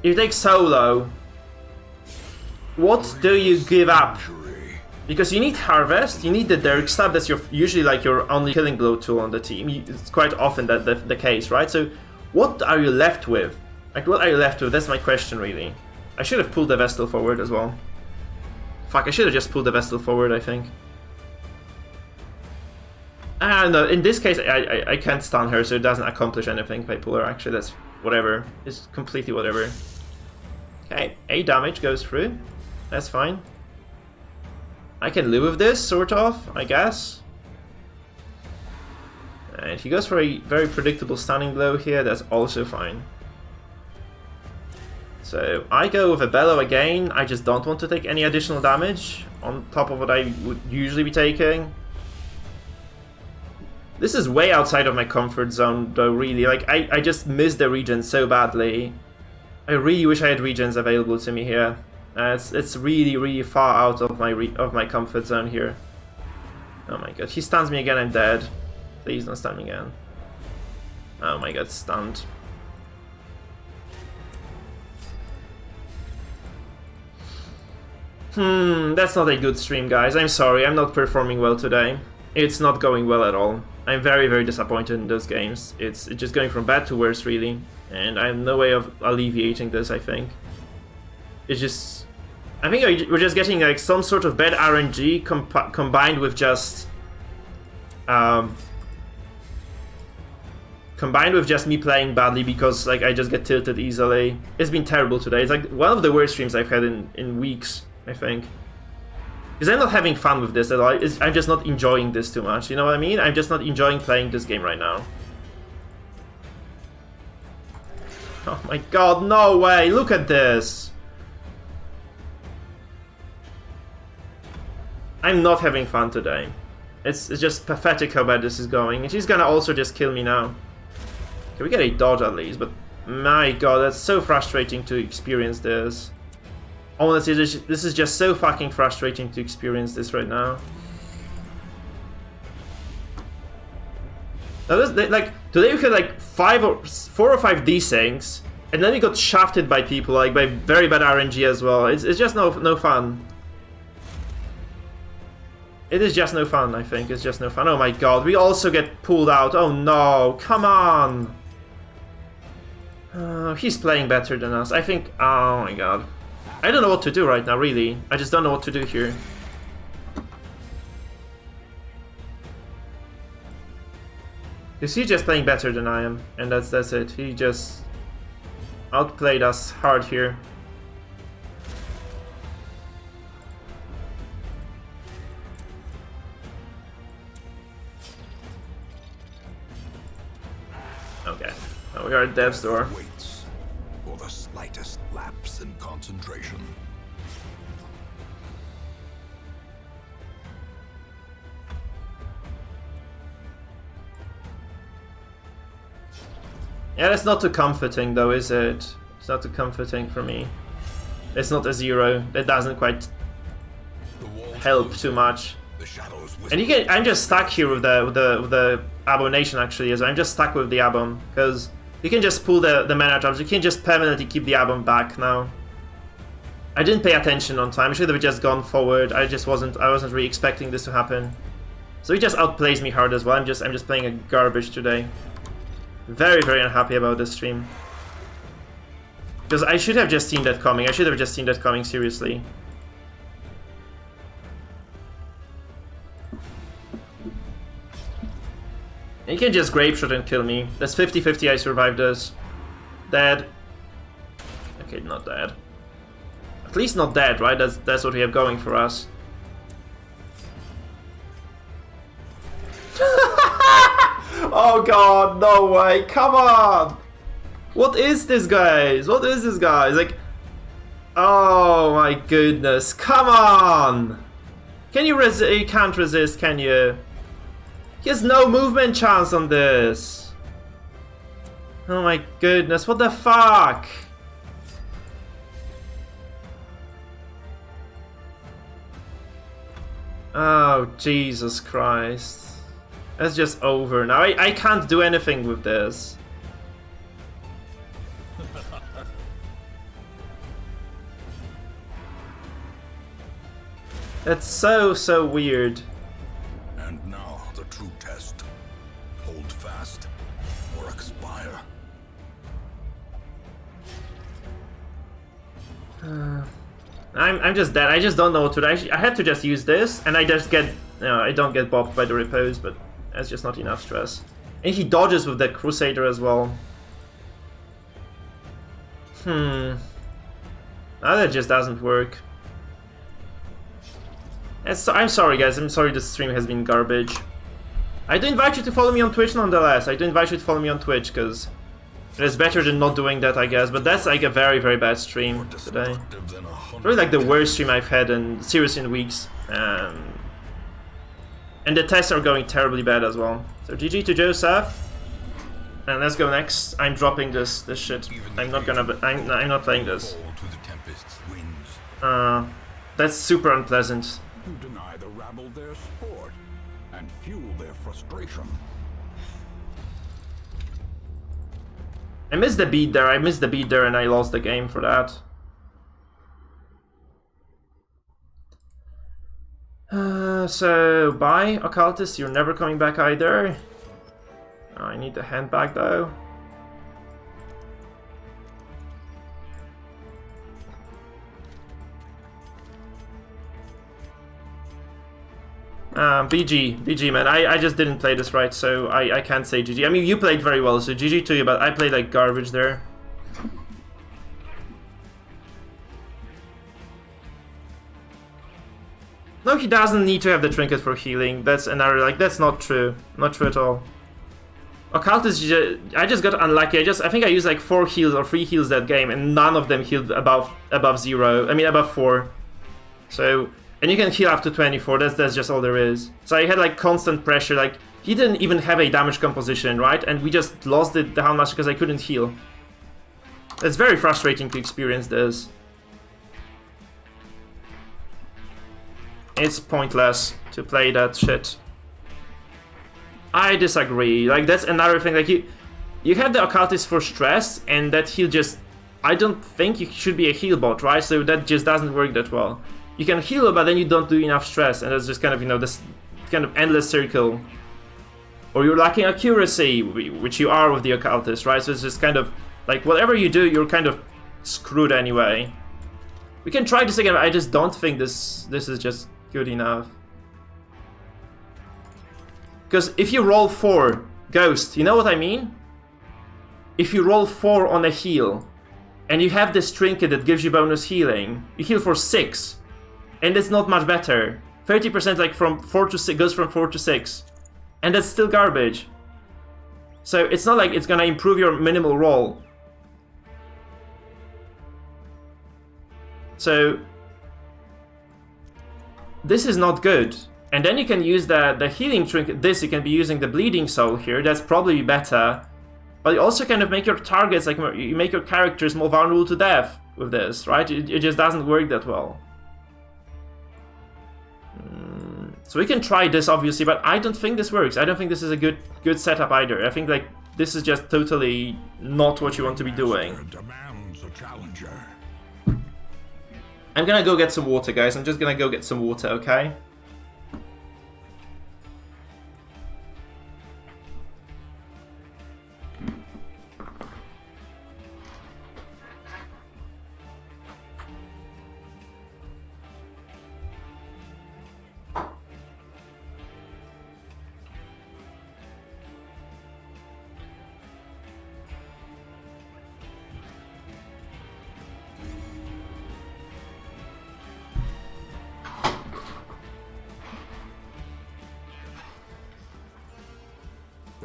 if you take solo, what do you give up? Because you need Harvest, you need the Derrick Stab. That's usually like your only killing blow tool on the team. It's quite often the case, right? So, what are you left with? Like, what are you left with? That's my question, really. I should have pulled the Vestal forward as well. Fuck, I should have just pulled the Vestal forward, I think. No, in this case, I can't stun her, so it doesn't accomplish anything if I pull her, actually. That's whatever. It's completely whatever. Okay, 8 damage goes through. That's fine. I can live with this, sort of, I guess. And he goes for a very predictable stunning blow here, that's also fine. So I go with a Bellow again. I just don't want to take any additional damage on top of what I would usually be taking. This is way outside of my comfort zone, though, really. Like, I just miss the regen so badly. I really wish I had regens available to me here. It's really, really far out of my comfort zone here. Oh my god, he stuns me again, I'm dead. Please don't stun me again. Oh my god, stunned. That's not a good stream, guys. I'm sorry, I'm not performing well today. It's not going well at all. I'm very, very disappointed in those games. It's just going from bad to worse, really. And I have no way of alleviating this, I think. It's just... I think we're just getting like some sort of bad RNG combined with just... combined with just me playing badly because like I just get tilted easily. It's been terrible today. It's like one of the worst streams I've had in weeks, I think. Because I'm not having fun with this at all. I'm just not enjoying this too much, you know what I mean? I'm just not enjoying playing this game right now. Oh my god, no way! Look at this! I'm not having fun today. It's just pathetic how bad this is going. And she's gonna also just kill me now. Can we get a dodge at least? But my god, that's so frustrating to experience this. Honestly, this is just so fucking frustrating to experience this right now. Now like, today we had like 4 or 5 desyncs, and then we got shafted by people, like by very bad RNG as well. It's just no fun. It is just no fun, I think. It's just no fun. Oh my god, we also get pulled out. Oh no, come on! He's playing better than us. I think... Oh my god. I don't know what to do right now, really. I just don't know what to do here. Because he's just playing better than I am. And that's it. He just outplayed us hard here. Okay. Now we are at Dev's door. Waits for the slightest lapse in concentration. Yeah, that's not too comforting though, is it? It's not too comforting for me. It's not a 0. That doesn't quite help too much. And you can, I'm just stuck here with the Abomination actually, as I'm just stuck with the Abom, because you can just pull the mana jumps, you can just permanently keep the Abom back now. I didn't pay attention on time, I should have just gone forward. I wasn't really expecting this to happen. So he just outplays me hard as well. I'm just playing a garbage today. Very, very unhappy about this stream. Because I should have just seen that coming. I should have just seen that coming, seriously. You can just grape shot and kill me. That's 50-50 I survived this. Dead. Okay, not dead. At least not dead, right? That's what we have going for us. Oh god, no way, come on! What is this, guys? What is this, guys? Like, oh my goodness, come on! Can you resist? You can't resist, can you? He has no movement chance on this. Oh my goodness, what the fuck? Oh, Jesus Christ. That's just over now. I can't do anything with this. That's so weird. And now the true test. Hold fast or expire. I'm just dead. I just don't know what to do. I had to just use this, and I just get... No, I don't get bopped by the repose, but that's just not enough stress. And he dodges with that Crusader as well. Now that just doesn't work. I'm sorry, guys. I'm sorry this stream has been garbage. I do invite you to follow me on Twitch nonetheless. I do invite you to follow me on Twitch, because it's better than not doing that, I guess. But that's like a very bad stream today. Really like the worst stream I've had seriously in weeks. And the tests are going terribly bad as well. So GG to Joseph. And let's go next. I'm dropping this shit. I'm not playing this. That's super unpleasant. You deny the rabble their sport and fuel their frustration. I missed the beat there. And I lost the game for that. So bye, occultist. You're never coming back either. Oh, I need the hand back though. BG man, I just didn't play this right, so I can't say GG. I mean, you played very well, so GG to you, but I played like garbage there. No, he doesn't need to have the trinket for healing. That's another, like, that's not true. Not true at all. Occultist, I just got unlucky. I think I used like 4 heals or 3 heals that game, and none of them healed above 0. I mean, above 4. So... And you can heal up to 24, that's just all there is. So I had like constant pressure, like he didn't even have a damage composition, right? And we just lost it down much because I couldn't heal. It's very frustrating to experience this. It's pointless to play that shit. I disagree, like that's another thing, like you have the occultist for stress, and that heal just... I don't think you should be a heal bot, right? So that just doesn't work that well. You can heal, but then you don't do enough stress, and that's just kind of, you know, this kind of endless circle. Or you're lacking accuracy, which you are with the occultist, right? So it's just kind of, like, whatever you do, you're kind of screwed anyway. We can try this again, but I just don't think this is just good enough. Because if you roll 4, Ghost, you know what I mean? If you roll 4 on a heal, and you have this trinket that gives you bonus healing, you heal for 6. And it's not much better. 30% like from 4 to 6 goes from 4 to 6. And that's still garbage. So it's not like it's gonna improve your minimal roll. So this is not good. And then you can use the healing trinket. You can be using the bleeding soul here. That's probably better. But you also kind of make your targets, like you make your characters more vulnerable to death with this, right? It just doesn't work that well. So we can try this, obviously, but I don't think this works. I don't think this is a good setup either. I think like this is just totally not what you want to be doing. I'm gonna go get some water, guys. I'm just gonna go get some water, okay?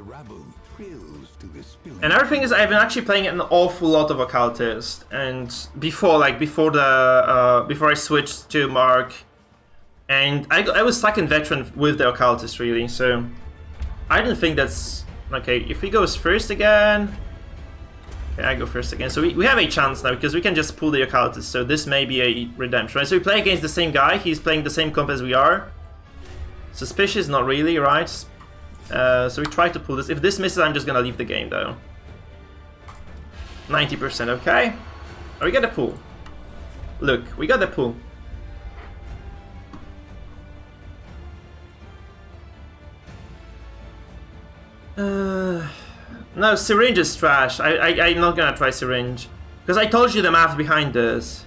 The rabble thrills to this spilling. And another thing is, I've been actually playing an awful lot of occultist, and before I switched to Mark, and I was stuck in veteran with the occultist really, so I didn't think that's okay. If he goes first again, okay, I go first again. So we have a chance now because we can just pull the occultist. So this may be a redemption, right? So we play against the same guy. He's playing the same comp as we are. Suspicious, not really, right? So we try to pull this. If this misses, I'm just gonna leave the game though. 90%, okay. Oh, we got the pull. Look, we got the pull. No, syringe is trash. I'm not gonna try syringe. Because I told you the math behind this.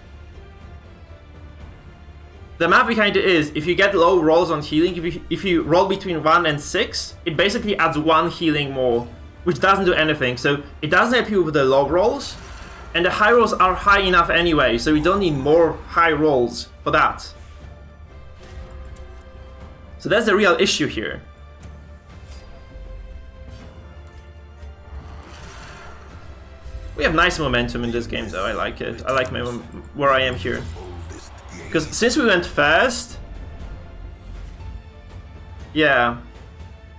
The math behind it is, if you get low rolls on healing, if you roll between 1 and 6, it basically adds 1 healing more, which doesn't do anything. So it doesn't help you with the low rolls, and the high rolls are high enough anyway, so we don't need more high rolls for that. So that's the real issue here. We have nice momentum in this game though, I like it. I like where I am here. Because since we went fast, yeah,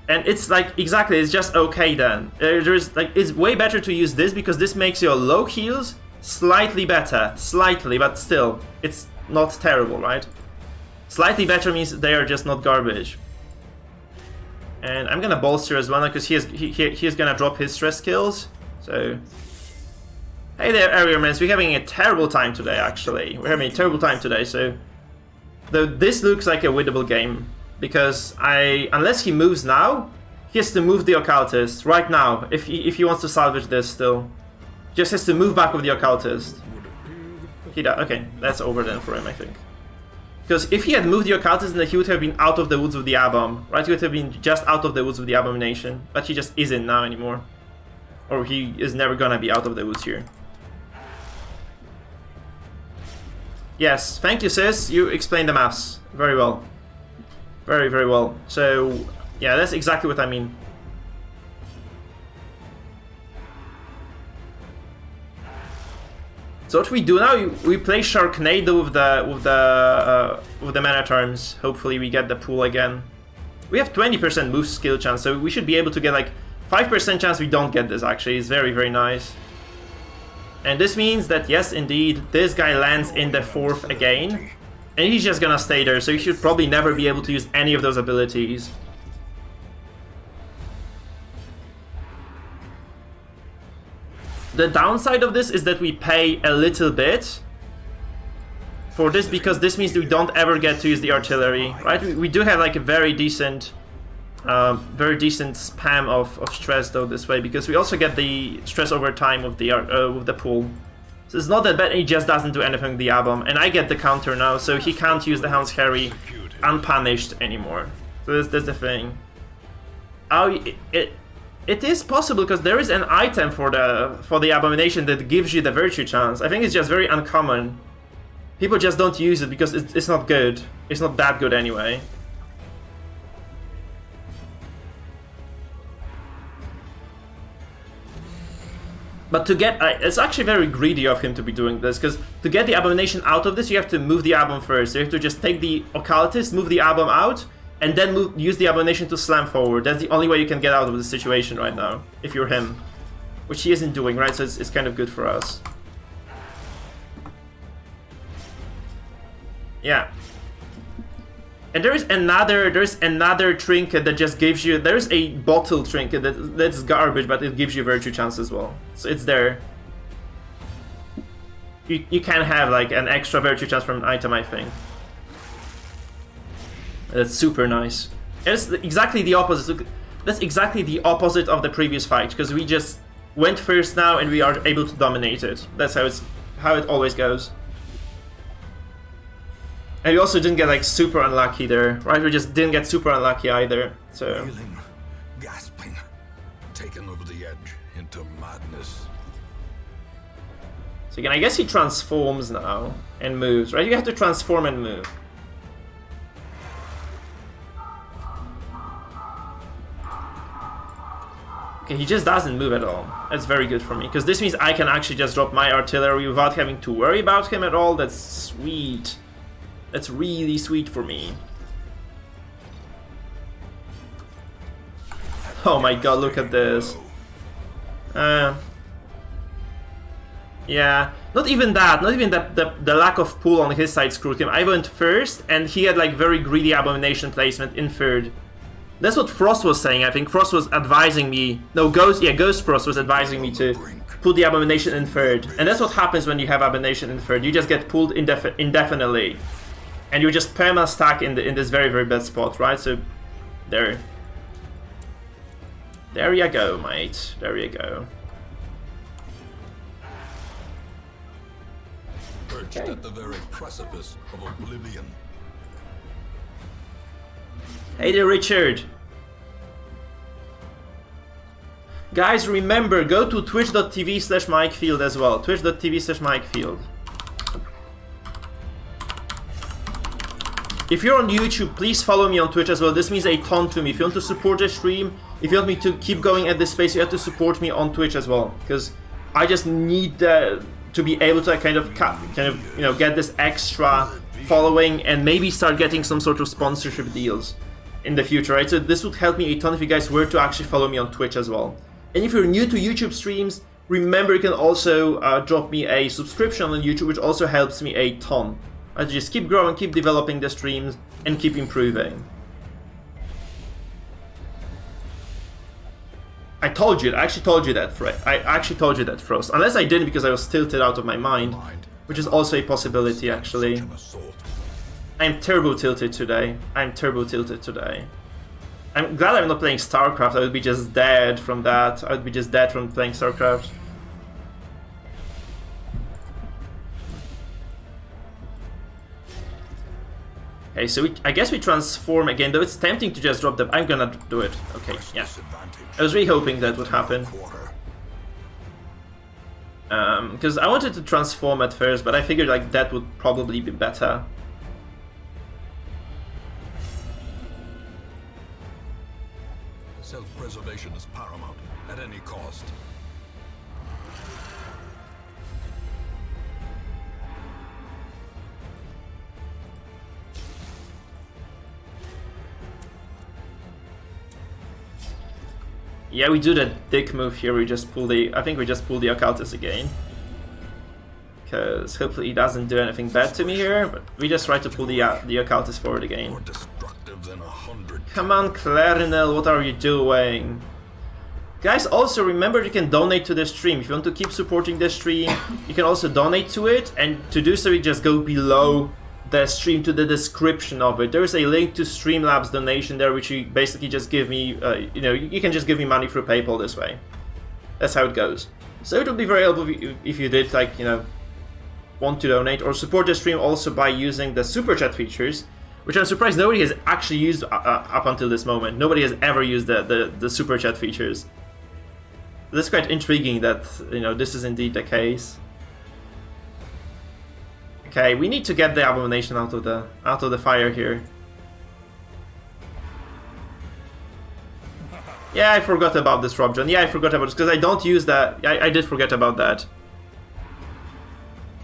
and it's like exactly, it's just okay then. There's like, it's way better to use this because this makes your low heals slightly better, slightly, but still, it's not terrible, right? Slightly better means they are just not garbage. And I'm gonna bolster as well because he's gonna drop his stress skills. So, hey there, Aerialmans, we're having a terrible time today, actually. We're having a terrible time today, so... Though this looks like a winnable game, because unless he moves now, he has to move the occultist right now, if he wants to salvage this still. Just has to move back with the occultist. He does. Okay, that's over then for him, I think. Because if he had moved the occultist, then he would have been out of the woods with the Abom, right? He would have been just out of the woods with the Abomination, but he just isn't now anymore. Or he is never gonna be out of the woods here. Yes, thank you, sis. You explained the maths very well. Very, very well. So, yeah, that's exactly what I mean. So what we do now, we play Sharknado with the mana terms. Hopefully we get the pool again. We have 20% move skill chance, so we should be able to get like 5% chance we don't get this actually. It's very, very nice. And this means that, yes, indeed, this guy lands in the 4th again. And he's just gonna stay there, so he should probably never be able to use any of those abilities. The downside of this is that we pay a little bit for this, because this means we don't ever get to use the artillery, right? We do have like a very decent spam of stress though this way, because we also get the stress over time with the pool. So it's not that bad, he just doesn't do anything with the Abom, and I get the counter now, so he can't use the Hound's Harry unpunished anymore. So that's the thing. Oh, it is possible because there is an item for the Abomination that gives you the virtue chance. I think it's just very uncommon. People just don't use it because it's not good. It's not that good anyway. But to get... it's actually very greedy of him to be doing this, because to get the Abomination out of this, you have to move the Abom first. So you have to just take the Occultist, move the Abom out, and then use the Abomination to slam forward. That's the only way you can get out of this situation right now, if you're him. Which he isn't doing, right? So it's kind of good for us. Yeah. And there's another trinket that just gives you... There's a bottle trinket that's garbage, but it gives you virtue chance as well. So it's there. You can have like an extra virtue chance from an item, I think. That's super nice. It's exactly the opposite. That's exactly the opposite of the previous fight, because we just went first now and we are able to dominate it. That's how it always goes. And we also didn't get like super unlucky there, right? We just didn't get super unlucky either. So Feeling, gasping, taken over the edge into madness. So again, I guess he transforms now and moves, right? You have to transform and move. Okay, he just doesn't move at all. That's very good for me, because this means I can actually just drop my artillery without having to worry about him at all. That's sweet. That's really sweet for me. Oh my god, look at this. Yeah, not even that, the lack of pull on his side screwed him. I went first, and he had like very greedy abomination placement in third. That's what Frost was saying, I think. Frost was advising me... No, Ghost Frost was advising me to put the abomination in third. And that's what happens when you have abomination in third. You just get pulled indefinitely. And you just perma-stack in this very, very bad spot, right? So, there. There you go, mate. There you go. Perched at the very precipice of oblivion. Hey there, Richard. Guys, remember, go to twitch.tv/mikefield as well. Twitch.tv/mikefield. If you're on YouTube, please follow me on Twitch as well. This means a ton to me. If you want to support the stream, if you want me to keep going at this space, you have to support me on Twitch as well. Because I just need to be able to kind of get this extra following and maybe start getting some sort of sponsorship deals in the future, right? So this would help me a ton if you guys were to actually follow me on Twitch as well. And if you're new to YouTube streams, remember you can also drop me a subscription on YouTube, which also helps me a ton. I just keep growing, keep developing the streams, and keep improving. I actually told you that, Frost. Unless I didn't because I was tilted out of my mind, which is also a possibility, actually. I'm turbo tilted today. I'm glad I'm not playing StarCraft. I would be just dead from that. I would be just dead from playing StarCraft. Okay, so I guess we transform again, though it's tempting to just drop them. I'm gonna do it. Okay, yeah. I was really hoping that would happen. Because I wanted to transform at first, but I figured like that would probably be better. Self-preservation is paramount at any cost. Yeah, we do that dick move here. We just pull the... I think we just pull the occultist again. Because hopefully he doesn't do anything bad to me here. But we just try to pull the occultist forward again. Come on, Clarinel, what are you doing? Guys, also remember you can donate to the stream. If you want to keep supporting the stream, you can also donate to it. And to do so, you just go below the stream to the description of it. There is a link to Streamlabs donation there, which you basically just give me, you can just give me money through PayPal this way. That's how it goes. So it would be very helpful if you did, like, want to donate or support the stream also by using the super chat features, which I'm surprised nobody has actually used up until this moment. Nobody has ever used the super chat features. That's quite intriguing that, this is indeed the case. Okay, we need to get the abomination out of the fire here. Yeah, I forgot about this, Robjohn. Yeah, I forgot about this because I don't use that. I did forget about that.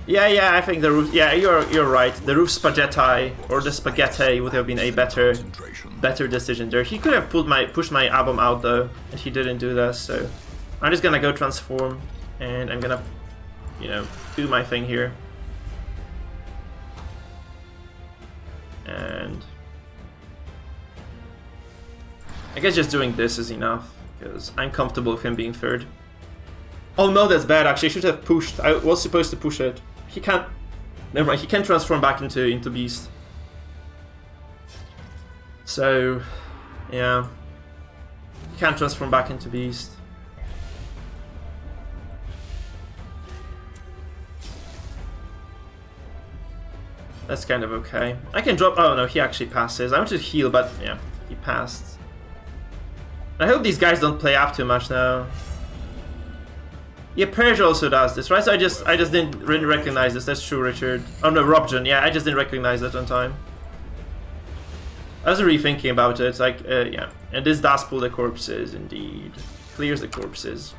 Yeah, I think the roof. Yeah, you're right. The roof spaghetti or the spaghetti would have been a better decision there. He could have pushed my abom out though, and he didn't do that. So I'm just gonna go transform, and I'm gonna, do my thing here. And I guess just doing this is enough, because I'm comfortable with him being third. Oh no, that's bad actually, I should have pushed. I was supposed to push it. He can't... Never mind, he can transform back into beast. So, yeah. He can't transform back into beast. That's kind of okay. I can drop... Oh no, he actually passes. I want to heal, but yeah, he passed. I hope these guys don't play up too much now. Yeah, Purge also does this, right? So I just didn't really recognize this. That's true, Richard. Oh no, Robjohn. Yeah, I just didn't recognize that on time. I was really thinking about it. It's like, yeah. And this does pull the corpses, indeed. Clears the corpses.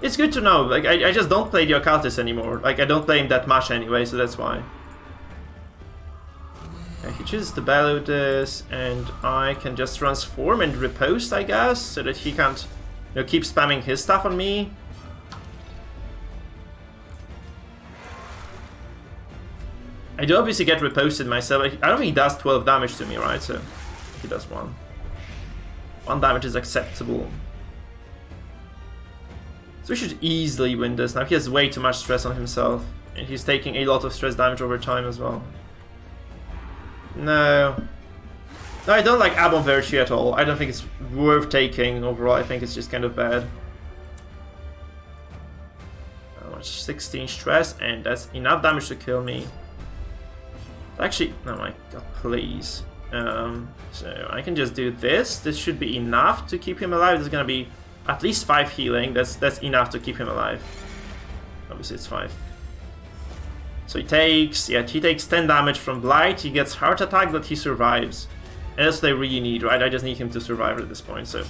It's good to know. Like I just don't play the occultist anymore. Like I don't play him that much anyway, so that's why. Okay, he chooses to bellow this, and I can just transform and riposte, I guess, so that he can't, you know, keep spamming his stuff on me. I do obviously get riposted myself. I don't think he does 12 damage to me, right? So he does 1. 1 damage is acceptable. So we should easily win this. Now he has way too much stress on himself, and he's taking a lot of stress damage over time as well. No. No, I don't like Abon Virtue at all. I don't think it's worth taking overall. I think it's just kind of bad. 16 stress, and that's enough damage to kill me. Actually, oh my god, please. So I can just do this. This should be enough to keep him alive. There's gonna be at least 5 healing. That's enough to keep him alive. Obviously it's 5. So he takes 10 damage from Blight. He gets heart attack, but he survives. And that's what I really need, right? I just need him to survive at this point, so.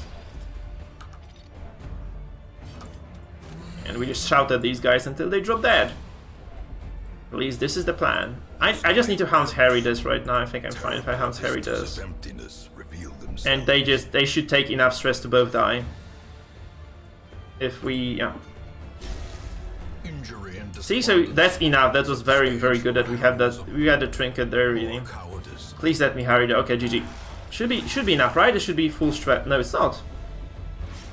And we just shout at these guys until they drop dead. At least this is the plan. I just need to Hound's Harry this right now. I think I'm fine if I Hound's Harry this. And they should take enough stress to both die. If we, yeah. See, so that's enough. That was very, very good that we had that. We had the trinket there, really. Please let me Harry there. Okay, GG. Should be enough, right? It should be full stress. No, it's not.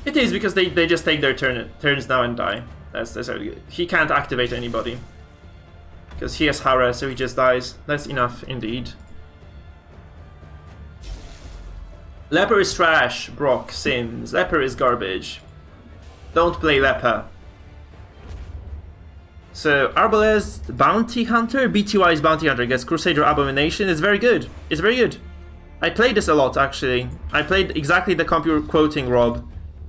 It is because they just take their turns now and die. That's he can't activate anybody. Because he has Hara, so he just dies. That's enough, indeed. Leper is trash, Brock, Sims. Leper is garbage. Don't play Leper. So, Arbalest, Bounty Hunter, BTY's Bounty Hunter gets Crusader Abomination. It's very good. It's very good. I played this a lot, actually. I played exactly the comp you're quoting, Rob.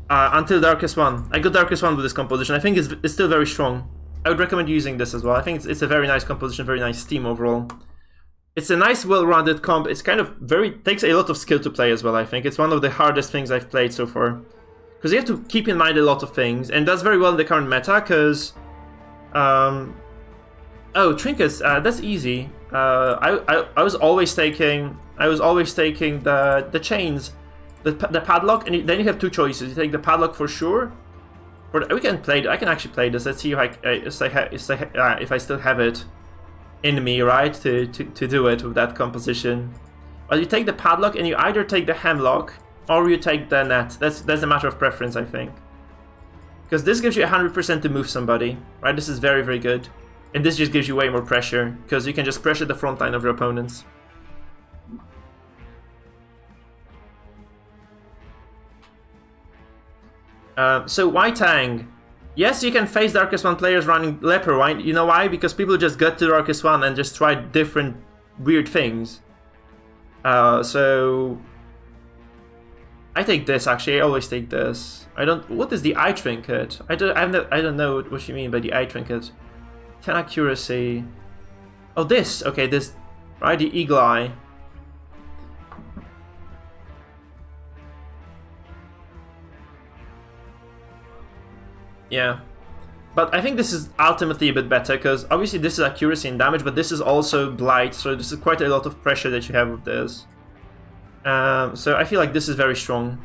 Until Darkest One. I got Darkest One with this composition. I think it's still very strong. I would recommend using this as well. I think it's a very nice composition, very nice theme overall. It's a nice, well-rounded comp. It's kind of takes a lot of skill to play as well, I think. It's one of the hardest things I've played so far. Because you have to keep in mind a lot of things, and that's very well in the current meta, because... oh, trinkets, that's easy. I was always taking the chains, the padlock, and then you have 2 choices. You take the padlock for sure. I can actually play this. Let's see if I still have it in me, right, to do it with that composition. Well, you take the padlock, and you either take the hemlock or you take the net. That's a matter of preference, I think. Because this gives you 100% to move somebody, right? This is very, very good. And this just gives you way more pressure, because you can just pressure the front line of your opponents. So why Tang? Yes, you can face Darkest One players running Leper. Why? You know why? Because people just get to Darkest One and just try different weird things. So I take this, actually. I always take this. I don't... What is the eye trinket? I don't know what you mean by the eye trinket. 10 accuracy. Oh, this. Okay, this. Right, the eagle eye. Yeah. But I think this is ultimately a bit better, because obviously this is accuracy and damage, but this is also blight, so this is quite a lot of pressure that you have with this. So I feel like this is very strong.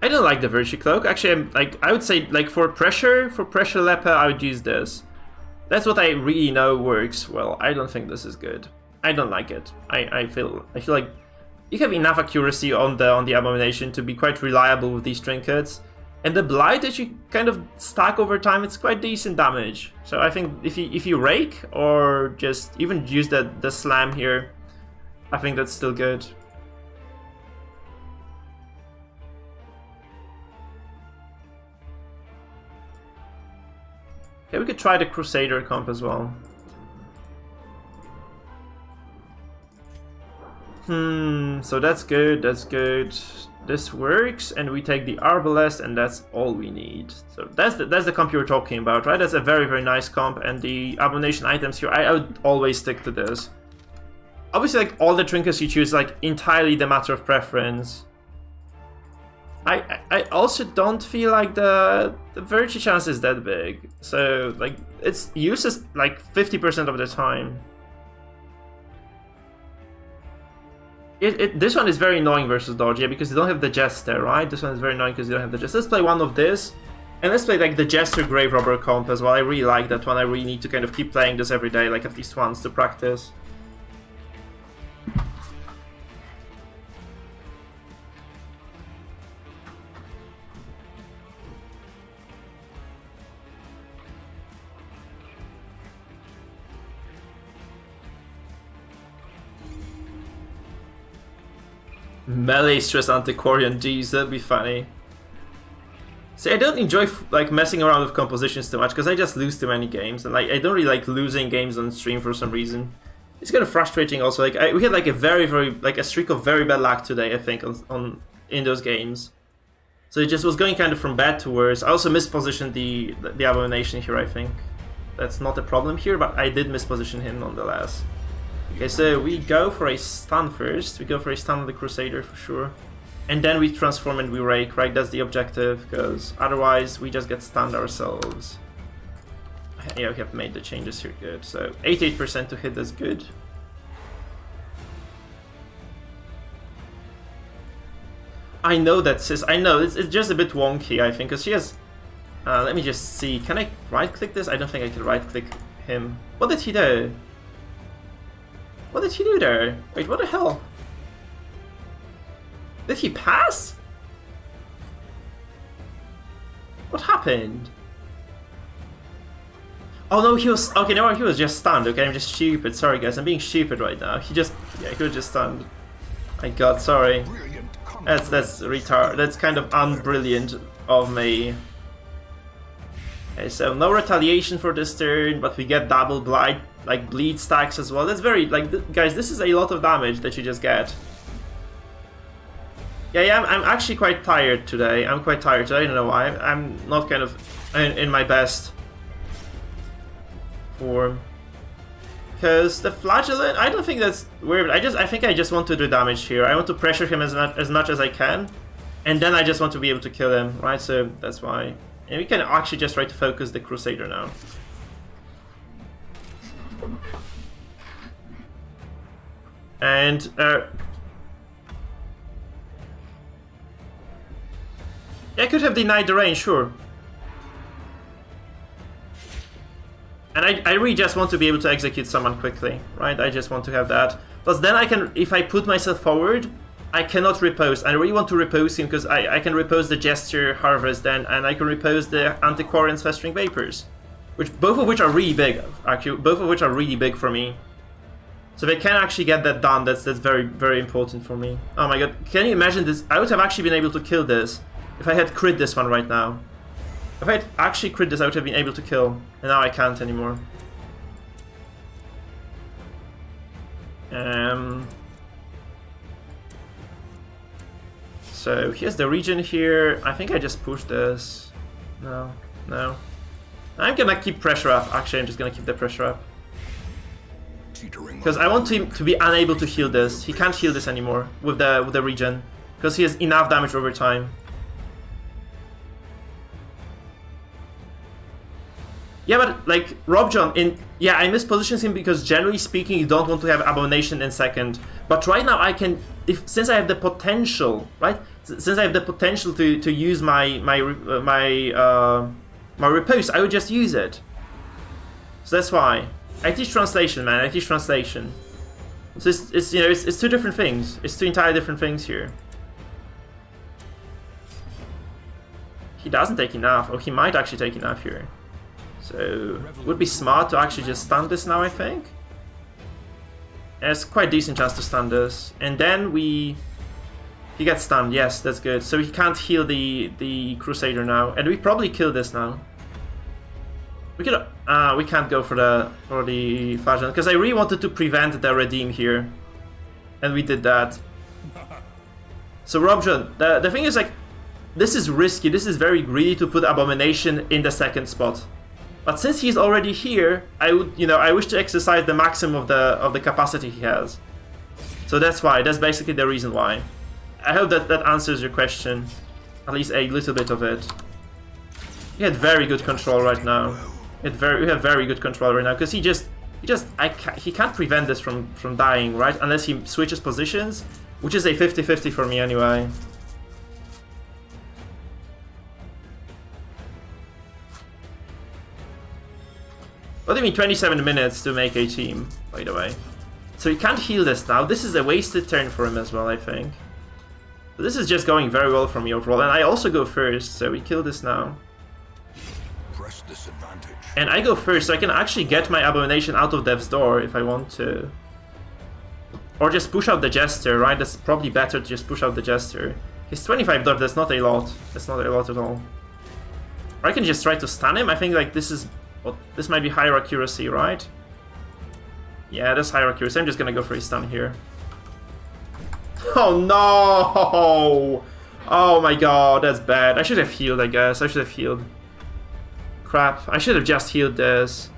I don't like the Virtue Cloak. Actually, I would say, like, for pressure Leper, I would use this. That's what I really know works well. I don't think this is good. I don't like it. I feel like you have enough accuracy on the Abomination to be quite reliable with these trinkets. And the blight that you kind of stack over time, it's quite decent damage. So I think if you rake or just even use the slam here, I think that's still good. Okay, we could try the Crusader comp as well. So that's good, that's good. this works, and we take the arbalest, and that's all we need. So that's the comp you were talking about, right? That's a very, very nice comp, and the abomination items here, I would always stick to this. Obviously, like, all the trinkets you choose, like, entirely the matter of preference. I also don't feel like the virtue chance is that big. So, like, it's uses, like, 50% of the time. This one is very annoying versus dodge, yeah, because you don't have the Jester, right? This one is very annoying because you don't have the Jester. Let's play one of this, and let's play like the Jester Grave Robber comp as well. I really like that one. I really need to kind of keep playing this every day, like at least once to practice. Melee stress antiquarian, geez, that'd be funny. See, I don't enjoy like messing around with compositions too much because I just lose too many games, and like I don't really like losing games on stream for some reason. It's kind of frustrating also. Like we had like a very like a streak of very bad luck today, I think, in those games. So it just was going kind of from bad to worse. I also mispositioned the abomination here. I think that's not a problem here, but I did misposition him nonetheless. Okay, so we go for a stun first. We go for a stun on the Crusader for sure. And then we transform and we rake, right? That's the objective, because otherwise we just get stunned ourselves. Yeah, we have made the changes here, good. So 88% to hit is good. I know that sis, I know, it's just a bit wonky, I think, because she has... let me just see, can I right-click this? I don't think I can right-click him. What did he do? What did he do there? Wait, what the hell? Did he pass? What happened? Oh no, he was... Okay, no, he was just stunned. Okay, I'm just stupid. Sorry guys, I'm being stupid right now. He just... Yeah, he was just stunned. My god, sorry. That's retard. That's kind of unbrilliant of me. Okay, so no retaliation for this turn, but we get double blight, like bleed stacks as well. That's very, like, guys, this is a lot of damage that you just get. Yeah, I'm actually quite tired today. I'm quite tired today. I don't know why. I'm not kind of in my best form. Because the flagellant, I don't think that's weird. I think I just want to do damage here. I want to pressure him as much as I can, and then I just want to be able to kill him, right? So that's why. And we can actually just try to focus the Crusader now. And I could have denied the range, sure. And I really just want to be able to execute someone quickly, right? I just want to have that. Plus then I can, if I put myself forward, I cannot repose. I really want to repose him because I can repose the Gesture Harvest then, and I can repose the Antiquarian's Festering Vapors. Both of which are really big, actually. Both of which are really big for me. So if I can actually get that done, that's very, very important for me. Oh my god, can you imagine this? I would have actually been able to kill this if I had crit this one right now. If I had actually crit this, I would have been able to kill. And now I can't anymore. So here's the region here. I think I just pushed this. No. I'm gonna keep pressure up. Actually, I'm just gonna keep the pressure up. Because I want him to be unable to heal this. He can't heal this anymore with the regen. Because he has enough damage over time. Yeah, but like Rob John, I mispositioned him because generally speaking, you don't want to have Abomination in second. But right now, I can, since I have the potential, right? Since I have the potential to use my repose, I would just use it. So that's why I teach translation, man. I teach translation. So it's two different things. It's two entirely different things here. He doesn't take enough, or he might actually take enough here. So it would be smart to actually just stun this now, I think. There's quite a decent chance to stun this. And then he gets stunned, yes, that's good. So he can't heal the Crusader now. And we probably kill this now. We can't go for the Flagellant, because I really wanted to prevent the redeem here. And we did that. So Robjon, the thing is like, this is risky, this is very greedy to put Abomination in the second spot. But since he's already here, I would, you know, I wish to exercise the maximum of the capacity he has. So that's why, that's basically the reason why. I hope that that answers your question, at least a little bit of it. We had very good control right now. We have very good control right now because he can't prevent this from dying, right? Unless he switches positions, which is a 50-50 for me anyway. What do you mean 27 minutes to make a team, by the way? So he can't heal this now. This is a wasted turn for him as well, I think. But this is just going very well for me overall. And I also go first, so we kill this now. Press disadvantage. And I go first, so I can actually get my Abomination out of Dev's door if I want to. Or just push out the Jester, right? That's probably better to just push out the Jester. His 25 dodge, that's not a lot. That's not a lot at all. Or I can just try to stun him. I think like this is... Well, this might be higher accuracy, right? Yeah, that's higher accuracy. I'm just gonna go for a stun here. Oh no! Oh my god, that's bad. I should have healed, I guess. I should have healed. Crap, I should have just healed this.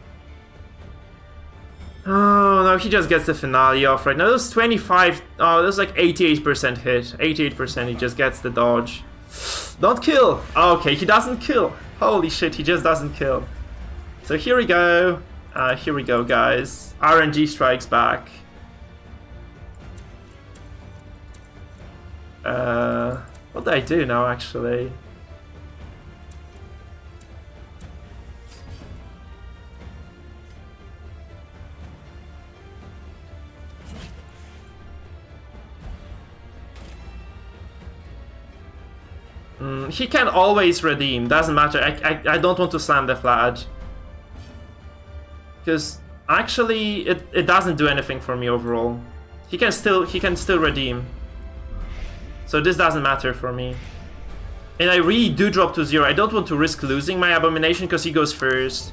Oh no, he just gets the finale off right now. That was 25. Oh, that was like 88% hit. 88%, he just gets the dodge. Don't kill! Okay, he doesn't kill. Holy shit, he just doesn't kill. So here we go, guys. RNG strikes back. What do I do now, actually? He can always redeem, doesn't matter. I don't want to slam the flag. Because actually it doesn't do anything for me overall. He can still redeem. So this doesn't matter for me. And I really do drop to 0. I don't want to risk losing my Abomination because he goes first.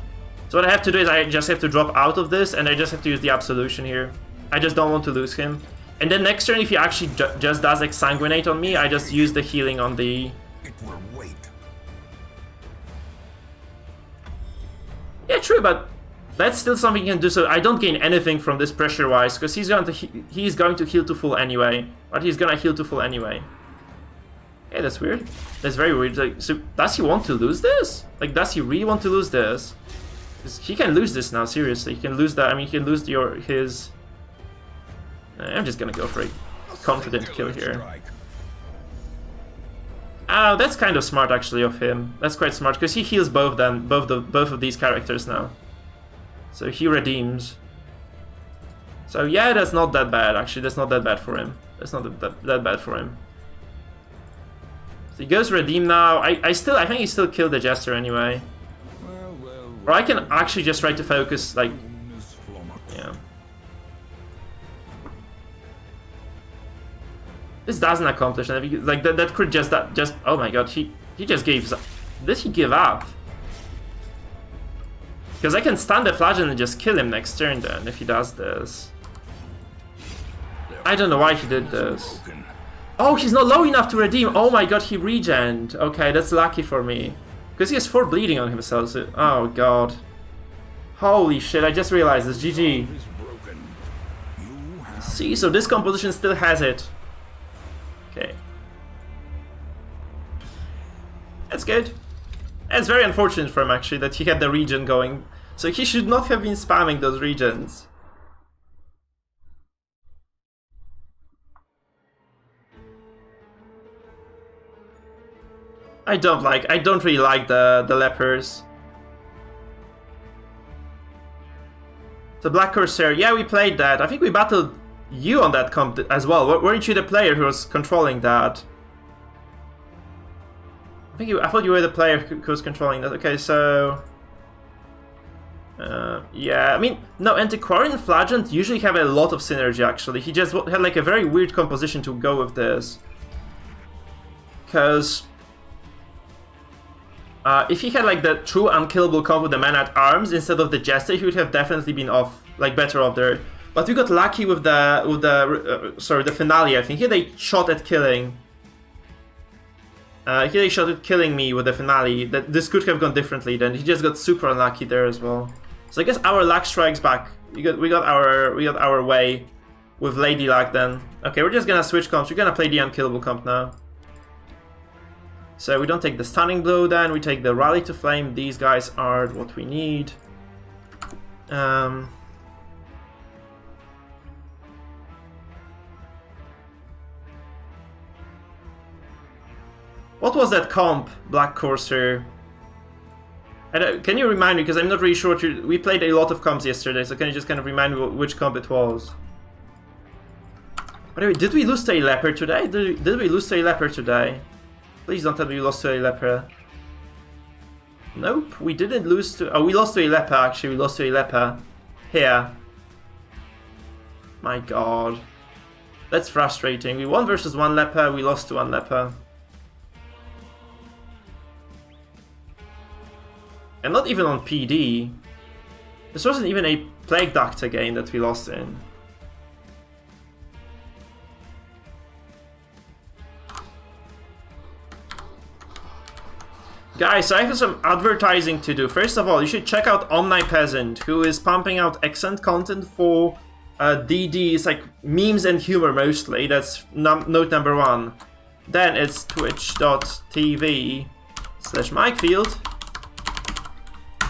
So what I have to do is I just have to drop out of this and I just have to use the Absolution here. I just don't want to lose him. And then next turn if he actually just does Exsanguinate on me, I just use the healing on the... It will wait. Yeah, true, but that's still something he can do, so I don't gain anything from this pressure-wise, because he's going to heal to full anyway. But he's gonna heal to full anyway. Yeah, that's weird. That's very weird. Like, so does he want to lose this? Like, does he really want to lose this? Because he can lose this now, seriously. He can lose that. I mean, he can lose his... I'm just gonna go for a confident kill here. Oh, that's kind of smart, actually, of him. That's quite smart, because he heals both of these characters now. So he redeems. So yeah, that's not that bad, actually. That's not that bad for him. That's not that bad for him. So he goes redeem now. I think he still killed the Jester anyway. Or I can actually just try to focus, like... Yeah. This doesn't accomplish anything. Like, that could just... Oh my god, he just gave... Did he give up? Because I can stun the Flagellant and just kill him next turn then, if he does this. I don't know why he did this. Oh, he's not low enough to redeem! Oh my god, he regened! Okay, that's lucky for me. Because he has 4 bleeding on himself, so... Oh god. Holy shit, I just realized this. GG. See, so this composition still has it. Okay. That's good. It's very unfortunate for him, actually, that he had the regen going. So he should not have been spamming those regens. I don't really like the Lepers. The Black Corsair, yeah, we played that. I think we battled you on that comp as well. Weren't you the player who was controlling that? I thought you were the player who was controlling that. Okay, so... yeah, I mean, no, Antiquarian and Flagellant usually have a lot of synergy, actually. He just had like a very weird composition to go with this. Because... if he had like the true unkillable comp with the Man-at-Arms instead of the Jester, he would have definitely been off, like better off there. But we got lucky with the finale, I think. He had a shot at killing. He shot it killing me with the finale. This could have gone differently. Then he just got super unlucky there as well. So I guess our luck strikes back. We got our way with Lady Luck then. Okay, we're just gonna switch comps. We're gonna play the unkillable comp now. So we don't take the stunning blow then. We take the rally to flame. These guys are what we need. What was that comp, Black Courser? Can you remind me, because I'm not really sure. We played a lot of comps yesterday, so can you just kind of remind me which comp it was? By the way, did we lose to a Leper today? Did we lose to a Leper today? Please don't tell me we lost to a Leper. Nope, we didn't lose to... Oh, we lost to a Leper, actually. We lost to a Leper. Here. My god. That's frustrating. We won versus one Leper, we lost to one Leper. And not even on PD. This wasn't even a Plague Doctor game that we lost in. Guys, so I have some advertising to do. First of all, you should check out Omnipeasant, who is pumping out excellent content for DD. It's like memes and humor mostly. That's note number one. Then it's twitch.tv/MikeField.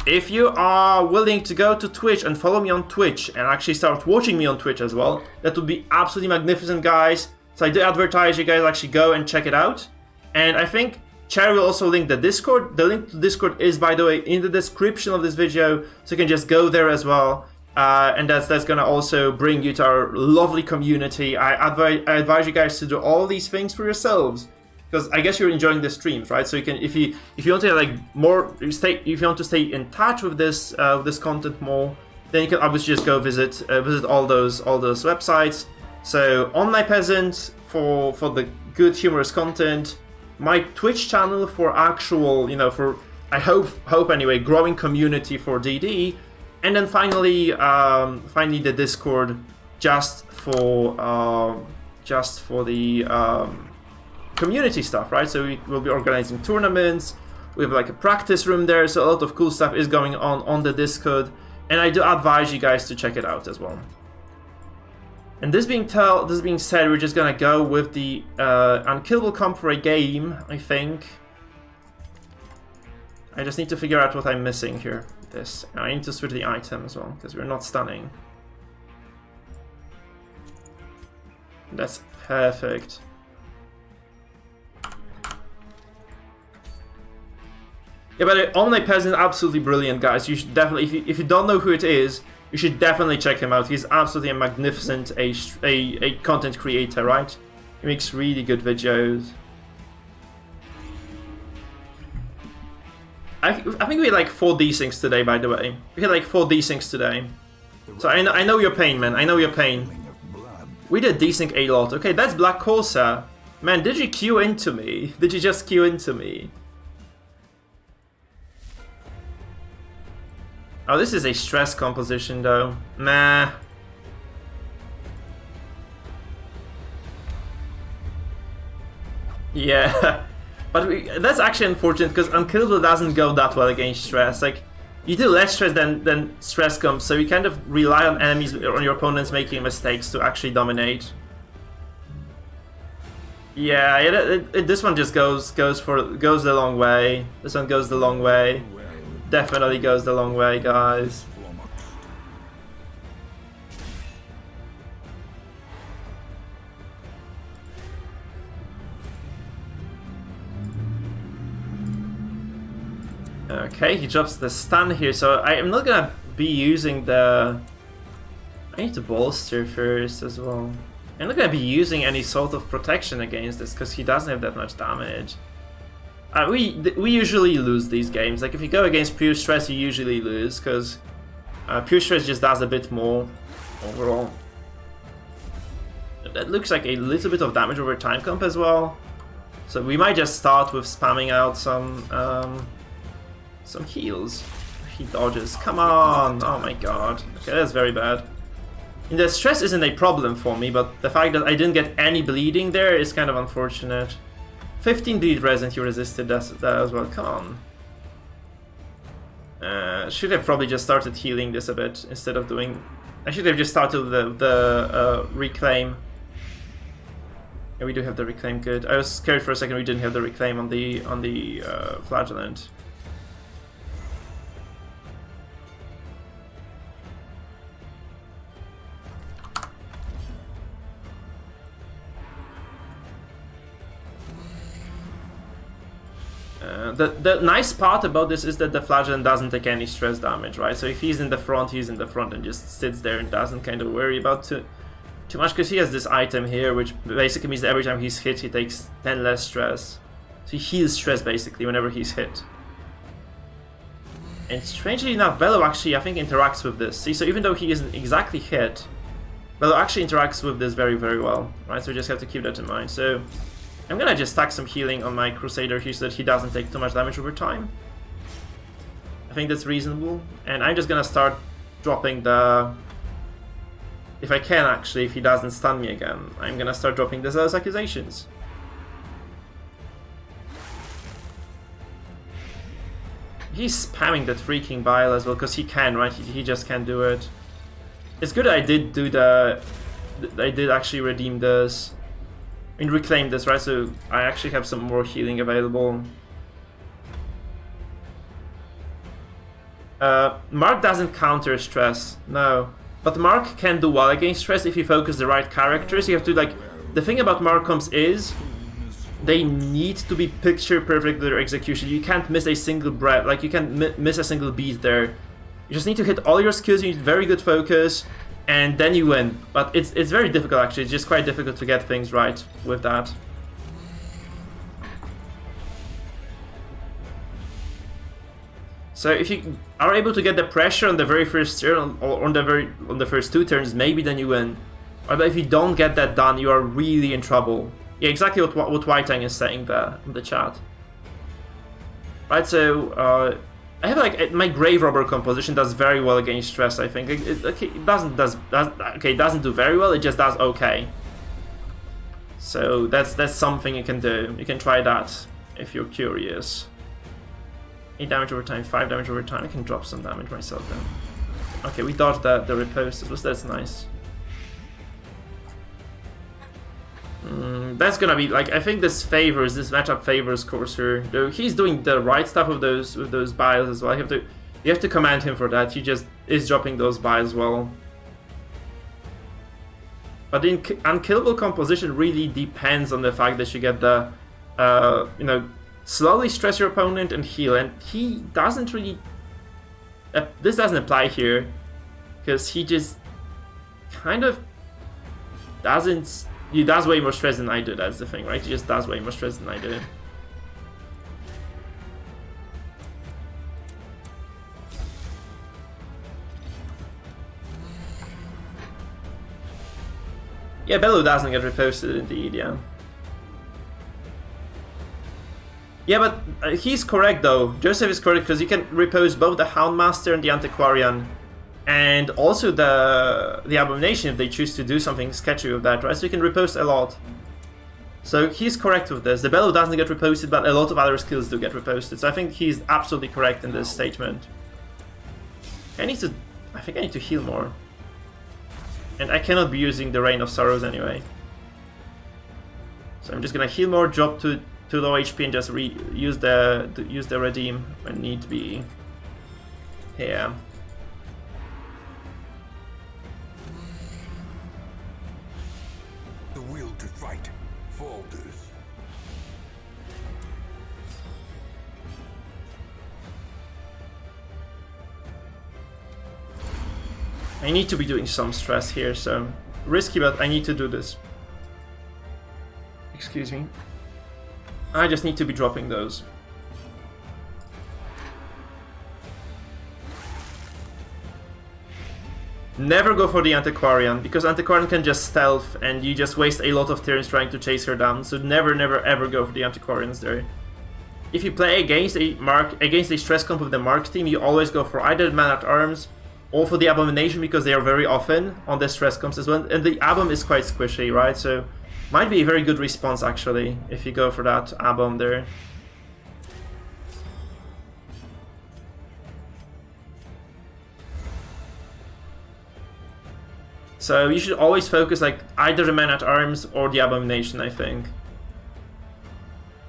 If you are willing to go to Twitch and follow me on Twitch and actually start watching me on Twitch as well, that would be absolutely magnificent, guys. So I do advertise you guys actually go and check it out. And I think Cherry will also link the Discord. The link to Discord is, by the way, in the description of this video, so you can just go there as well. And that's gonna also bring you to our lovely community. I advise you guys to do all these things for yourselves, because I guess you're enjoying the streams, right? So you can, if you want to like more, if you want to stay in touch with this content more, then you can obviously just go visit all those websites. So Omnipeasant for the good humorous content, my Twitch channel for actual, for I hope anyway, growing community for DD, and then finally the Discord just for the community stuff, right? So we will be organizing tournaments. We have like a practice room there, so a lot of cool stuff is going on the Discord, and I do advise you guys to check it out as well. And this being said, we're just gonna go with the unkillable comp for a game, I think. I just need to figure out what I'm missing here. This. I need to switch the item as well, because we're not stunning. That's perfect. Yeah, but Omnipeasant, absolutely brilliant, guys. You should definitely, if you don't know who it is, you should definitely check him out. He's absolutely a magnificent a content creator, right? He makes really good videos. I think we had like 4 desyncs today, by the way. We had like 4 desyncs today. So I know your pain, man. I know your pain. We did desync a lot. Okay, that's Black Corsa. Man, did you queue into me? Did you just queue into me? Oh, this is a stress composition, though. Nah. Yeah. But that's actually unfortunate, because Unkillable doesn't go that well against stress. Like, you do less stress than stress comes, so you kind of rely on enemies, on your opponents making mistakes to actually dominate. Yeah, this one just goes the long way. This one goes the long way. Definitely goes the long way, guys. Okay, he drops the stun here, so I am not gonna be using the... I need to bolster first as well. I'm not gonna be using any sort of protection against this, because he doesn't have that much damage. We usually lose these games. Like, if you go against Pure Stress, you usually lose, because Pure Stress just does a bit more overall. That looks like a little bit of damage over time comp as well. So we might just start with spamming out some heals. He dodges. Come on! Oh my god. Okay, that's very bad. And the stress isn't a problem for me, but the fact that I didn't get any bleeding there is kind of unfortunate. 15 bleed res and he resisted that as well. Come on. Should have probably just started healing this a bit instead of doing... I should have just started the reclaim. Yeah, we do have the reclaim, good. I was scared for a second we didn't have the reclaim on the flagellant. The nice part about this is that the flagellant doesn't take any stress damage, right? So if he's in the front and just sits there and doesn't kind of worry about too much, because he has this item here, which basically means that every time he's hit, he takes 10 less stress. So he heals stress basically whenever he's hit. And strangely enough, Bello actually, I think, interacts with this. See, so even though he isn't exactly hit, Bello actually interacts with this very, very well, right? So we just have to keep that in mind. So I'm gonna just stack some healing on my Crusader here so that he doesn't take too much damage over time. I think that's reasonable. And I'm just gonna start dropping the... If I can, actually, if he doesn't stun me again, I'm gonna start dropping the Zealous Accusations. He's spamming that freaking bile as well, because he can, right? He just can't do it. It's good I did do the... I did actually redeem this. I mean, reclaim this, right? So I actually have some more healing available. Mark doesn't counter stress, no. But Mark can do well against stress if you focus the right characters. You have to, like... The thing about Markums is... They need to be picture perfect with their execution. You can't miss a single breath, like you can't miss a single beat there. You just need to hit all your skills, you need very good focus, and then you win. But it's very difficult actually, it's just quite difficult to get things right with that. So if you are able to get the pressure on the very first turn, or on the first two turns, maybe then you win. But if you don't get that done, you are really in trouble. Yeah, exactly what White Tang is saying there in the chat. Right, so I have like my Grave Robber composition does very well against stress. I think it doesn't do very well. It just does okay. So that's something you can do. You can try that if you're curious. 8 damage over time, 5 damage over time. I can drop some damage myself then. Okay, we dodged the riposte. That's nice. That's gonna be like, I think this matchup favors Corsair. Though he's doing the right stuff with those biles as well. You have to command him for that. He just is dropping those biles well. But the unkillable composition really depends on the fact that you get the slowly stress your opponent and heal, and he doesn't really this doesn't apply here because he just kind of doesn't. He does way more stress than I do, that's the thing, right? He just does way more stress than I do. Yeah, Bello doesn't get reposted indeed, yeah. Yeah, but he's correct though. Joseph is correct because you can repost both the Houndmaster and the Antiquarian. And also the Abomination if they choose to do something sketchy with that, right? So you can repost a lot. So he's correct with this. The Bellow doesn't get reposted, but a lot of other skills do get reposted. So I think he's absolutely correct in this statement. I think I need to heal more. And I cannot be using the Reign of Sorrows anyway. So I'm just gonna heal more, drop to low HP, and just use the redeem when need be. Yeah. I need to be doing some stress here, so risky, but I need to do this. Excuse me. I just need to be dropping those. Never go for the Antiquarian, because Antiquarian can just stealth and you just waste a lot of turns trying to chase her down, so never ever go for the Antiquarians there. If you play against a stress comp with the Mark team, you always go for either Man-at-Arms or for the Abomination, because they are very often on the stress comps as well, and the Abom is quite squishy, right? So Might be a very good response, actually, if you go for that A-bomb there. So you should always focus like either the man-at-arms or the abomination, I think.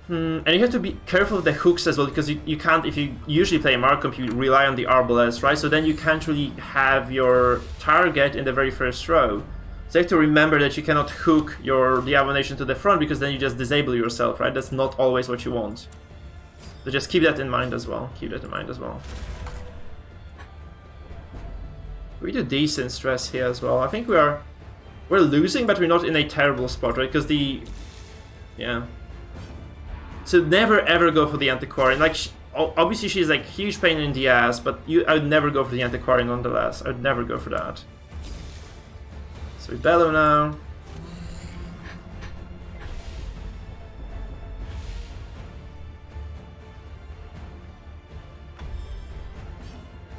And you have to be careful of the hooks as well, because you can't, if you usually play Markham, you rely on the arbalest, right? So then you can't really have your target in the very first row. So you have to remember that you cannot hook the abomination to the front, because then you just disable yourself, right? That's not always what you want. So just keep that in mind as well. Keep that in mind as well. We do decent stress here as well. I think we're losing, but we're not in a terrible spot, right? Because yeah. So never ever go for the antiquarian. Like, obviously she's like huge pain in the ass, but I would never go for the antiquarian nonetheless. I would never go for that. So we bellow now.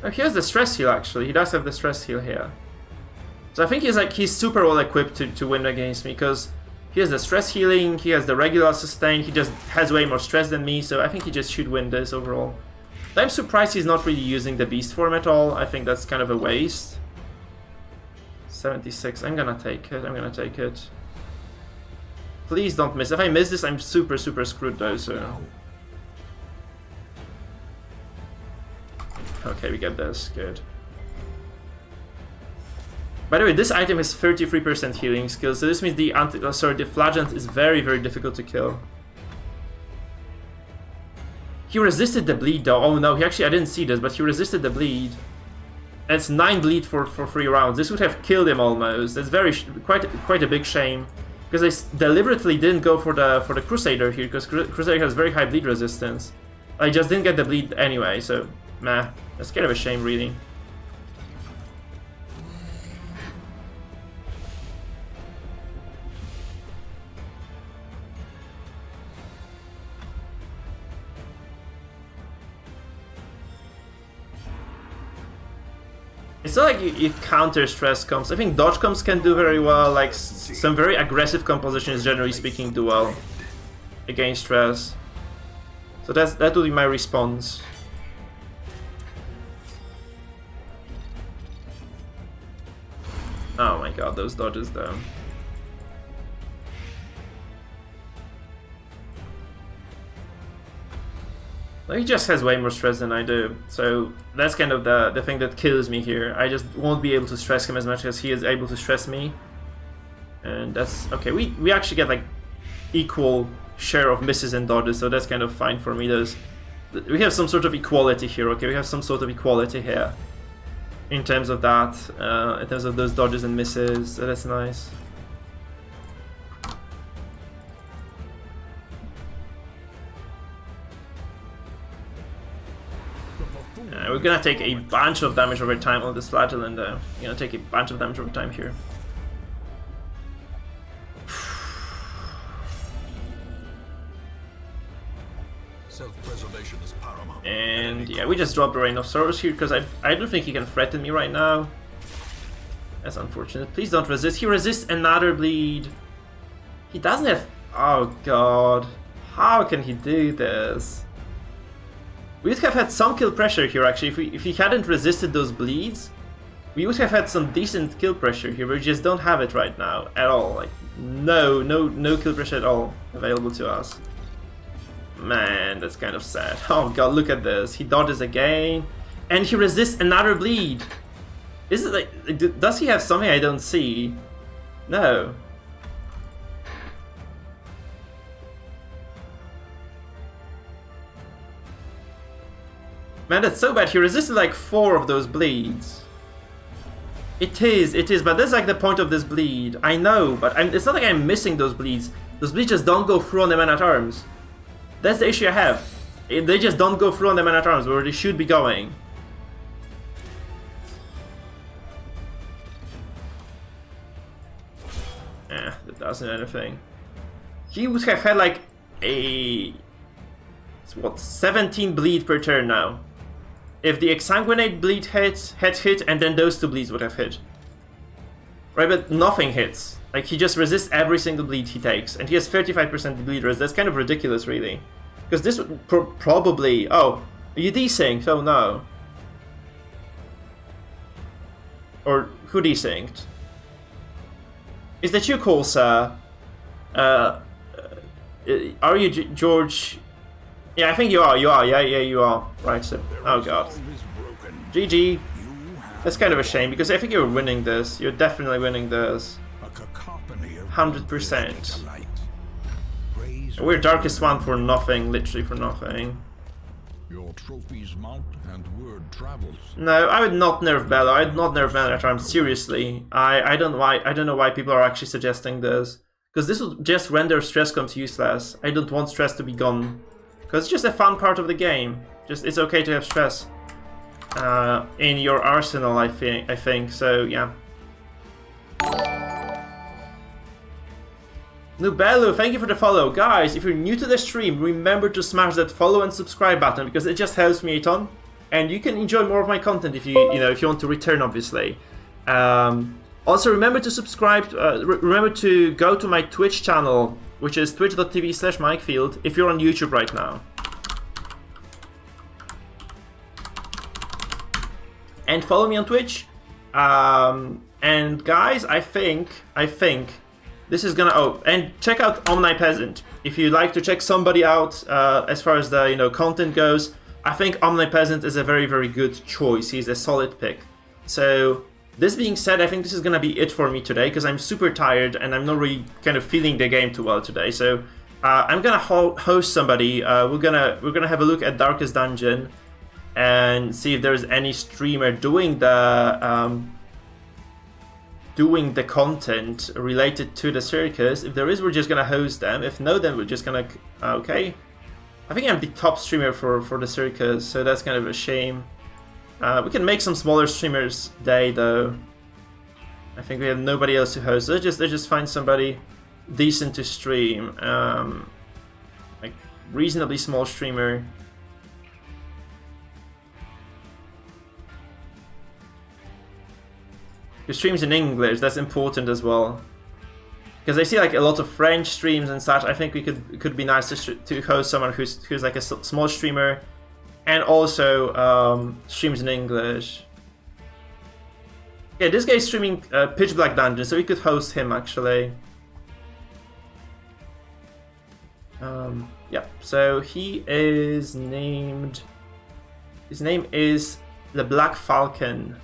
Oh, he has the stress heal actually. He does have the stress heal here. So I think he's super well equipped to win against me, because he has the stress healing, he has the regular sustain, he just has way more stress than me, so I think he just should win this overall. I'm surprised he's not really using the beast form at all. I think that's kind of a waste. 76, I'm gonna take it. Please don't miss. If I miss this, I'm super screwed though, so... Okay, we get this, good. By the way, this item has 33% healing skill, so this means the flagellant is very difficult to kill. He resisted the bleed though. Oh no, I didn't see this, but he resisted the bleed. And it's 9 bleed for 3 rounds. This would have killed him almost. That's quite a big shame, because I deliberately didn't go for the Crusader here, because Crusader has very high bleed resistance. I just didn't get the bleed anyway, so meh. That's kind of a shame, really. It's not like you counter stress comps. I think dodge comps can do very well, like some very aggressive compositions generally speaking do well against stress. So that would be my response. Oh my god, those dodges though. He just has way more stress than I do, so that's kind of the thing that kills me here. I just won't be able to stress him as much as he is able to stress me. And that's... okay, we actually get like equal share of misses and dodges, so that's kind of fine for me. We have some sort of equality here, okay? We have some sort of equality here. In terms of that, in terms of those dodges and misses, so that's nice. We're gonna take a bunch of damage over time on this flagellant though. We're gonna take a bunch of damage over time here. Self-preservation is paramount. And yeah, we just dropped the Reign of Sorrows here because I don't think he can threaten me right now. That's unfortunate. Please don't resist. He resists another bleed. He doesn't have... oh god. How can he do this? We would have had some kill pressure here actually. If he hadn't resisted those bleeds, we would have had some decent kill pressure here. We just don't have it right now at all. Like no kill pressure at all available to us. Man, that's kind of sad. Oh god, look at this. He dodges again, and he resists another bleed. Is it like, does he have something I don't see? No. Man, that's so bad. He resisted like 4 of those bleeds. It is, but that's like the point of this bleed. I know, but it's not like I'm missing those bleeds. Those bleeds just don't go through on the man-at-arms. That's the issue I have. They just don't go through on the man-at-arms where they should be going. That doesn't do anything. He would have had like a... what, 17 bleed per turn now. If the exsanguinate bleed had hit, and then those 2 bleeds would have hit. Right, but nothing hits. Like, he just resists every single bleed he takes, and he has 35% bleed resist. That's kind of ridiculous, really. Because this would probably... Oh, are you desynced? Oh, no. Or who desynced? Is that you, Cole, sir? Are you George? Yeah, I think you are. Yeah, you are. Right, so... Oh, God. GG. That's kind of a shame, because I think you're winning this. You're definitely winning this. 100%. We're Darkest One for nothing, literally for nothing. Your trophies mount and word travels. No, I would not nerf Bello. I'd not nerf Bello. Seriously. I don't know why people are actually suggesting this. Because this would just render stress comps useless. I don't want stress to be gone. Because it's just a fun part of the game. Just it's okay to have stress in your arsenal, I think. So yeah. Nubelu, thank you for the follow. Guys, if you're new to the stream, remember to smash that follow and subscribe button because it just helps me a ton. And you can enjoy more of my content if you want to return, obviously. Also, remember to subscribe. Remember to go to my Twitch channel, which is twitch.tv/mikefield, if you're on YouTube right now. And follow me on Twitch. And guys, I think this is gonna... Oh, and check out Omnipeasant. If you like to check somebody out as far as the content goes, I think Omnipeasant is a very, very good choice. He's a solid pick. So, this being said, I think this is gonna be it for me today, because I'm super tired and I'm not really kind of feeling the game too well today. So, I'm gonna host somebody. We're gonna have a look at Darkest Dungeon and see if there's any streamer doing the content related to the circus. If there is, we're just gonna host them. If no, then we're just gonna... Okay. I think I'm the top streamer for the circus, so that's kind of a shame. We can make some smaller streamers day, though. I think we have nobody else to host. Let's just find somebody decent to stream. Like, reasonably small streamer. Your streams in English, that's important as well. Because I see like a lot of French streams and such. I think it could be nice to host someone who's like a small streamer and also streams in English. Yeah, this guy's streaming Pitch Black Dungeon, so we could host him actually. Yeah, so he is named... His name is the Black Falcon.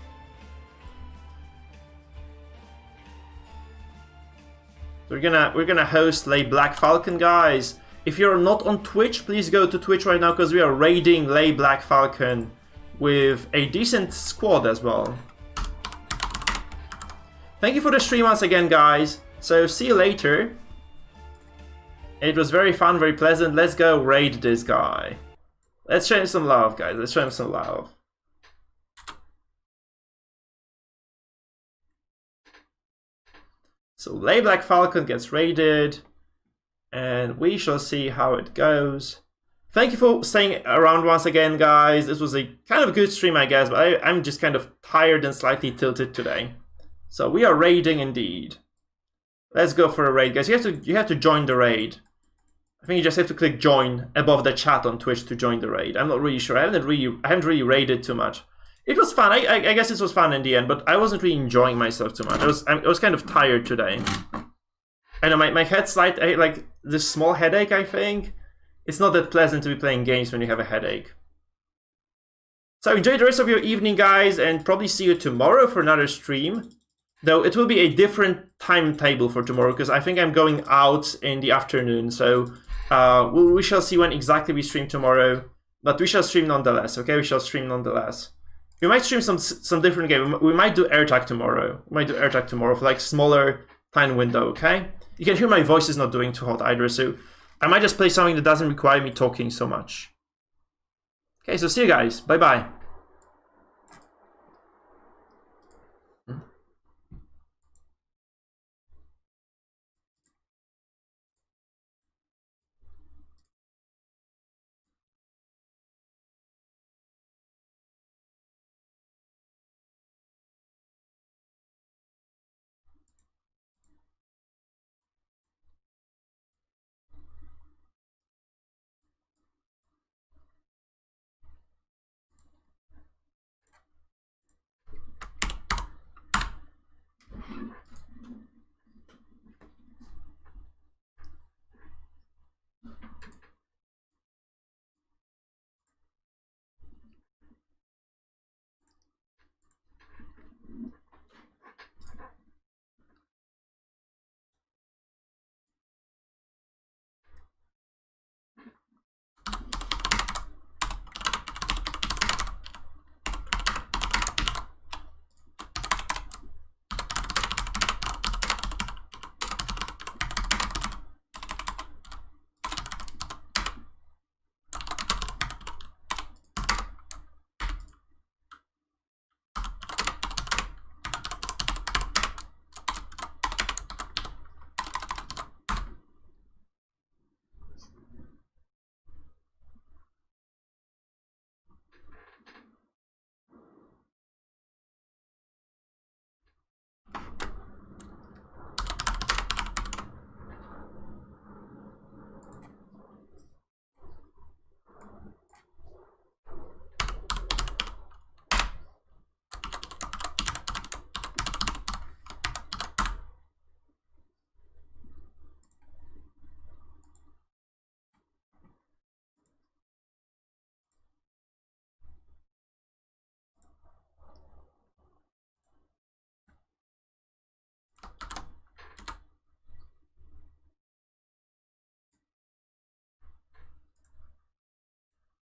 We're gonna host Lay Black Falcon, guys. If you're not on Twitch, please go to Twitch right now because we are raiding Lay Black Falcon with a decent squad as well. Thank you for the stream once again, guys. So see you later. It was very fun, very pleasant. Let's go raid this guy. Let's show him some love, guys. Let's show him some love. So Lay Black Falcon gets raided, and we shall see how it goes. Thank you for staying around once again, guys. This was a kind of good stream, I guess, but I'm just kind of tired and slightly tilted today. So we are raiding indeed. Let's go for a raid, guys. You have to join the raid. I think you just have to click join above the chat on Twitch to join the raid. I'm not really sure. I haven't really raided too much. It was fun. I guess it was fun in the end, but I wasn't really enjoying myself too much. I was kind of tired today. I know my head's like this small headache, I think. It's not that pleasant to be playing games when you have a headache. So enjoy the rest of your evening, guys, and probably see you tomorrow for another stream. Though it will be a different timetable for tomorrow, because I think I'm going out in the afternoon. So we shall see when exactly we stream tomorrow. But we shall stream nonetheless, okay? We shall stream nonetheless. We might stream some different game. We might do AirTag tomorrow. We might do AirTag tomorrow for like smaller time window, okay? You can hear my voice is not doing too hot either, so I might just play something that doesn't require me talking so much. Okay, so see you guys. Bye-bye.